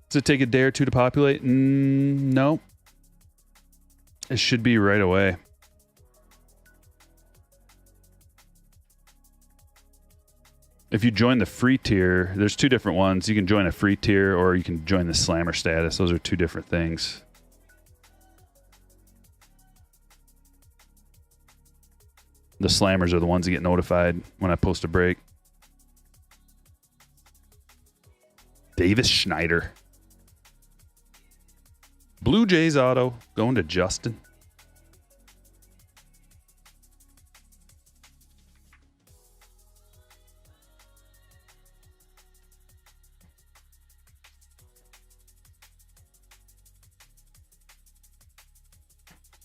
Does it take a day or two to populate? No. It should be right away. If you join the free tier, there's 2 different ones. You can join a free tier or you can join the slammer status. Those are 2 different things. The slammers are the ones that get notified when I post a break. Davis Schneider. Blue Jays auto going to Justin.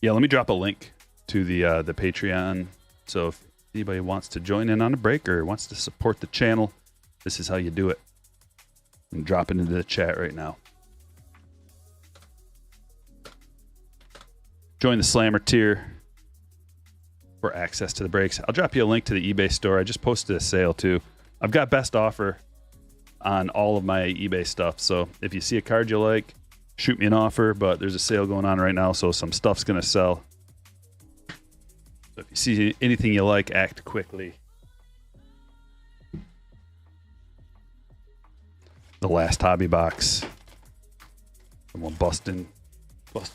Yeah, let me drop a link to the Patreon So if anybody wants to join in on a break or wants to support the channel, this is how you do it. I'm dropping into the chat right now. Join the Slammer tier for access to the brakes. I'll drop you a link to the eBay store. I just posted a sale too. I've got best offer on all of my eBay stuff. So if you see a card you like, shoot me an offer, but there's a sale going on right now, so some stuff's going to sell. So if you see anything you like, act quickly. The last hobby box. Someone bust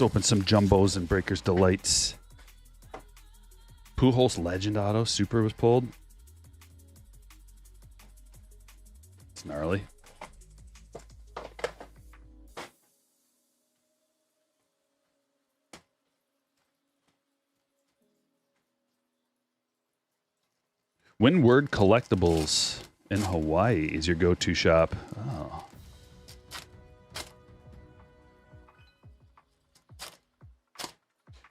open some jumbos and Breakers Delights. Pujols Legend Auto Super was pulled. It's gnarly. Windward Collectibles in Hawaii is your go-to shop. Oh.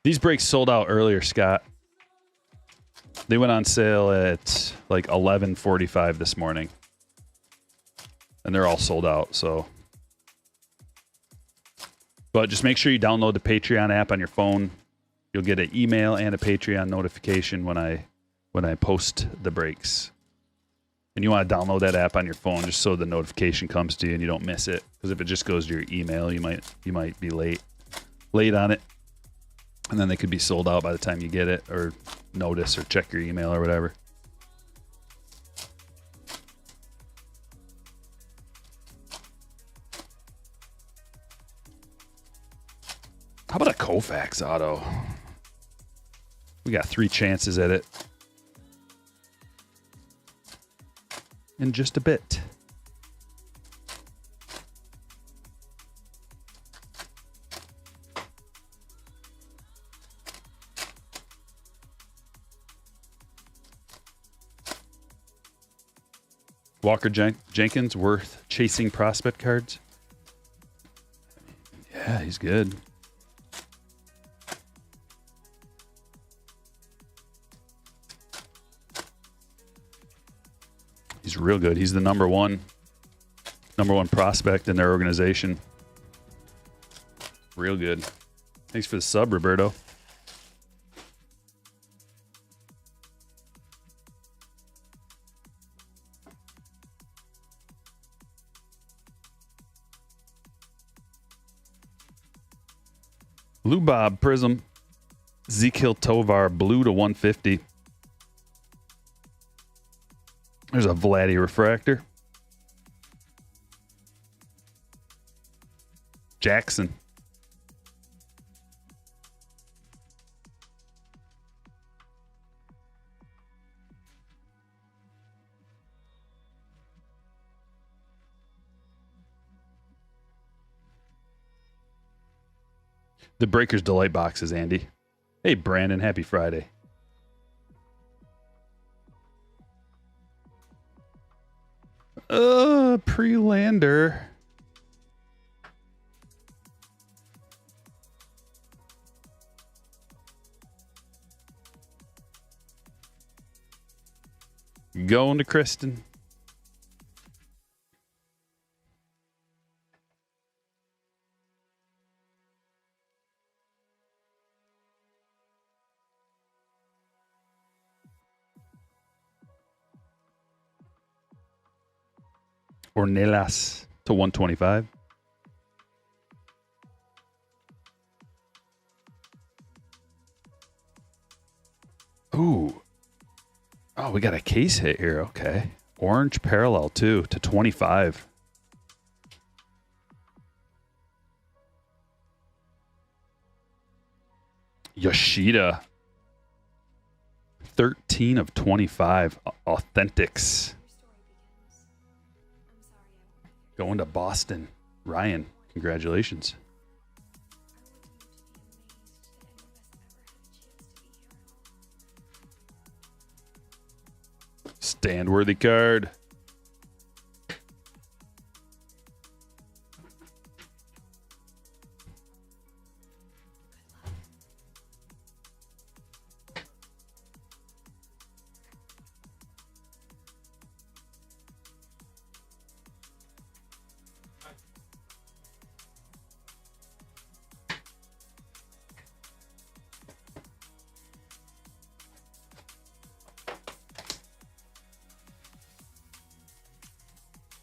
These brakes sold out earlier, Scott. They went on sale at like 11:45 this morning. And they're all sold out, so. But just make sure you download the Patreon app on your phone. You'll get an email and a Patreon notification when I post the brakes. And you want to download that app on your phone just so the notification comes to you and you don't miss it. Because if it just goes to your email, you might be late on it. And then they could be sold out by the time you get it, or notice, or check your email or whatever. How about a Koufax auto? We got 3 chances at it in just a bit. Walker Jenkins worth chasing prospect cards. Yeah, he's good. He's real good. He's the number one prospect in their organization. Real good. Thanks for the sub, Roberto. Lou Bob Prism. Ezekiel Tovar blue to 150. There's a Vladdy refractor. Jackson. The Breakers Delight boxes, Andy. Hey, Brandon. Happy Friday. Pre-lander. Going to Kristen. Ornelas to 125. Ooh. Oh, we got a case hit here. Okay. Orange parallel too to 25. Yoshida. 13 of 25 authentics. Going to Boston. Ryan, congratulations. Stand-worthy card.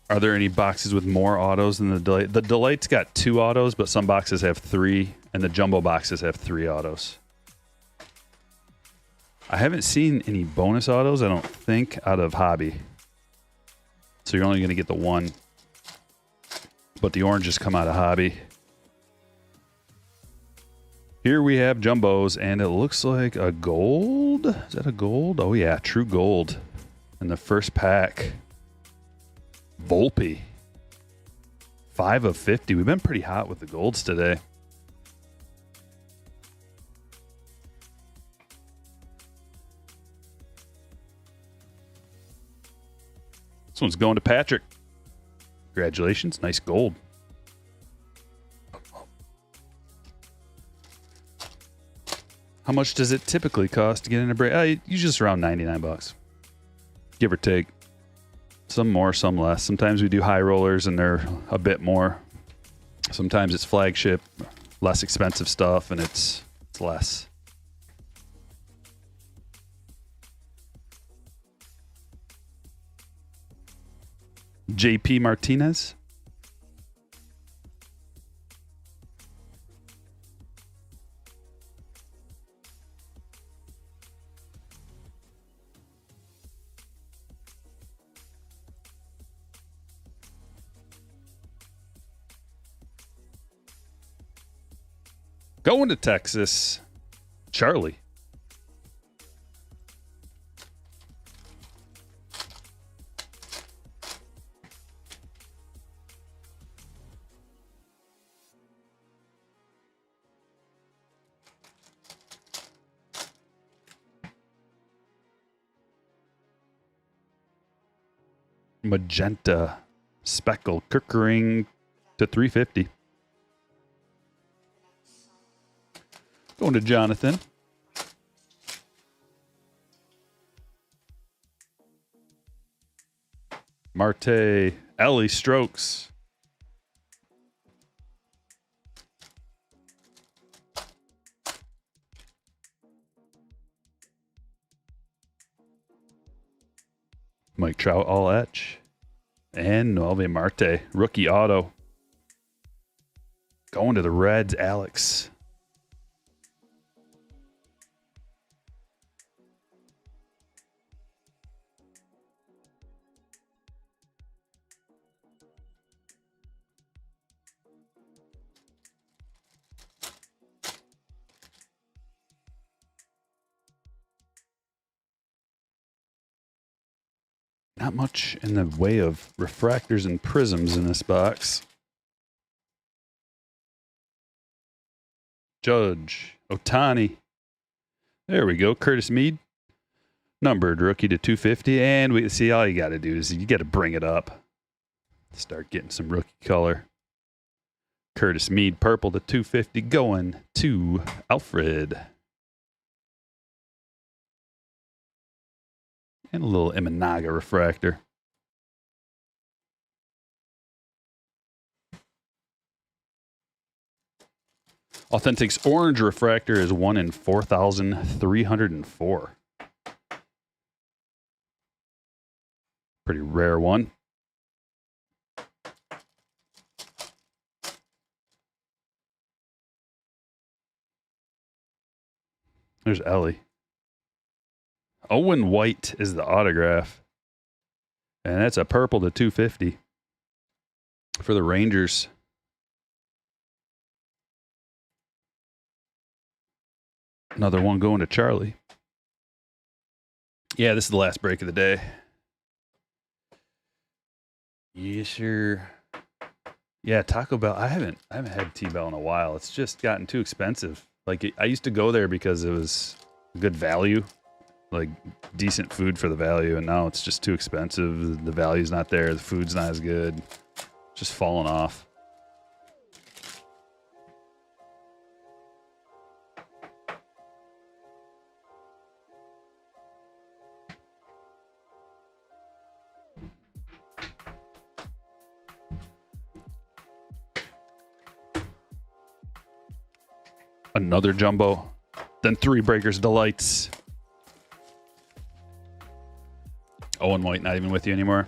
Are there any boxes with more autos than the Delight? The Delight's got 2 autos, but some boxes have 3, and the jumbo boxes have 3 autos. I haven't seen any bonus autos, I don't think, out of Hobby. So you're only going to get the 1. But the oranges come out of Hobby. Here we have jumbos, and it looks like a gold. Is that a gold? Oh yeah, true gold. In the first pack. Volpe. 5 of 50. We've been pretty hot with the golds today. This one's going to Patrick. Congratulations. Nice gold. How much does it typically cost to get in a break? Usually just around 99 bucks. Give or take. Some more, some less. Sometimes we do high rollers and they're a bit more. Sometimes it's flagship, less expensive stuff, and it's less. JP Martinez. Going to Texas, Charlie. Magenta, Speckle, Kirkering to 350. Going to Jonathan. Marte, Ellie Strokes. Mike Trout, all etch. And Noelvi Marte, rookie auto. Going to the Reds, Alex. Not much in the way of refractors and prisms in this box. Judge, Ohtani. There we go. Curtis Mead. Numbered rookie to 250. And we see all you got to do is you got to bring it up. Start getting some rookie color. Curtis Mead, purple to 250. Going to Alfred. And a little Imanaga refractor. Authentics orange refractor is 1 in 4,304. Pretty rare one. There's Ellie. Owen White is the autograph. And that's a purple to 250 for the Rangers. Another one going to Charlie. Yeah, this is the last break of the day. Yes, sir. Yeah, Taco Bell. I haven't had T-Bell in a while. It's just gotten too expensive. Like I used to go there because it was good value. Like decent food for the value, and now it's just too expensive. The value's not there. The food's not as good. Just falling off. Another jumbo. Then 3 Breakers Delights. Owen White not even with you anymore.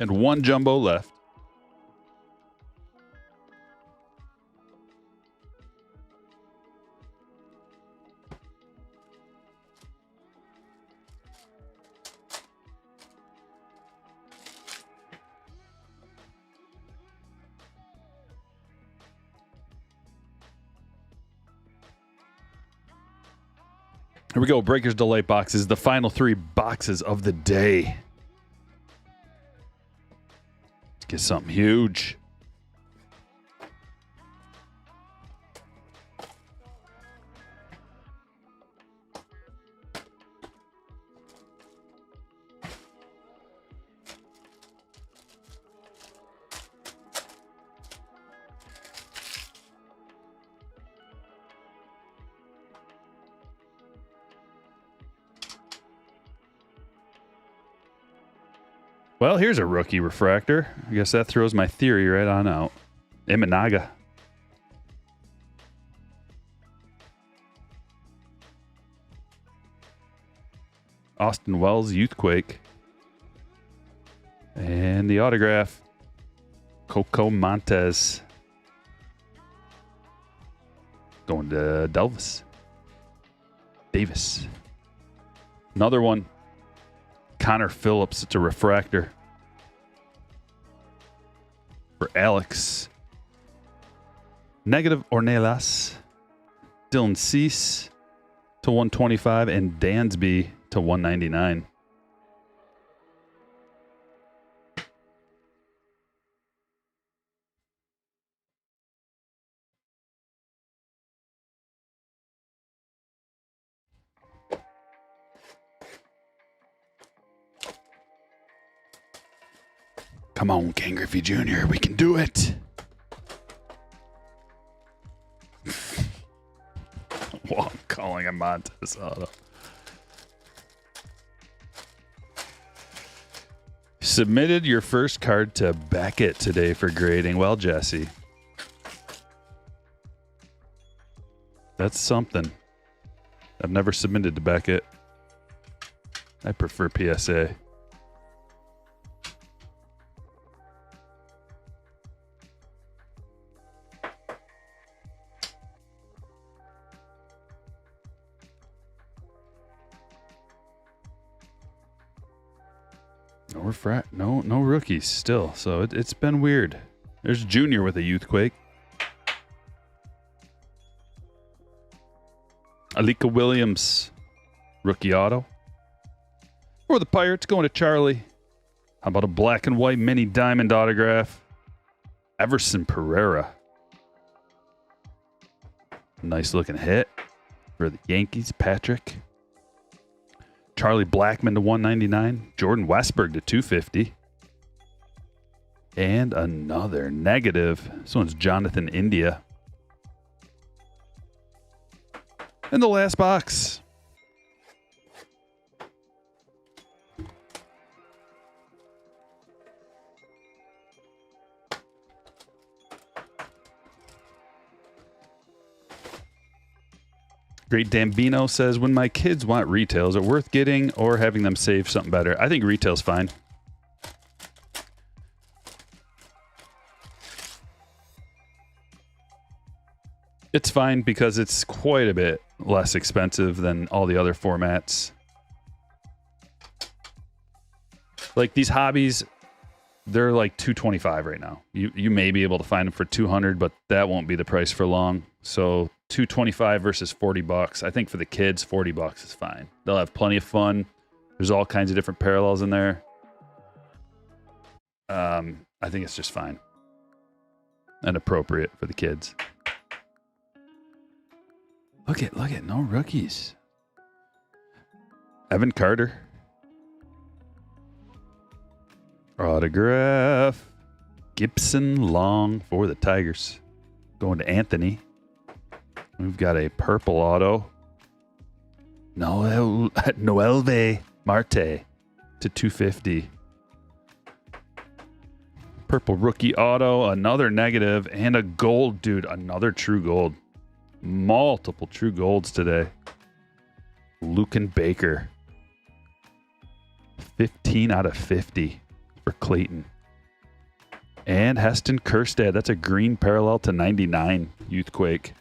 And one jumbo left. Here we go. Breakers Delight boxes. The final 3 boxes of the day. Let's get something huge. Well, here's a rookie refractor. I guess that throws my theory right on out. Imanaga. Austin Wells, Youthquake. And the autograph, Coco Montes. Going to Davis. Another one. Connor Phillips. It's a refractor. For Alex. Negative Ornelas. Dylan Cease to 125 and Dansby to 199. Come on, Ken Griffey Jr., we can do it. Well, I'm calling a Montes auto. Submitted your first card to Beckett today for grading. Well, Jesse, that's something. I've never submitted to Beckett. I prefer PSA. No rookies still. So it's been weird. There's Junior with a Youthquake. Alika Williams, rookie auto. Or the Pirates going to Charlie. How about a black and white mini diamond autograph? Everson Pereira. Nice looking hit for the Yankees, Patrick. Charlie Blackmon to 199. Jordan Westberg to 250. And another negative. This one's Jonathan India. And the last box. Great Dambino says, when my kids want retail, is it worth getting or having them save something better? I think retail's fine. It's fine because it's quite a bit less expensive than all the other formats. Like these hobbies, they're like $225 right now. You may be able to find them for $200, but that won't be the price for long. So $225 versus $40. I think for the kids, $40 is fine. They'll have plenty of fun. There's all kinds of different parallels in there. I think it's just fine and appropriate for the kids. Look at no rookies. Evan Carter. Autograph. Gibson Long for the Tigers. Going to Anthony. We've got a purple auto. Noelve Marte to 250. Purple rookie auto. Another negative. And a gold, dude. Another true gold. Multiple true golds today. Lucan Baker. 15 out of 50 for Clayton. And Heston Kerstad. That's a green parallel to 99 Youthquake.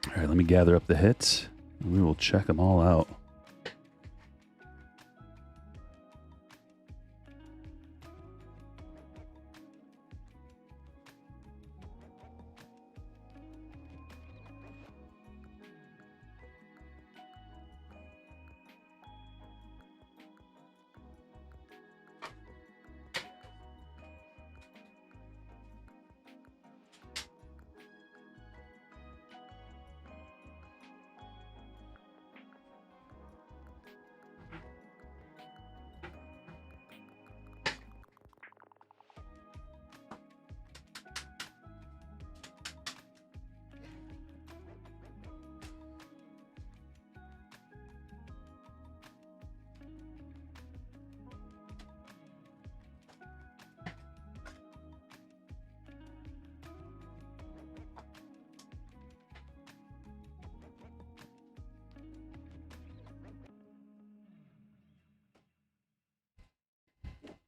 All right, let me gather up the hits, and we will check them all out.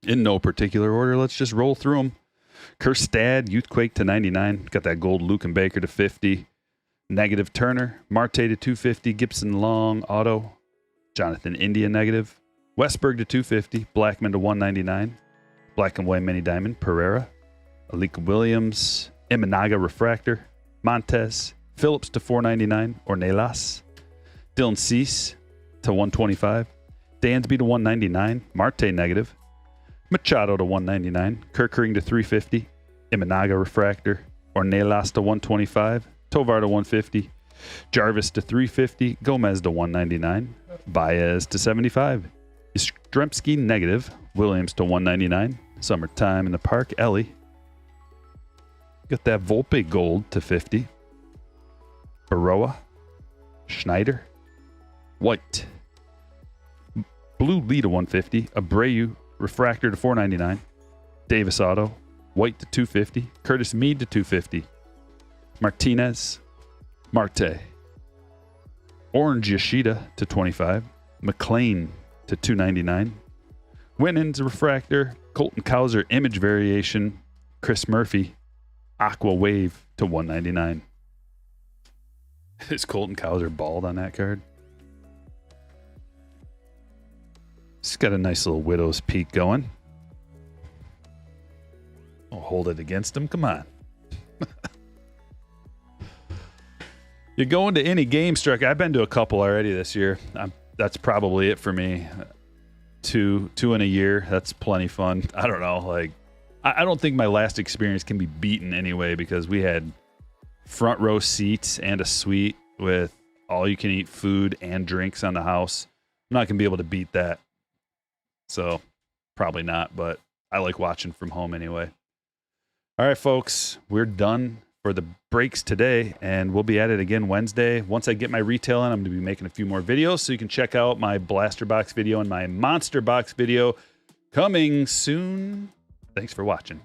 In no particular order, let's just roll through them. Kerstad, Youthquake to 99. Got that gold Luke and Baker to 50. Negative Turner. Marte to 250. Gibson Long, auto. Jonathan India, negative. Westberg to 250. Blackman to 199. Black and white mini diamond. Pereira. Alika Williams. Imanaga refractor. Montez. Phillips to 499. Ornelas. Dylan Cease to 125. Dansby to 199. Marte negative. Machado to 199, Kirkering to 350, Imanaga refractor, Ornelas to 125, Tovar to 150, Jarvis to 350, Gomez to 199, Baez to 75, Yastrzemski negative, Williams to 199, Summertime in the Park, Ellie. Got that Volpe gold to 50, Baroa, Schneider, White, Blue Lee to 150, Abreu, refractor to 499, Davis auto, White to 250, Curtis Mead to 250, Martinez, Marte, Orange Yoshida to 25, McLean to 299, Winans refractor, Colton Cowser image variation, Chris Murphy, Aqua Wave to 199. Is Colton Cowser bald on that card? It's got a nice little widow's peak going. I'll hold it against him. Come on. You're going to any game, Stryker. I've been to a couple already this year. That's probably it for me. Two in a year. That's plenty fun. I don't know. Like, I don't think my last experience can be beaten anyway, because we had front row seats and a suite with all you can eat food and drinks on the house. I'm not going to be able to beat that. So probably not, but I like watching from home anyway. All right, folks, we're done for the breaks today, and we'll be at it again Wednesday. Once I get my retail in, I'm going to be making a few more videos, so you can check out my Blaster Box video and my Monster Box video coming soon. Thanks for watching.